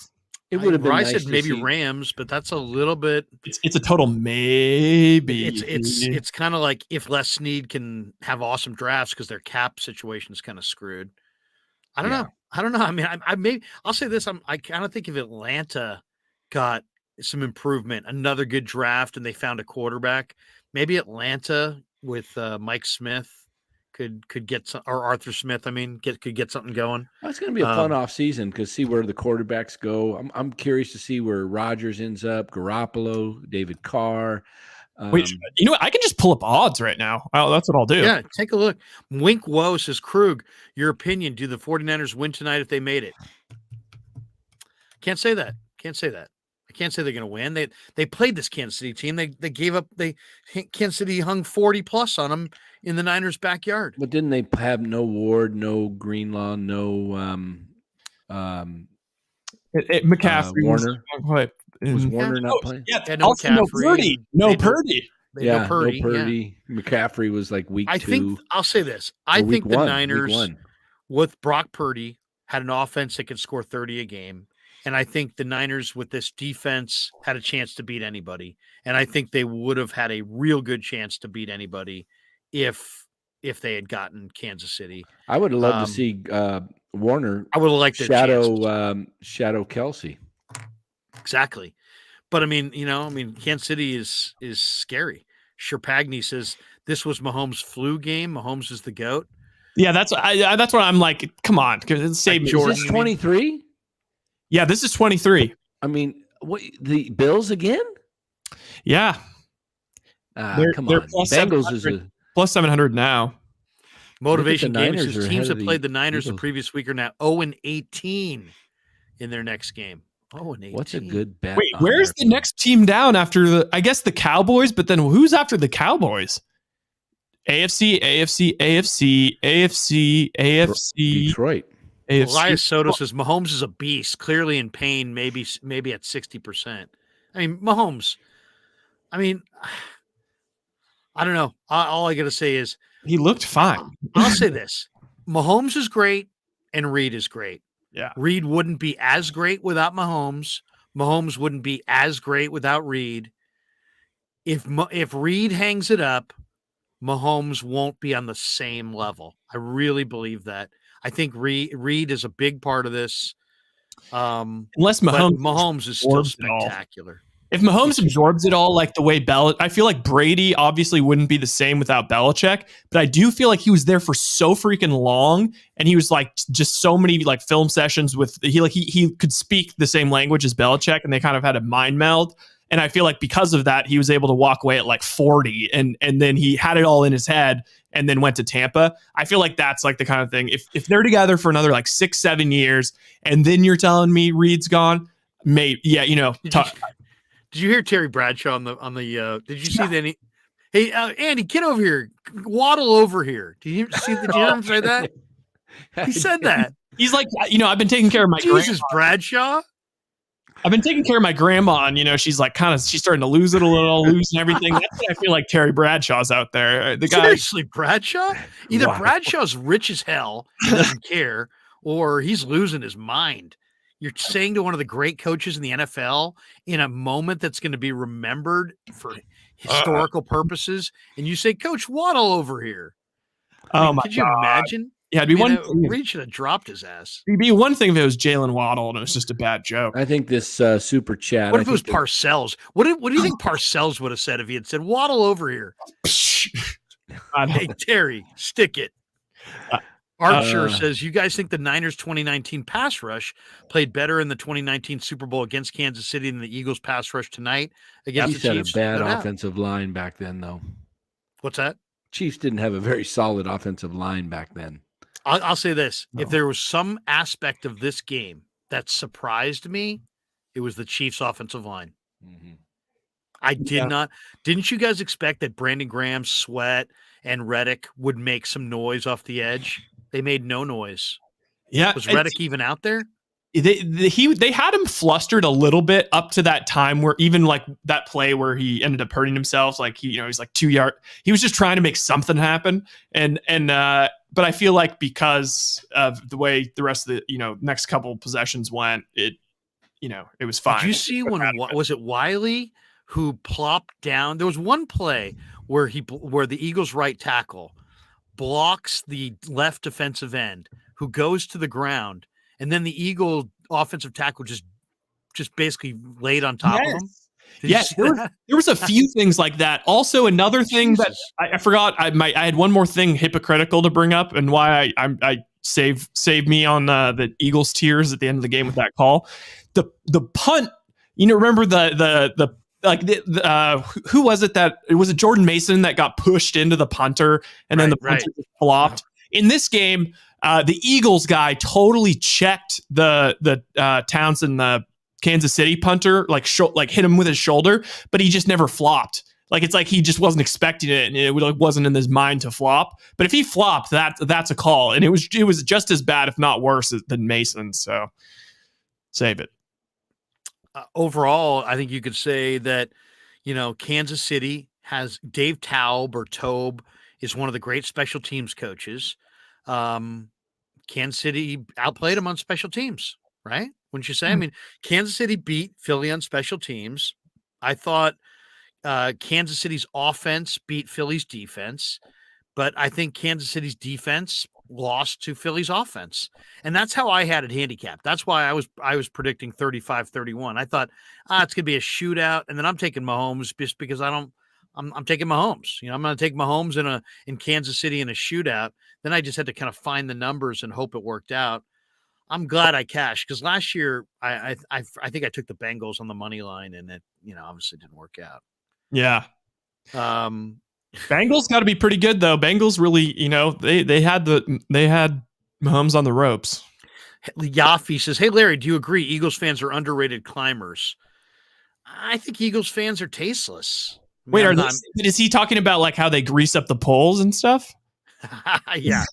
It would have been. I nice said maybe Rams, but that's a little bit. It's a total maybe. It's kind of like if Les Snead can have awesome drafts because their cap situation is kind of screwed. I don't know. I mean, I'll say this. I kind of think if Atlanta got some improvement, another good draft, and they found a quarterback. Maybe Atlanta with Mike Smith could get some, or Arthur Smith. I mean, could get something going. Well, it's going to be a fun off season because see where the quarterbacks go. I'm curious to see where Rodgers ends up, Garoppolo, David Carr. Wait, you know what? I can just pull up odds right now. Oh, that's what I'll do. Yeah, take a look. Wink Woe says, Krug, your opinion, do the 49ers win tonight if they made it? Can't say that. I can't say they're going to win. They played this Kansas City team. They gave up. Kansas City hung 40 plus on them in the Niners' backyard. But didn't they have no Ward, no Greenlaw, no McCaffrey, Warner? Was Mm-hmm. Warner not playing? Yeah, no also no McCaffrey. Purdy. No Purdy. No Purdy. No Purdy. Yeah. McCaffrey was like week 2. I think I'll say this. I think the Niners with Brock Purdy had an offense that could score 30 a game. And I think the Niners with this defense had a chance to beat anybody. And I think they would have had a real good chance to beat anybody if they had gotten Kansas City. I would have loved to see Warner. I would have liked Shadow Kelsey. Exactly. But I mean, Kansas City is scary. Sherpagny says this was Mahomes' flu game. Mahomes is the GOAT. Yeah, that's what I'm like. Come on, save Jordan. Is this 23? Yeah, this is 23. I mean, what, the Bills again? Yeah. Come on. Bengals is plus 700 now. Motivation Gaming says teams that played the Niners the previous week are now 0-18 in their next game. 0-18. What's a good bet? Wait, where's the next team down after I guess the Cowboys, but then who's after the Cowboys? AFC. Detroit. Elias Soto says Mahomes is a beast, clearly in pain, maybe at 60%. I mean, Mahomes, I don't know. All I got to say is he looked fine. I'll say this. Mahomes is great and Reid is great. Yeah. Reid wouldn't be as great without Mahomes. Mahomes wouldn't be as great without Reid. If Reid hangs it up, Mahomes won't be on the same level. I really believe that. I think Reid is a big part of this. Unless Mahomes is still spectacular. If Mahomes absorbs it all like the way I feel like Brady obviously wouldn't be the same without Belichick, but I do feel like he was there for so freaking long, and he was like just so many like film sessions with he could speak the same language as Belichick, and they kind of had a mind meld. And I feel like because of that, he was able to walk away at like 40, and then he had it all in his head and then went to Tampa. I feel like that's like the kind of thing. If they're together for another like 6-7 years, and then you're telling me Reid's gone, did you hear Terry Bradshaw on the did you see that? Hey, Andy, get over here. Waddle over here. Did you hear him say that? He said that. He's like, I've been taking care of my Jesus, Bradshaw. I've been taking care of my grandma, and she's like she's starting to lose it a little, losing everything. That's what I feel like Terry Bradshaw's out there. The guy, seriously, Bradshaw? Either Bradshaw's rich as hell, he doesn't care, or he's losing his mind. You're saying to one of the great coaches in the NFL in a moment that's going to be remembered for historical purposes, and you say, Coach Waddle over here. Could you imagine? Yeah, it'd be one. Reid should have dropped his ass. It'd be one thing if it was Jalen Waddle and it was just a bad joke. I think this super chat. What if it was Parcells? What do you think Parcells would have said if he had said Waddle over here? Hey Terry, stick it. Archer says, you guys think the Niners 2019 pass rush played better in the 2019 Super Bowl against Kansas City than the Eagles pass rush tonight against the Chiefs? Chiefs had a bad offensive line back then, though. What's that? Chiefs didn't have a very solid offensive line back then. I'll say this. No. If there was some aspect of this game that surprised me, it was the Chiefs offensive line. Mm-hmm. I did not. Didn't you guys expect that Brandon Graham, Sweat, and Reddick would make some noise off the edge? They made no noise. Yeah. Was Reddick even out there? They had him flustered a little bit up to that time where even like that play where he ended up hurting himself, like he's like 2 yards. He was just trying to make something happen. But I feel like because of the way the rest of the, next couple of possessions went, it was fine. Did you see was it Wiley who plopped down? There was one play where the Eagles right tackle blocks the left defensive end who goes to the ground, and then the Eagle offensive tackle just just basically laid on top of him? Did you Yes, see there that? was a few things like that. Also, another thing that Jesus. I forgot. I had one more thing hypocritical to bring up, and why I saved me on the Eagles tears at the end of the game with that call. The punt. Remember who was it that it was Jordan Mason that got pushed into the punter, and then the punter just flopped. In this game, the Eagles guy totally checked the Townsend, the Kansas City punter, like hit him with his shoulder, but he just never flopped. Like, it's like he just wasn't expecting it, and it wasn't in his mind to flop. But if he flopped, that's a call, and it was just as bad, if not worse, than Mason. So save it. Overall, I think you could say that, Kansas City has Dave Taube is one of the great special teams coaches. Kansas City outplayed him on special teams, right? Wouldn't you say? I mean, Kansas City beat Philly on special teams. I thought Kansas City's offense beat Philly's defense, but I think Kansas City's defense lost to Philly's offense. And that's how I had it handicapped. That's why I was predicting 35-31. I thought, it's going to be a shootout, and then I'm taking Mahomes just because I'm taking Mahomes. I'm going to take Mahomes in Kansas City in a shootout. Then I just had to kind of find the numbers and hope it worked out. I'm glad I cashed, because last year I think I took the Bengals on the money line, and it obviously didn't work out. Yeah. Bengals got to be pretty good though. Bengals really, they had Mahomes on the ropes. Yaffe says, "Hey Larry, do you agree Eagles fans are underrated climbers?" I think Eagles fans are tasteless. Wait, is he talking about like how they grease up the poles and stuff? Yeah.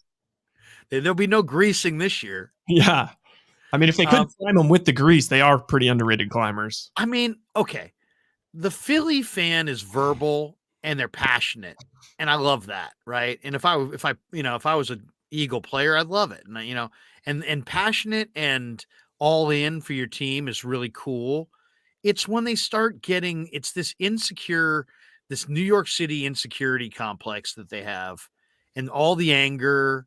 There'll be no greasing this year. Yeah. I mean, if they could climb them with the grease, they are pretty underrated climbers. I mean, okay. The Philly fan is verbal and they're passionate, and I love that, right? And if I was an Eagle player, I'd love it. And and passionate and all in for your team is really cool. It's when they start getting, it's this New York City insecurity complex that they have, and all the anger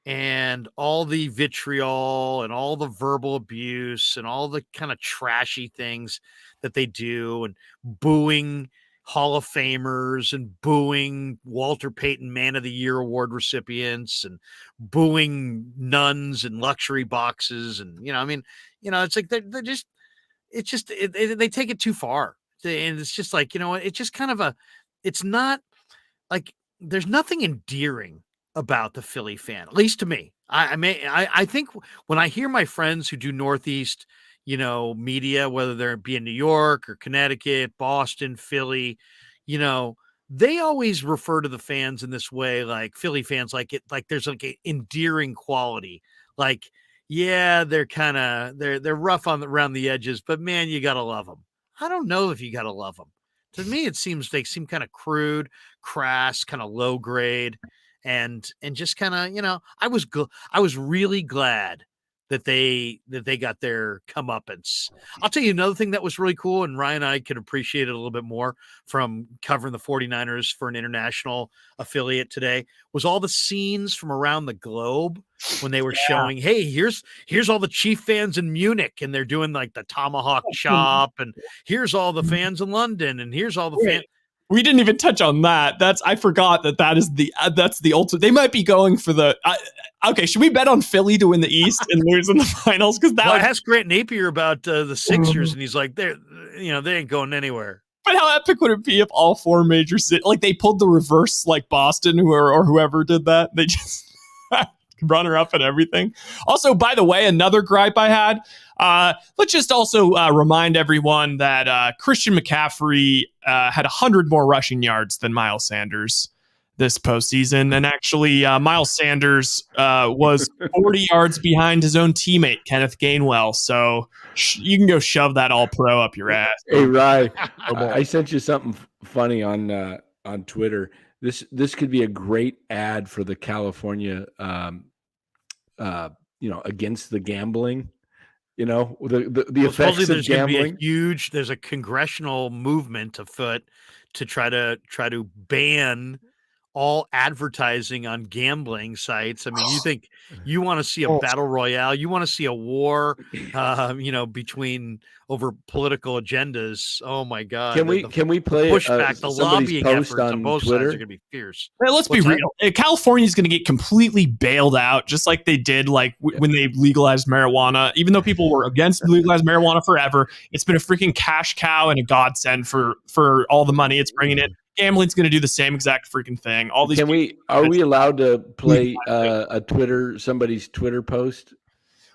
and all the vitriol and all the verbal abuse and all the kind of trashy things that they do, and booing Hall of Famers and booing Walter Payton Man of the Year award recipients and booing nuns and luxury boxes. And, it's like they take it too far. And it's just like, it's just kind of it's not like, there's nothing endearing about the Philly fan, at least to me. I think when I hear my friends who do Northeast, media, whether they're be in New York or Connecticut, Boston, Philly, they always refer to the fans in this way, like Philly fans, like there's like an endearing quality. Like, yeah, they're they're rough around the edges, but man, you got to love them. I don't know if you got to love them. To me, they seem kind of crude, crass, kind of low grade. And just kind of, I was really glad that they got their comeuppance. I'll tell you another thing that was really cool, and Ryan and I could appreciate it a little bit more from covering the 49ers for an international affiliate today, was all the scenes from around the globe when they were showing, hey, here's all the Chief fans in Munich, and they're doing like the tomahawk chop, and here's all the fans in London, and here's all the fans. We didn't even touch on that. I forgot that's the ultimate. They might be going for the. Okay, should we bet on Philly to win the East and lose in the finals? Because I asked Grant Napier about the Sixers, and he's like, they ain't going anywhere. But how epic would it be if all four major cities, like they pulled the reverse, like Boston, or whoever did that? They just runner up and everything. Also, by the way, another gripe I had. Let's just also remind everyone that Christian McCaffrey had 100 more rushing yards than Miles Sanders this postseason. And actually, Miles Sanders was 40 yards behind his own teammate, Kenneth Gainwell. So you can go shove that all pro up your ass. Hey, Rye, I sent you something funny on Twitter. This could be a great ad for the California, against the gambling. The effects of gambling. There's a congressional movement afoot to try to ban all advertising on gambling sites. I mean, you think you want to see a battle royale, you want to see a war, between over political agendas. Oh my God. Can we play pushback, the somebody's lobbying post efforts on both sides are Twitter? going to be fierce. Well, let's be real. California's going to get completely bailed out, just like they did when they legalized marijuana. Even though people were against legalized marijuana forever, it's been a freaking cash cow and a godsend for all the money it's bringing in. Gambling's going to do the same exact freaking thing. All these. Are we allowed to play somebody's Twitter post?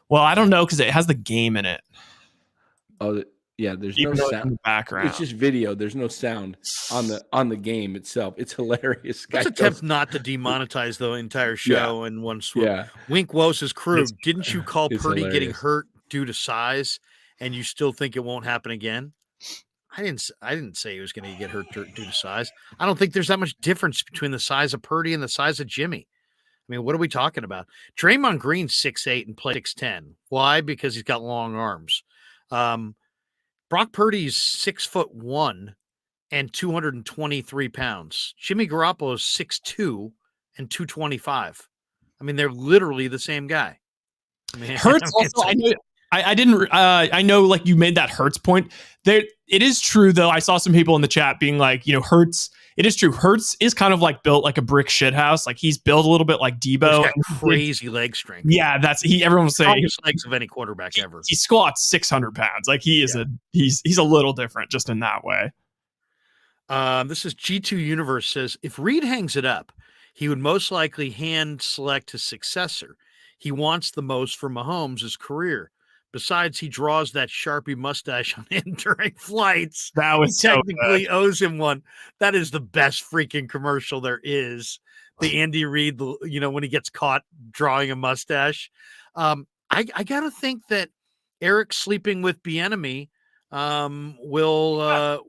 Well, I don't know because it has the game in it. Oh, yeah. There's Even no sound in the background. It's just video. There's no sound on the game itself. It's hilarious. Let's attempt not to demonetize the entire show in one swoop. Yeah. Wink Woe says, Krueg, didn't you call Purdy getting hurt due to size, and you still think it won't happen again? I didn't say he was going to get hurt due to size. I don't think there's that much difference between the size of Purdy and the size of Jimmy. I mean, what are we talking about? Draymond Green's 6'8" and plays 6'10". Why? Because he's got long arms. Brock Purdy's 6'1" and 223 pounds. Jimmy Garoppolo's 6'2" and 225. I mean, they're literally the same guy. I mean, Hurts also. I know, like, you made that Hurts point. There, it is true though. I saw some people in the chat being like, Hurts. It is true. Hurts is kind of like built like a brick shithouse. Like he's built a little bit like Debo. He's got crazy leg strength. Yeah, everyone was saying legs of any quarterback ever. He squats 600 pounds. Like he is he's a little different just in that way. This is G2 Universe says, if Reid hangs it up, he would most likely hand select his successor. He wants the most for Mahomes' career. Besides, he draws that Sharpie mustache on him during flights. That was he technically owes him one. That is the best freaking commercial there is. The Andy Reid, when he gets caught drawing a mustache. I got to think that Eric sleeping with Bieniemy will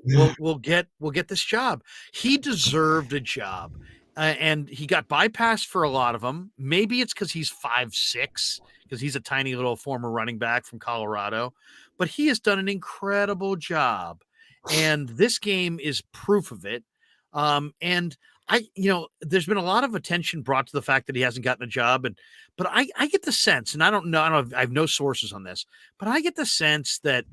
get this job. He deserved a job. And he got bypassed for a lot of them. Maybe it's because he's 5'6", because he's a tiny little former running back from Colorado. But he has done an incredible job. And this game is proof of it. And there's been a lot of attention brought to the fact that he hasn't gotten a job. But I get the sense, and I don't know, I have no sources on this, but I get the sense that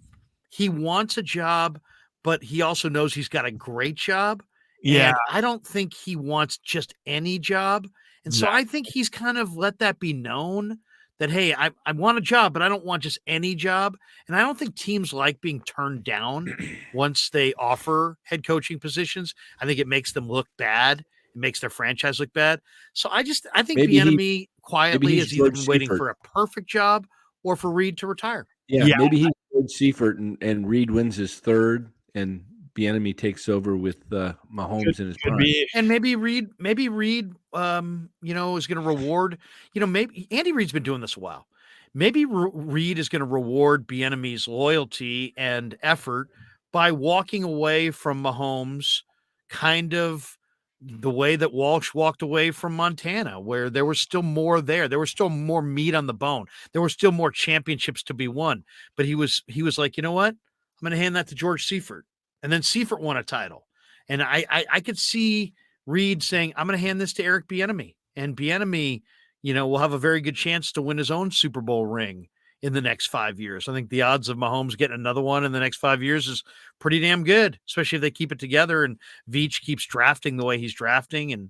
he wants a job, but he also knows he's got a great job. Yeah. And I don't think he wants just any job. And so I think he's kind of let that be known that, hey, I want a job, but I don't want just any job. And I don't think teams like being turned down once they offer head coaching positions. I think it makes them look bad. It makes their franchise look bad. So I think Bieniemy quietly is either been waiting for a perfect job or for Reid to retire. Yeah. Maybe he's George Seifert and Reid wins his third and Bieniemy takes over with Mahomes in his prime. And maybe Reid, is going to reward, maybe Andy Reid's been doing this a while. Maybe Reid is going to reward Bieniemy's loyalty and effort by walking away from Mahomes, kind of the way that Walsh walked away from Montana, where there was still more there. There was still more meat on the bone. There were still more championships to be won. But he was like, you know what? I'm going to hand that to George Seifert. And then Seifert won a title. And I could see Reid saying, I'm going to hand this to Eric Bieniemy. And Bieniemy, will have a very good chance to win his own Super Bowl ring in the next 5 years. I think the odds of Mahomes getting another one in the next 5 years is pretty damn good, especially if they keep it together and Veach keeps drafting the way he's drafting. And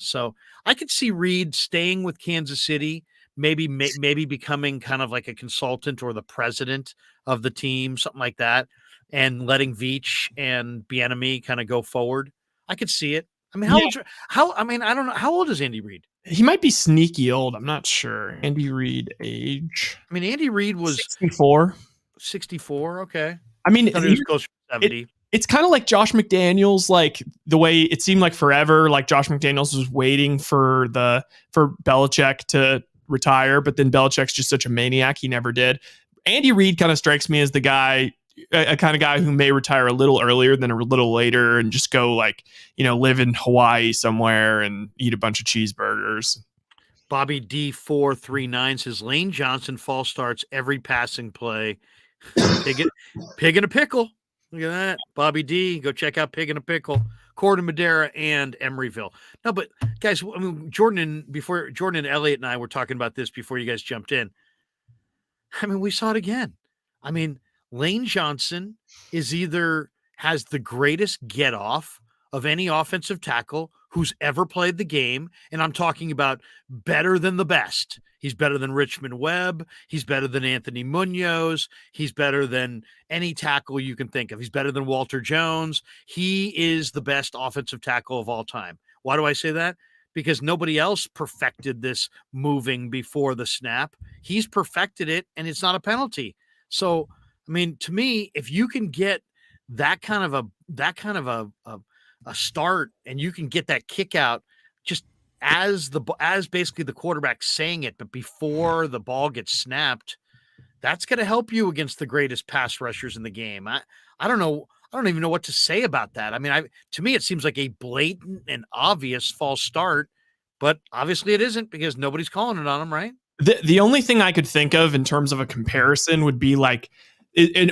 so I could see Reid staying with Kansas City, maybe becoming kind of like a consultant or the president of the team, something like that, and letting Veach and Bieniemy kind of go forward. I could see it. I mean, I don't know. How old is Andy Reid? He might be sneaky old. I'm not sure. Andy Reid age. I mean, Andy Reid was 64. 64. Okay. I mean, he was closer to 70. It's kind of like Josh McDaniels, like the way it seemed like forever, like Josh McDaniels was waiting for Belichick to retire, but then Belichick's just such a maniac. He never did. Andy Reid kind of strikes me as the guy, a kind of guy who may retire a little earlier than a little later and just go live in Hawaii somewhere and eat a bunch of cheeseburgers. Bobby D439 says Lane Johnson false starts every passing play. Pig in a pickle. Look at that. Bobby D, go check out Pig in a Pickle. Corda Madera and Emeryville. No, but guys, I mean, Jordan and Elliot and I were talking about this before you guys jumped in. I mean, we saw it again. I mean, Lane Johnson has the greatest get off of any offensive tackle who's ever played the game. And I'm talking about better than the best. He's better than Richmond Webb. He's better than Anthony Munoz. He's better than any tackle you can think of. He's better than Walter Jones. He is the best offensive tackle of all time. Why do I say that? Because nobody else perfected this moving before the snap. He's perfected it, and it's not a penalty. So, I mean, to me, if you can get that kind of a start, and you can get that kick out just as basically the quarterback saying it, but before the ball gets snapped, that's going to help you against the greatest pass rushers in the game. I don't know. I don't even know what to say about that. I mean, to me, it seems like a blatant and obvious false start, but obviously it isn't because nobody's calling it on him, right? The only thing I could think of in terms of a comparison would be like,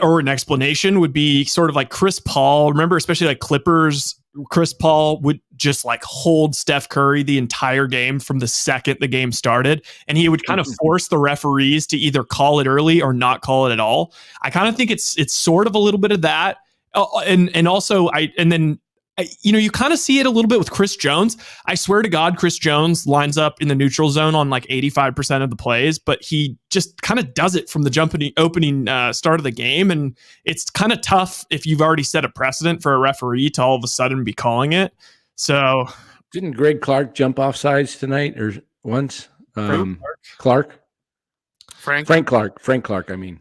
or an explanation would be sort of like Chris Paul. Remember, especially like Clippers, Chris Paul would just like hold Steph Curry the entire game from the second the game started. And he would kind of force the referees to either call it early or not call it at all. I kind of think it's sort of a little bit of that. And also you kind of see it a little bit with Chris Jones. I swear to God, Chris Jones lines up in the neutral zone on like 85% of the plays, but he just kind of does it from the opening start of the game. And it's kind of tough if you've already set a precedent for a referee to all of a sudden be calling it. So didn't Greg Clark jump off sides tonight or once? Clark? Frank Clark, I mean.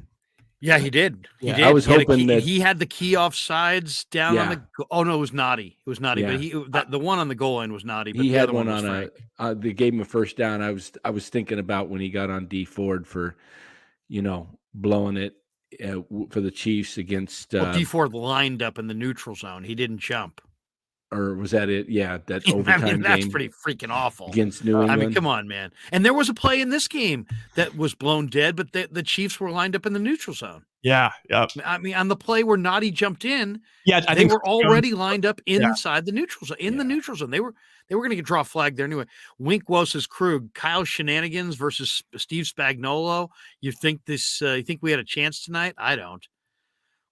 Yeah, he did. He did. I was hoping that he had the key offsides down on the. Oh no, it was Naughty. It was Naughty, but the one on the goal line was Naughty. But he the had other one on they gave him a first down. I was thinking about when he got on D Ford for, blowing it for the Chiefs against. D Ford lined up in the neutral zone. He didn't jump. Or was that it? Yeah, that overtime that's game pretty freaking awful against New England. I mean, come on, man. And there was a play in this game that was blown dead, but the Chiefs were lined up in the neutral zone. Yeah. I mean, on the play where Naughty jumped in, I think they were already lined up inside the neutral zone. The neutral zone, they were going to draw a flag there anyway. Wink says Krug, Kyle Shenanigans versus Steve Spagnuolo. You think you think we had a chance tonight? I don't.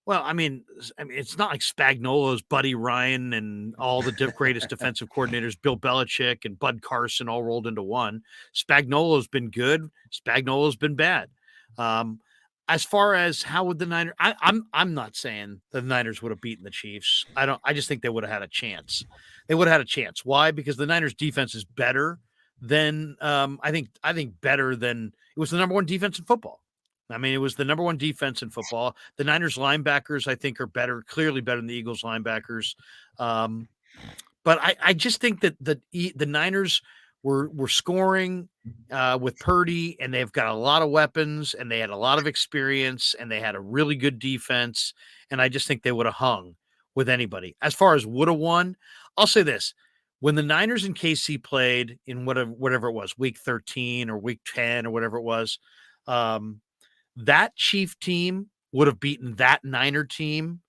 Well, I mean, it's not like Spagnuolo's Buddy Ryan and all the greatest defensive coordinators, Bill Belichick and Bud Carson, all rolled into one. Spagnuolo's been good. Spagnuolo's been bad. As far as how would the Niners, I'm not saying the Niners would have beaten the Chiefs. I just think they would have had a chance. They would have had a chance. Why? Because the Niners defense is better than I think better than it was the number one defense in football. I mean, it was the number one defense in football. The Niners linebackers, I think, are clearly better than the Eagles linebackers. But I just think that the Niners were scoring with Purdy, and they've got a lot of weapons, and they had a lot of experience, and they had a really good defense. And I just think they would have hung with anybody. As far as would have won, I'll say this. When the Niners and KC played in whatever it was, week 13 or week 10 or whatever it was, that Chief team would have beaten that Niner team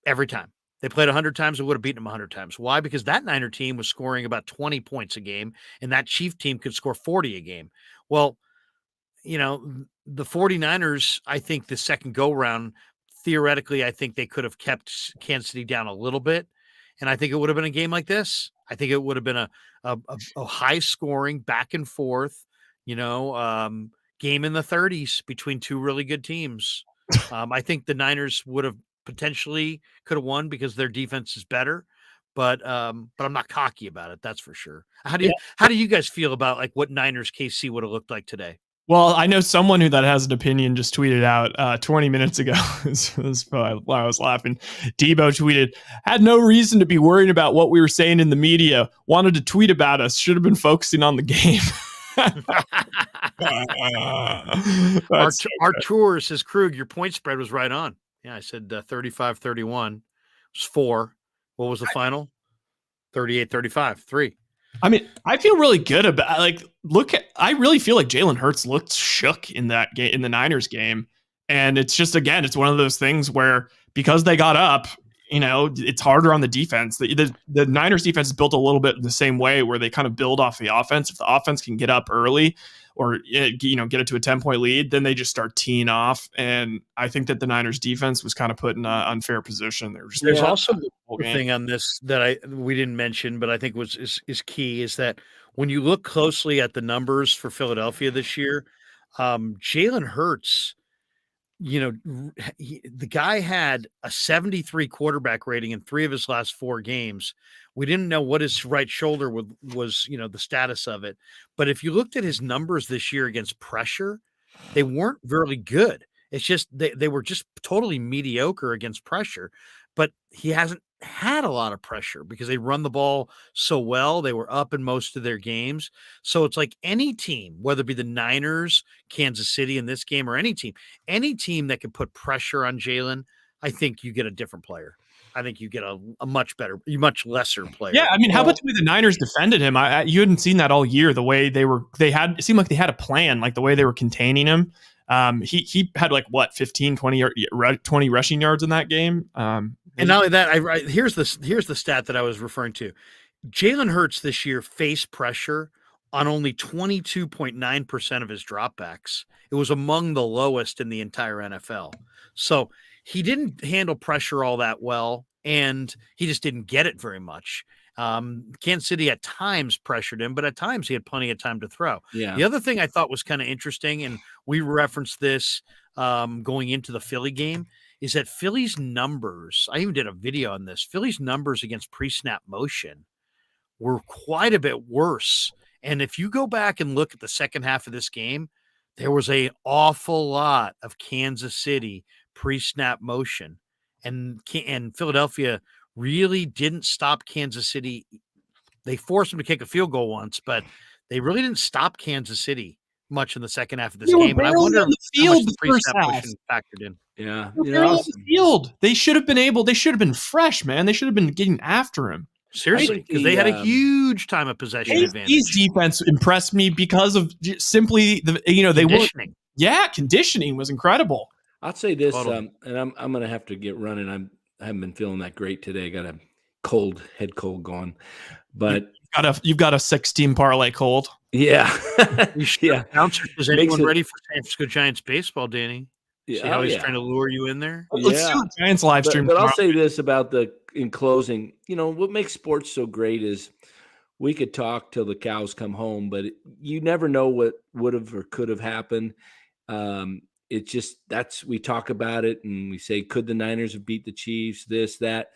every time. They played 100 times, they would have beaten them 100 times. Why? Because that Niner team was scoring about 20 points a game, and that Chief team could score 40 a game. Well, the 49ers, I think the second go-round, theoretically, I think they could have kept Kansas City down a little bit, and I think it would have been a game like this. I think it would have been a high-scoring, back-and-forth, game in the 30s between two really good teams. I think the Niners would have potentially could have won because their defense is better, but I'm not cocky about it. That's for sure. How do you guys feel about like what Niners KC would have looked like today? Well, I know someone that has an opinion just tweeted out 20 minutes ago. This was why I was laughing. Debo tweeted, had no reason to be worried about what we were saying in the media. Wanted to tweet about us. Should have been focusing on the game. Artur says, Krug, your point spread was right on. Yeah, I said 35-31. It was 4. What was the final? 38-35, 3. I mean, I feel really good about I really feel like Jalen Hurts looked shook in that game, in the Niners game. And it's just, again, it's one of those things where because they got up, it's harder on the defense. The Niners defense is built a little bit the same way, where they kind of build off the offense. If the offense can get up early or, get it to a 10-point lead, then they just start teeing off. And I think that the Niners defense was kind of put in an unfair position. There's also the thing on this that we didn't mention, but I think is key, is that when you look closely at the numbers for Philadelphia this year, Jalen Hurts, the guy had a 73 quarterback rating in 3 of his last 4 games. We didn't know what his right shoulder was, the status of it. But if you looked at his numbers this year against pressure, they weren't very good. It's just they were just totally mediocre against pressure. But he hasn't had a lot of pressure because they run the ball so well. They were up in most of their games. So it's like any team, whether it be the Niners, Kansas City in this game, or any team that can put pressure on Jalen, I think you get a different player. I think you get a much lesser player. Yeah, I mean, how about the way the Niners defended him? You hadn't seen that all year. The way it seemed like they had a plan, like the way they were containing him. He had 15, 20 rushing yards in that game. And not only that, here's the stat that I was referring to. Jalen Hurts this year faced pressure on only 22.9% of his dropbacks. It was among the lowest in the entire NFL. So he didn't handle pressure all that well, and he just didn't get it very much. Kansas City at times pressured him, but at times he had plenty of time to throw. Yeah. The other thing I thought was kind of interesting, and we referenced this going into the Philly game, is that Philly's numbers, I even did a video on this, Philly's numbers against pre-snap motion were quite a bit worse. And if you go back and look at the second half of this game, there was an awful lot of Kansas City pre-snap motion. And Philadelphia really didn't stop Kansas City. They forced them to kick a field goal once, but they really didn't stop Kansas City much in the second half of this game. And I wonder how much the pre-snap motion factored in. Yeah. The field. They should have been fresh, man. They should have been getting after him. Seriously, because they had a huge time of possession advantage. His defense impressed me because of simply conditioning. Conditioning was incredible. I'll say this, Totally. and I'm going to have to get running. I haven't been feeling that great today. Got a head cold going, but you've got a 6-team parlay cold. Yeah, yeah. Is anyone ready for San Francisco Giants baseball, Danny? See how he's trying to lure you in there? Let's do Giants live stream. But I'll say this about in closing, what makes sports so great is we could talk till the cows come home, but you never know what would have or could have happened. It's just we talk about it and we say, could the Niners have beat the Chiefs, this, that.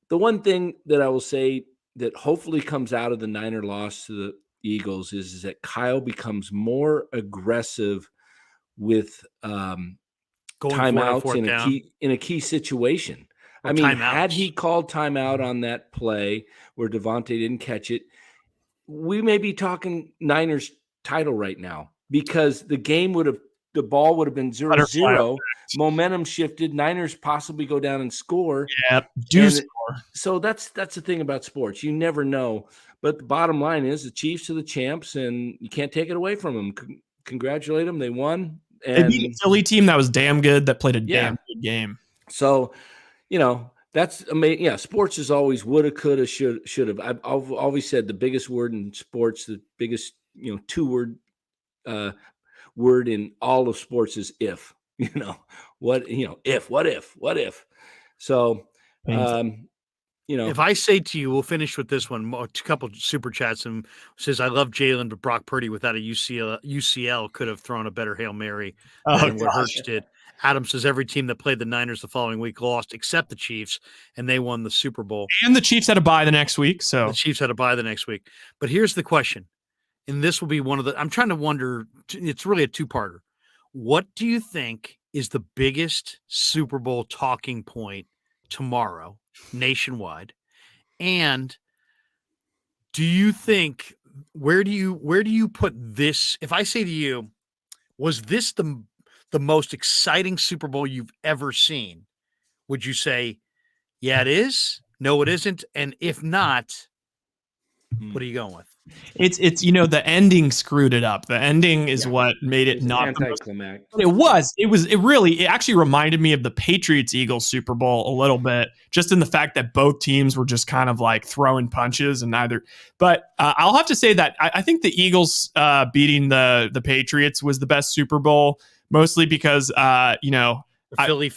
The one thing that I will say that hopefully comes out of the Niner loss to the Eagles is that Kyle becomes more aggressive with timeouts in a key situation. I mean, had he called timeout on that play where Devontae didn't catch it, we may be talking Niners title right now, because the ball would have been 0-0. Momentum shifted. Niners possibly go down and score. Yeah, score. So that's the thing about sports. You never know. But the bottom line is the Chiefs are the champs, and you can't take it away from them. Congratulate them. They won. And they beat a Philly team that was damn good, that played a damn good game. So, that's amazing. Yeah, sports is always woulda, coulda, should have. I've always said the biggest word in sports, the biggest 2-word word in all of sports is if. What if. So, if I say to you, we'll finish with this one. A couple super chats and says, "I love Jalen, but Brock Purdy without a UCL could have thrown a better Hail Mary than what Hurts did." Adam says every team that played the Niners the following week lost except the Chiefs, and they won the Super Bowl. And the Chiefs had a bye the next week. So the Chiefs had a bye the next week. But here's the question, and this will be one of the. I'm trying to wonder. It's really a two-parter. What do you think is the biggest Super Bowl talking point tomorrow, nationwide? And do you think where do you put this? If I say to you, was this the most exciting Super Bowl you've ever seen? Would you say, yeah, it is? No, it isn't. And if not, What are you going with? It's the ending screwed it up. The ending is what made it not anticlimactic. But it actually reminded me of the Patriots Eagles Super Bowl a little bit, just in the fact that both teams were just kind of like throwing punches and neither. But I'll have to say that I think the Eagles beating the Patriots was the best Super Bowl, mostly because The Philly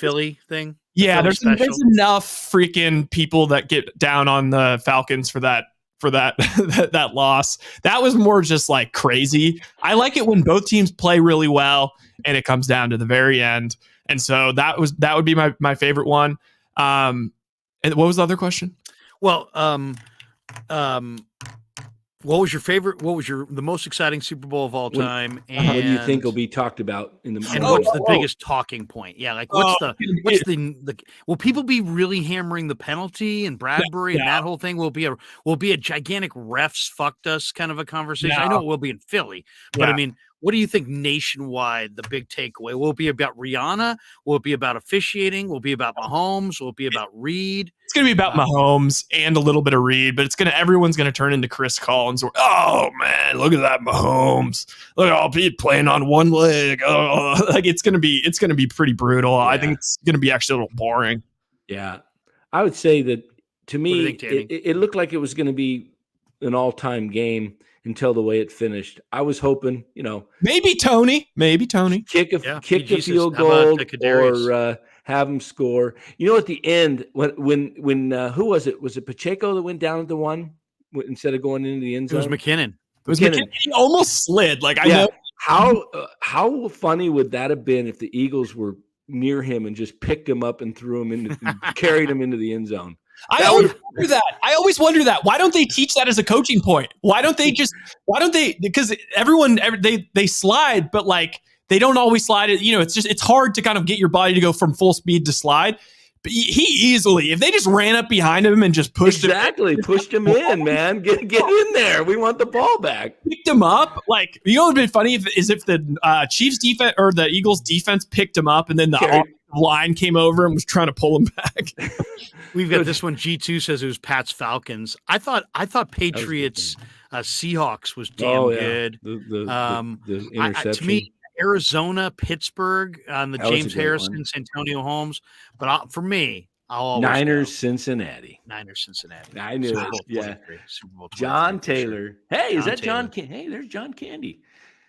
thing. Yeah, Philly there's enough freaking people that get down on the Falcons for that that loss. That was more just like crazy. I like it when both teams play really well and it comes down to the very end. And so that would be my favorite one. And what was the other question? Well, what was your favorite? What was the most exciting Super Bowl of all time? And what do you think will be talked about in the? And what's the biggest talking point? Yeah, like what's the? Will people be really hammering the penalty and Bradbury and that whole thing? Will be a gigantic refs fucked us kind of a conversation? I know it will be in Philly, but I mean, what do you think nationwide? The big takeaway will it be about Rihanna? Will it be about officiating? Will it be about Mahomes? Will it be about Reid? It's going to be about Mahomes and a little bit of Reid, but everyone's going to turn into Chris Collins. Oh man, look at that Mahomes! Look at all people playing on one leg. Oh, like it's going to be pretty brutal. Yeah. I think it's going to be actually a little boring. Yeah, I would say that to me, think, it looked like it was going to be an all-time game until the way it finished. I was hoping, maybe Tony kick a field goal or have him score. At the end when who was it? Was it Pacheco that went down at the one instead of going into the end zone? It was McKinnon. He almost slid. Like I know how funny would that have been if the Eagles were near him and just picked him up and threw him into carried him into the end zone. I always wonder that. Why don't they teach that as a coaching point? Why don't they because everyone they slide, but like they don't always slide it. It's hard to kind of get your body to go from full speed to slide. But he easily, if they just ran up behind him and just pushed him in, man. Get in there. We want the ball back. Picked him up. Like, what would have been funny if the Chiefs defense or the Eagles defense picked him up and then the line came over and was trying to pull him back. We've got this one. G2 says it was Pats Falcons. I thought Patriots Seahawks was damn good. The interception. To me, Arizona, Pittsburgh on the James Harrison, Santonio Holmes. But for me, I'll always Niners, Cincinnati. I knew it. Yeah. John Taylor. Hey, is that John? Hey, there's John Candy.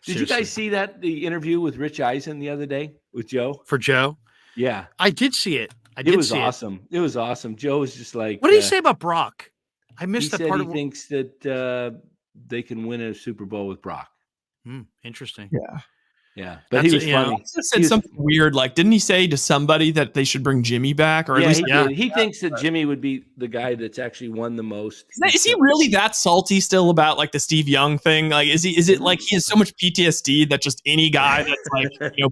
Did you guys see the interview with Rich Eisen the other day with Joe? For Joe? Yeah. I did see it. It was awesome. It was awesome. Joe was just like, what did he say about Brock? I missed that part. He thinks that they can win a Super Bowl with Brock. Interesting. Yeah, but he was funny. He said something weird. Like, didn't he say to somebody that they should bring Jimmy back? Or at least he thinks that Jimmy would be the guy that's actually won the most. Is he really that salty still about like the Steve Young thing? Like, is it like he has so much PTSD that just any guy that's like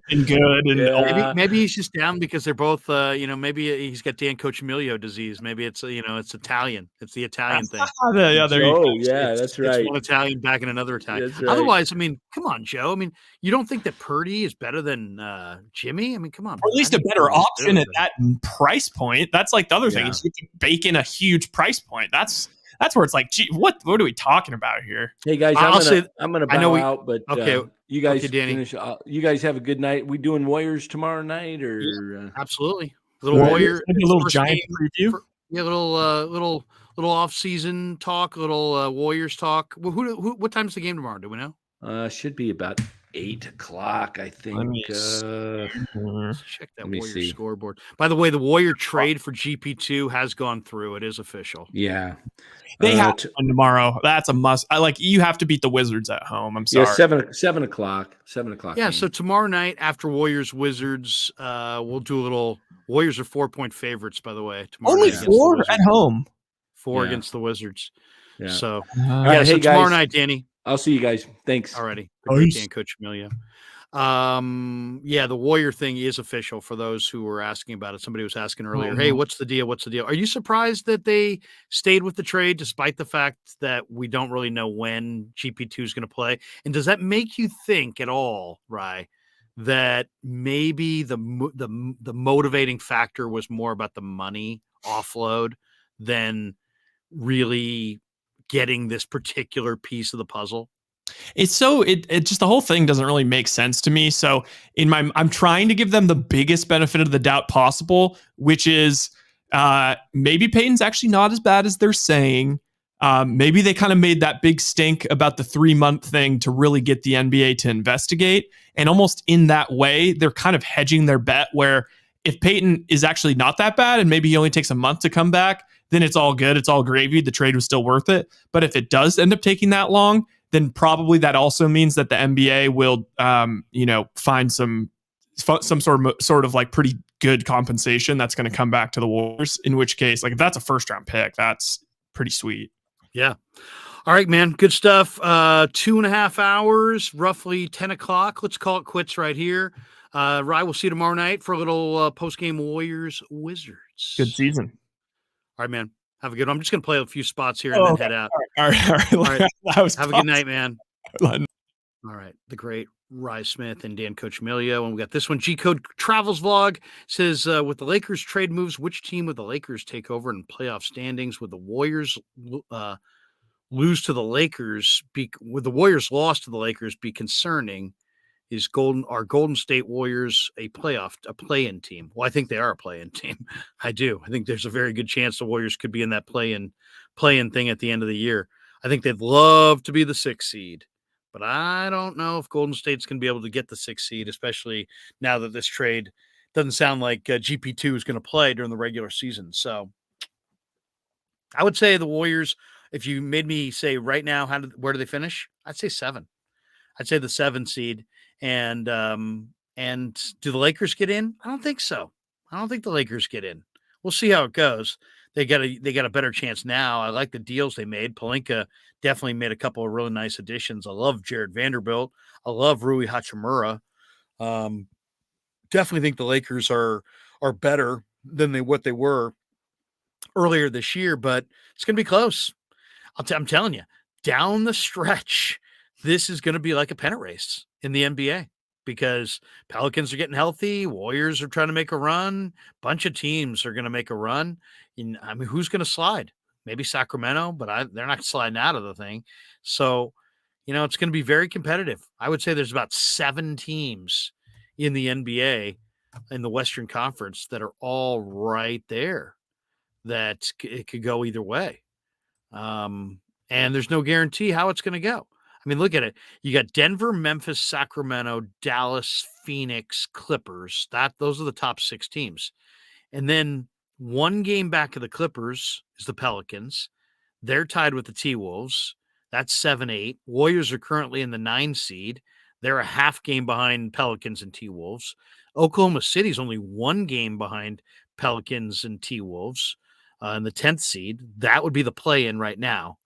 been good and maybe he's just down because they're both maybe he's got Dan Cochimilio disease. Maybe it's it's Italian. It's the Italian thing. There you go. Yeah, that's right. It's one Italian back in another Italian. Right. Otherwise, I mean, come on, Joe. I mean, you don't think that Purdy is better than Jimmy? I mean, come on. Or at least a better option at that price point. That's like the other thing is you can bake in a huge price point. That's where it's like, gee, what are we talking about here? Hey guys, I'm gonna bow out, but you guys finish. You guys have a good night. We doing Warriors tomorrow night, or absolutely a little giant preview. Little off-season talk, little Warriors talk. What time's the game tomorrow? Do we know? Should be about 8 o'clock, I think. Let's check that Warrior scoreboard. By the way, the Warrior trade for GP2 has gone through. It is official. Yeah. They have to win tomorrow. That's a must. You have to beat the Wizards at home. I'm sorry. Yeah, 7 o'clock. 7 o'clock. Yeah, so tomorrow night after Warriors Wizards, we'll do a little. Warriors are 4-point favorites, by the way. Only 4 at home. 4 against the Wizards. Yeah. So, hey, tomorrow guys, night, Danny. I'll see you guys. Thanks. Alrighty. Dan Coach Amelia. The Warrior thing is official for those who were asking about it. Somebody was asking earlier, hey, what's the deal? What's the deal? Are you surprised that they stayed with the trade despite the fact that we don't really know when GP2 is going to play? And does that make you think at all, Rye, that maybe the motivating factor was more about the money offload than really getting this particular piece of the puzzle? It's so it just the whole thing doesn't really make sense to me. So I'm trying to give them the biggest benefit of the doubt possible, which is maybe Peyton's actually not as bad as they're saying. Maybe they kind of made that big stink about the 3-month thing to really get the NBA to investigate. And almost in that way, they're kind of hedging their bet where if Peyton is actually not that bad and maybe he only takes a month to come back, then it's all good. It's all gravy. The trade was still worth it. But if it does end up taking that long, then probably that also means that the NBA will, find some sort of like pretty good compensation that's going to come back to the Warriors. In which case, like if that's a first-round pick, that's pretty sweet. Yeah. All right, man. Good stuff. 2.5 hours, roughly 10 o'clock. Let's call it quits right here. Rye, we'll see you tomorrow night for a little post-game Warriors Wizards. Good season. All right, man. Have a good one. I'm just going to play a few spots here and then head out. All right. Have a good night, man. All right. The great Rye Smith and Dan Cochimilio. And we got this one. G-Code Travels Vlog says, with the Lakers trade moves, which team would the Lakers take over in playoff standings? Would the Warriors lose to the Lakers? Would the Warriors loss to the Lakers be concerning? Is our Golden State Warriors a play-in team? Well, I think they are a play-in team. I do. I think there's a very good chance the Warriors could be in that play-in thing at the end of the year. I think they'd love to be the 6th seed, but I don't know if Golden State's going to be able to get the 6th seed, especially now that this trade doesn't sound like GP2 is going to play during the regular season. So I would say the Warriors, if you made me say right now, where do they finish? I'd say 7. I'd say the 7 seed. And do the Lakers get in? I don't think so. I don't think the Lakers get in. We'll see how it goes. They got a better chance now. I like the deals they made. Pelinka definitely made a couple of really nice additions. I love Jared Vanderbilt. I love Rui Hachimura. Definitely think the Lakers are better than what they were earlier this year, but it's going to be close. I'm telling you, down the stretch, this is going to be like a pennant race in the NBA because Pelicans are getting healthy. Warriors are trying to make a run. Bunch of teams are going to make a run. I mean, who's going to slide? Maybe Sacramento, but they're not sliding out of the thing. So, it's going to be very competitive. I would say there's about 7 teams in the NBA in the Western Conference that are all right there that it could go either way. And there's no guarantee how it's going to go. I mean, look at it. You got Denver, Memphis, Sacramento, Dallas, Phoenix, Clippers. Those are the top 6 teams. And then 1 game back of the Clippers is the Pelicans. They're tied with the T-Wolves. That's 7-8. Warriors are currently in the 9 seed. They're a half game behind Pelicans and T-Wolves. Oklahoma City's only 1 game behind Pelicans and T-Wolves in the 10th seed. That would be the play-in right now.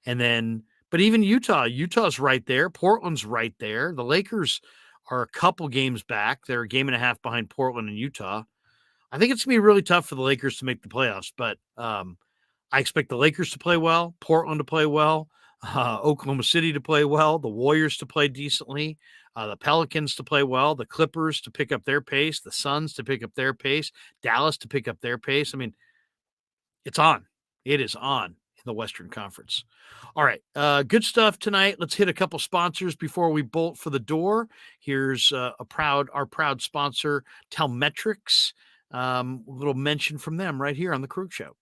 And then but even Utah's right there. Portland's right there. The Lakers are a couple games back. They're a game and a half behind Portland and Utah. I think it's going to be really tough for the Lakers to make the playoffs, but I expect the Lakers to play well, Portland to play well, Oklahoma City to play well, the Warriors to play decently, the Pelicans to play well, the Clippers to pick up their pace, the Suns to pick up their pace, Dallas to pick up their pace. I mean, it's on. It is on. The Western Conference. All right. Good stuff tonight. Let's hit a couple sponsors before we bolt for the door. Here's our proud sponsor, Telmetrics. A little mention from them right here on the Krueg Show.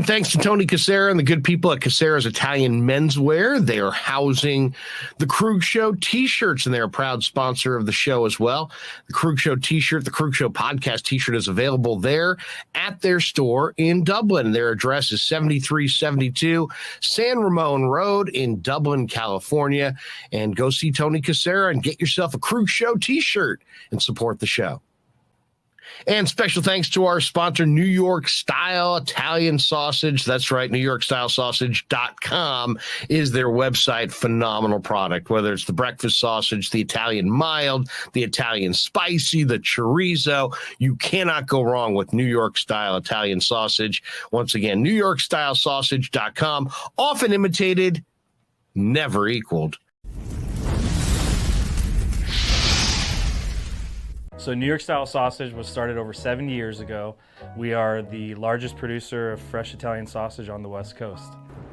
thanks to Tony Cassera and the good people at Cassera's Italian Menswear. They are housing the Krueg Show t-shirts, and they're a proud sponsor of the show as well. The Krueg Show t-shirt, the Krueg Show podcast t-shirt is available there at their store in Dublin. Their address is 7372 San Ramon Road in Dublin, California. And go see Tony Cassera and get yourself a Krueg Show t-shirt and support the show. And special thanks to our sponsor, New York Style Italian Sausage. That's right, NewYorkStyleSausage.com is their website. Phenomenal product, whether it's the breakfast sausage, the Italian mild, the Italian spicy, the chorizo. You cannot go wrong with New York Style Italian Sausage. Once again, NewYorkStyleSausage.com. Often imitated, never equaled. So New York Style Sausage was started over 70 years ago. We are the largest producer of fresh Italian sausage on the West Coast.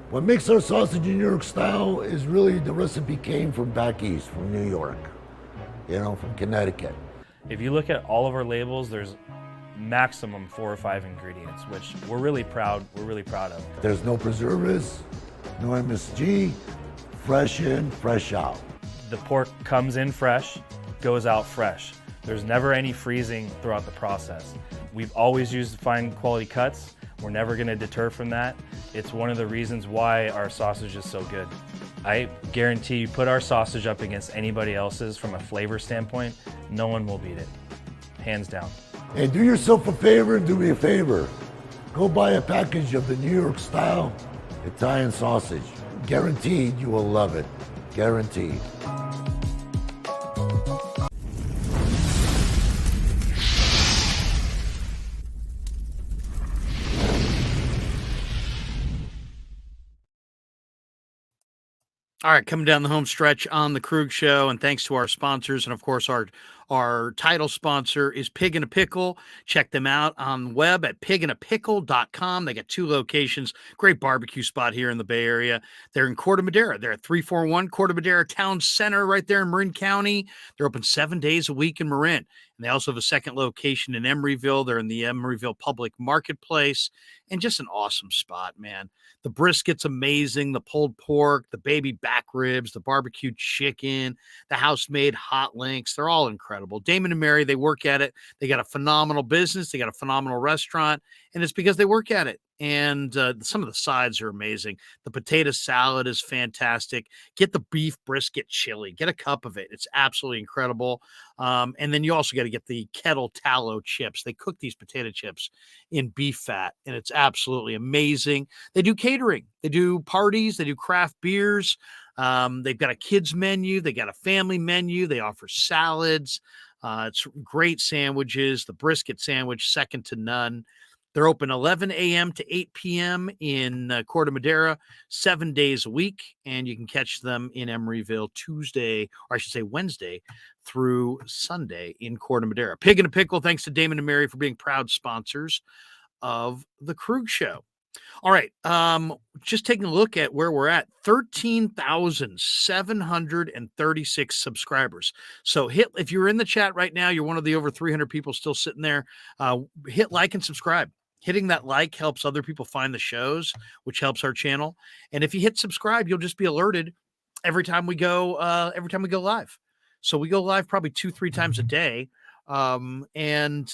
What makes our sausage in New York style is really the recipe came from back east, from New York, from Connecticut. If you look at all of our labels, there's maximum 4 or 5 ingredients, which we're really proud of. There's no preservatives, no MSG, fresh in, fresh out. The pork comes in fresh, goes out fresh. There's never any freezing throughout the process. We've always used fine quality cuts. We're never gonna deter from that. It's one of the reasons why our sausage is so good. I guarantee you put our sausage up against anybody else's from a flavor standpoint, no one will beat it, hands down. Hey, do yourself a favor and do me a favor. Go buy a package of the New York style Italian sausage. Guaranteed you will love it, guaranteed. All right, coming down the home stretch on the Krueg Show, and thanks to our sponsors, and of course our title sponsor is Pig in a Pickle. Check them out on the web at pigandapickle.com. They got 2 locations, great barbecue spot here in the Bay Area. They're in Corte Madera. They're at 341 Corte Madera Town Center right there in Marin County. They're open 7 days a week in Marin. And they also have a second location in Emeryville. They're in the Emeryville Public Marketplace, and just an awesome spot, man. The brisket's amazing, the pulled pork, the baby back ribs, the barbecue chicken, the house-made hot links. They're all incredible. Damon and Mary, they work at it. They got a phenomenal business. They got a phenomenal restaurant, and it's because they work at it. And some of the sides are amazing. The potato salad is fantastic. Get the beef brisket chili. Get a cup of it. It's absolutely incredible. And then you also got to get the kettle tallow chips. They cook these potato chips in beef fat, and it's absolutely amazing. They do catering. They do parties. They do craft beers. They've got a kids menu. They got a family menu. They offer salads. It's great sandwiches. The brisket sandwich, second to none. They're open 11 a.m. to 8 p.m. in Corte Madera, 7 days a week, and you can catch them in Emeryville Wednesday through Sunday in Corte Madera. Pig in a Pickle, thanks to Damon and Mary for being proud sponsors of the Krueg Show. All right, just taking a look at where we're at, 13,736 subscribers. So if you're in the chat right now, you're one of the over 300 people still sitting there, hit like and subscribe. Hitting that like helps other people find the shows, which helps our channel. And if you hit subscribe, you'll just be alerted every time we go live. So we go live probably 2-3 times a day. And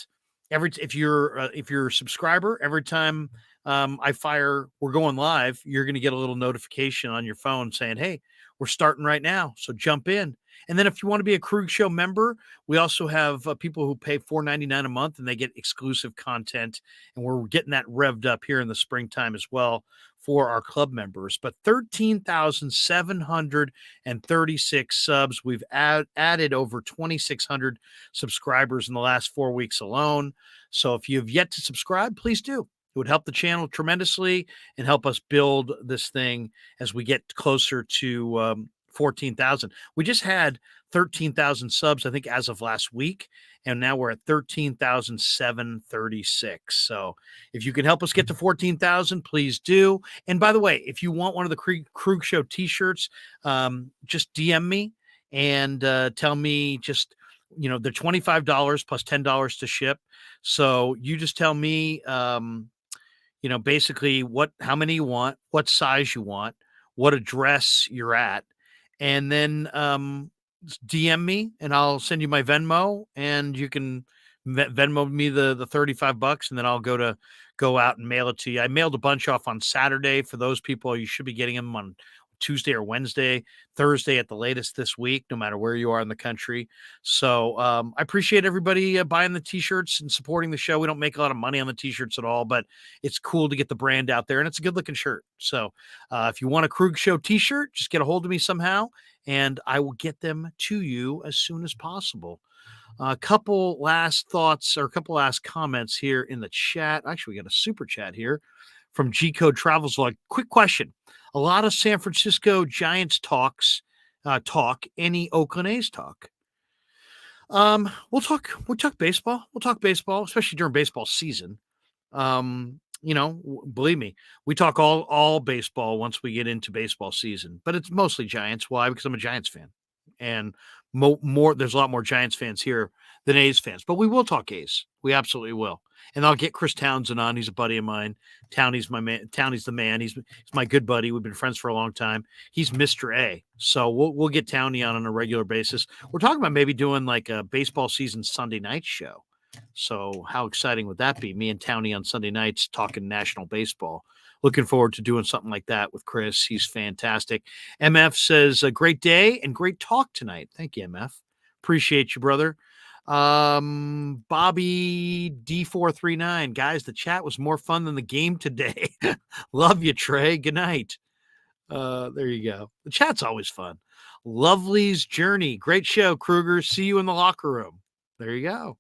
if you're a subscriber, every time we're going live, you're going to get a little notification on your phone saying, hey, we're starting right now. So jump in. And then if you want to be a Krueg Show member, we also have people who pay $4.99 a month, and they get exclusive content. And we're getting that revved up here in the springtime as well for our club members. But 13,736 subs. We've added over 2,600 subscribers in the last 4 weeks alone. So if you have yet to subscribe, please do. It would help the channel tremendously and help us build this thing as we get closer to 14,000. We just had 13,000 subs, I think, as of last week, and now we're at 13,736. So if you can help us get to 14,000, please do. And by the way, if you want one of the Krueg Show t-shirts, just DM me and tell me just, they're $25 plus $10 to ship. So you just tell me, basically how many you want, what size you want, what address you're at, and then DM me and I'll send you my Venmo, and you can Venmo me the $35, and then I'll go out and mail it to you. I mailed a bunch off on Saturday. For those people, you should be getting them on Tuesday or Wednesday, Thursday at the latest this week, no matter where you are in the country. So I appreciate everybody buying the t-shirts and supporting the show. We don't make a lot of money on the t-shirts at all, but it's cool to get the brand out there, and it's a good looking shirt. So if you want a Krueg Show t-shirt, just get a hold of me somehow, and I will get them to you as soon as possible. A couple last thoughts or a couple last comments here in the chat. Actually, we got a super chat here from G Code Travels Log. Quick question. A lot of San Francisco Giants talk, any Oakland A's talk. We'll talk baseball. We'll talk baseball, especially during baseball season. Believe me, we talk all baseball once we get into baseball season, but it's mostly Giants. Why? Because I'm a Giants fan, and there's a lot more Giants fans here than A's fans, but we will talk A's. We absolutely will. And I'll get Chris Townsend on. He's a buddy of mine. Townie's my man. Townie's the man. He's my good buddy. We've been friends for a long time. He's Mr. A. So we'll get Townie on a regular basis. We're talking about maybe doing like a baseball season Sunday night show. So how exciting would that be? Me and Townie on Sunday nights talking national baseball. Looking forward to doing something like that with Chris. He's fantastic. MF says, a great day and great talk tonight. Thank you, MF. Appreciate you, brother. Bobby D439, guys, the chat was more fun than the game today. Love you, Trey. Good night. There you go. The chat's always fun. Lovely's Journey. Great show, Kruger. See you in the locker room. There you go.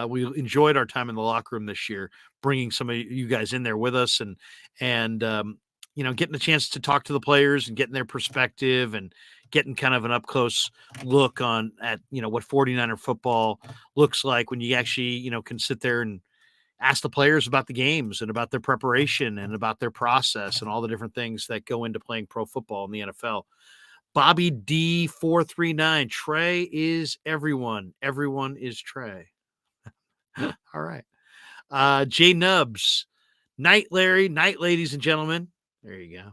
We enjoyed our time in the locker room this year, bringing some of you guys in there with us and getting a chance to talk to the players and getting their perspective and getting kind of an up close look at what 49er football looks like when you actually, can sit there and ask the players about the games and about their preparation and about their process and all the different things that go into playing pro football in the NFL. Bobby D439, Trey is everyone. Everyone is Trey. All right. Jay Nubs. Night, Larry. Night, ladies and gentlemen. There you go.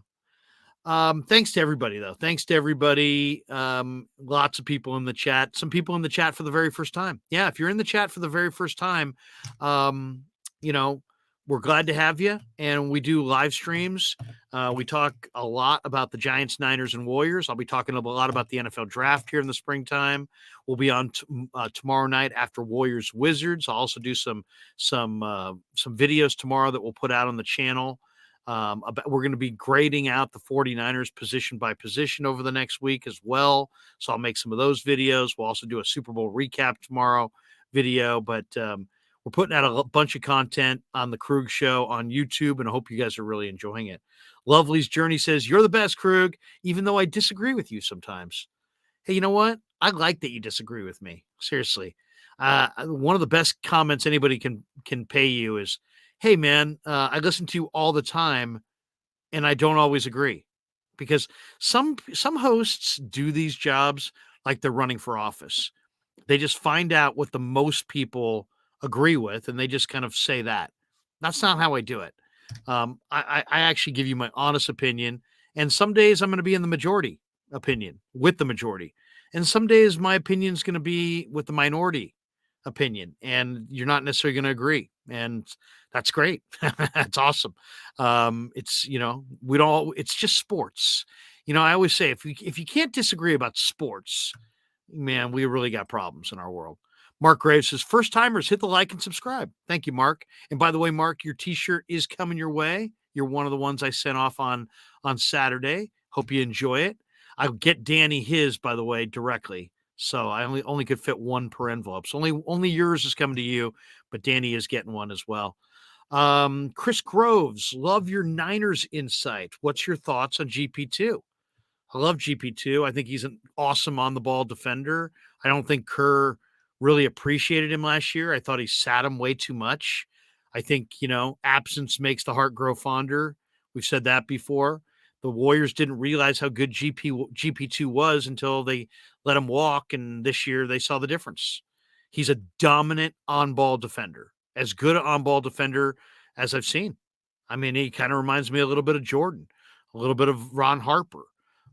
Thanks to everybody, though. Thanks to everybody. Lots of people in the chat. Some people in the chat for the very first time. Yeah, if you're in the chat for the very first time, we're glad to have you. And we do live streams. We talk a lot about the Giants, Niners, and Warriors. I'll be talking a lot about the NFL draft here in the springtime. We'll be on tomorrow night after Warriors Wizards. I'll also do some videos tomorrow that we'll put out on the channel. We're going to be grading out the 49ers position by position over the next week as well. So I'll make some of those videos. We'll also do a Super Bowl recap tomorrow video, but we're putting out a bunch of content on the Krueg Show on YouTube, and I hope you guys are really enjoying it. Lovely's Journey says, you're the best, Krueg, even though I disagree with you sometimes. Hey, you know what? I like that you disagree with me. Seriously. One of the best comments anybody can pay you is, hey, man, I listen to you all the time, and I don't always agree. Because some hosts do these jobs like they're running for office. They just find out what the most people agree with, and they just kind of say that. That's not how I do it. I actually give you my honest opinion, and some days I'm going to be in the majority opinion with the majority, and some days my opinion is going to be with the minority opinion, and you're not necessarily going to agree, and that's great. That's awesome. It's it's just sports. I always say if you can't disagree about sports, man, we really got problems in our world. Mark Graves says, first timers, hit the like and subscribe. Thank you, Mark. And by the way, Mark, your t-shirt is coming your way. You're one of the ones I sent off on Saturday. Hope you enjoy it. I'll get Danny his, by the way, directly. So I only could fit one per envelope. So only yours is coming to you, but Danny is getting one as well. Chris Groves, love your Niners insight. What's your thoughts on GP2? I love GP2. I think he's an awesome on-the-ball defender. I don't think Kerr really appreciated him last year. I thought he sat him way too much. I think, absence makes the heart grow fonder. We've said that before. The Warriors didn't realize how good GP2 was until they let him walk, and this year they saw the difference. He's a dominant on-ball defender, as good an on-ball defender as I've seen. I mean, he kind of reminds me a little bit of Jordan, a little bit of Ron Harper,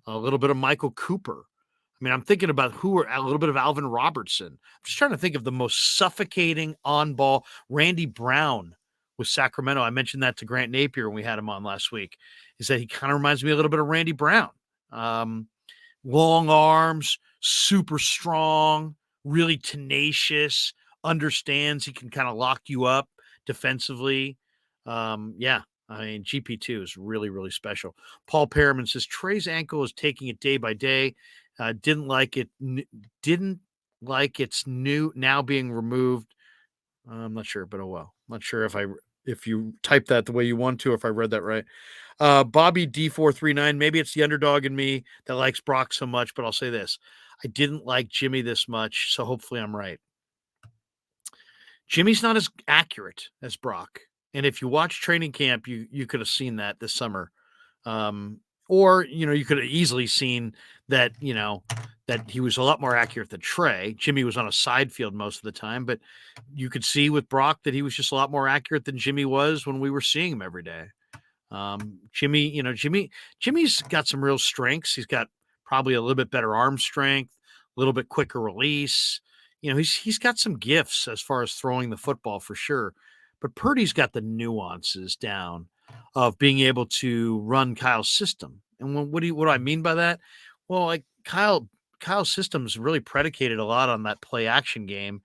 a little bit of Michael Cooper. I mean, I'm thinking about a little bit of Alvin Robertson. I'm just trying to think of the most suffocating on ball. Randy Brown with Sacramento. I mentioned that to Grant Napier when we had him on last week, is that he kind of reminds me a little bit of Randy Brown. Long arms, super strong, really tenacious, understands he can kind of lock you up defensively. Yeah, I mean, GP2 is really, really special. Paul Perriman says Trey's ankle is taking it day by day. Didn't like it's new now being removed. I'm not sure, but oh well. Not sure if you typed that the way you want to, or if I read that right. Bobby D439, maybe it's the underdog in me that likes Brock so much, but I'll say this. I didn't like Jimmy this much, so hopefully I'm right. Jimmy's not as accurate as Brock. And if you watch training camp, you could have seen that this summer. Or, you could have easily seen that, that he was a lot more accurate than Trey. Jimmy was on a side field most of the time, but you could see with Brock that he was just a lot more accurate than Jimmy was when we were seeing him every day. Jimmy's got some real strengths. He's got probably a little bit better arm strength, a little bit quicker release. He's got some gifts as far as throwing the football for sure. But Purdy's got the nuances down of being able to run Kyle's system. And what do I mean by that? Well, like Kyle's system's really predicated a lot on that play action game.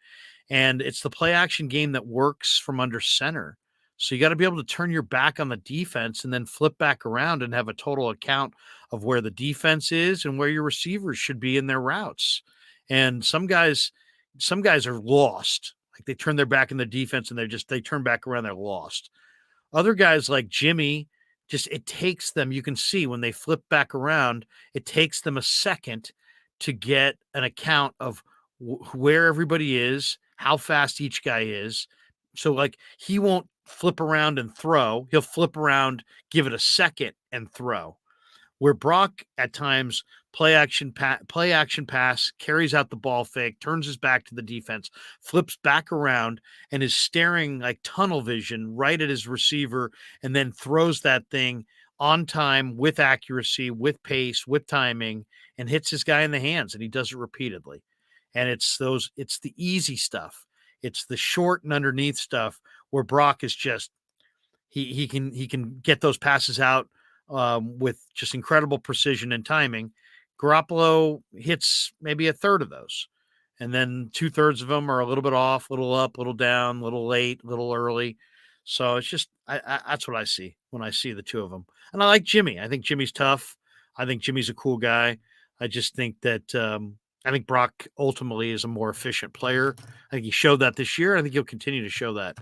And it's the play action game that works from under center. So you got to be able to turn your back on the defense and then flip back around and have a total account of where the defense is and where your receivers should be in their routes. And some guys are lost. Like they turn their back in the defense and they turn back around, they're lost. Other guys like Jimmy, it takes them, you can see when they flip back around, it takes them a second to get an account of where everybody is, how fast each guy is. So like he won't flip around and throw. He'll flip around, give it a second and throw. Where Brock at times play action pass, carries out the ball fake, turns his back to the defense, flips back around and is staring like tunnel vision right at his receiver, and then throws that thing on time with accuracy, with pace, with timing, and hits his guy in the hands. And he does it repeatedly. And it's the easy stuff. It's the short and underneath stuff where Brock is just, he can get those passes out with just incredible precision and timing. Garoppolo hits maybe a third of those. And then 2/3 of them are a little bit off, a little up, a little down, a little late, a little early. So it's just, that's what I see when I see the two of them. And I like Jimmy. I think Jimmy's tough. I think Jimmy's a cool guy. I just think that, I think Brock ultimately is a more efficient player. I think he showed that this year. I think he'll continue to show that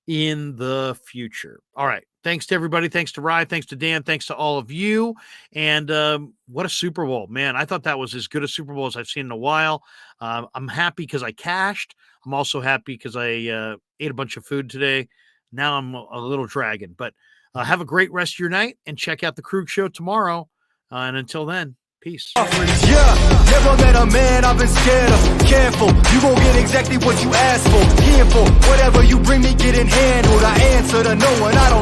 in the future. All right. Thanks to everybody. Thanks to Rye. Thanks to Dan. Thanks to all of you. And what a Super Bowl, man. I thought that was as good a Super Bowl as I've seen in a while. I'm happy because I cashed. I'm also happy because I ate a bunch of food today. Now I'm a little dragging. But have a great rest of your night and check out the Krueg Show tomorrow. And until then, peace. Yeah, never met a man I've been scared of. Careful, you gon' get exactly what you asked for. Here for whatever you bring me, getting handled. I answer to no one, I don't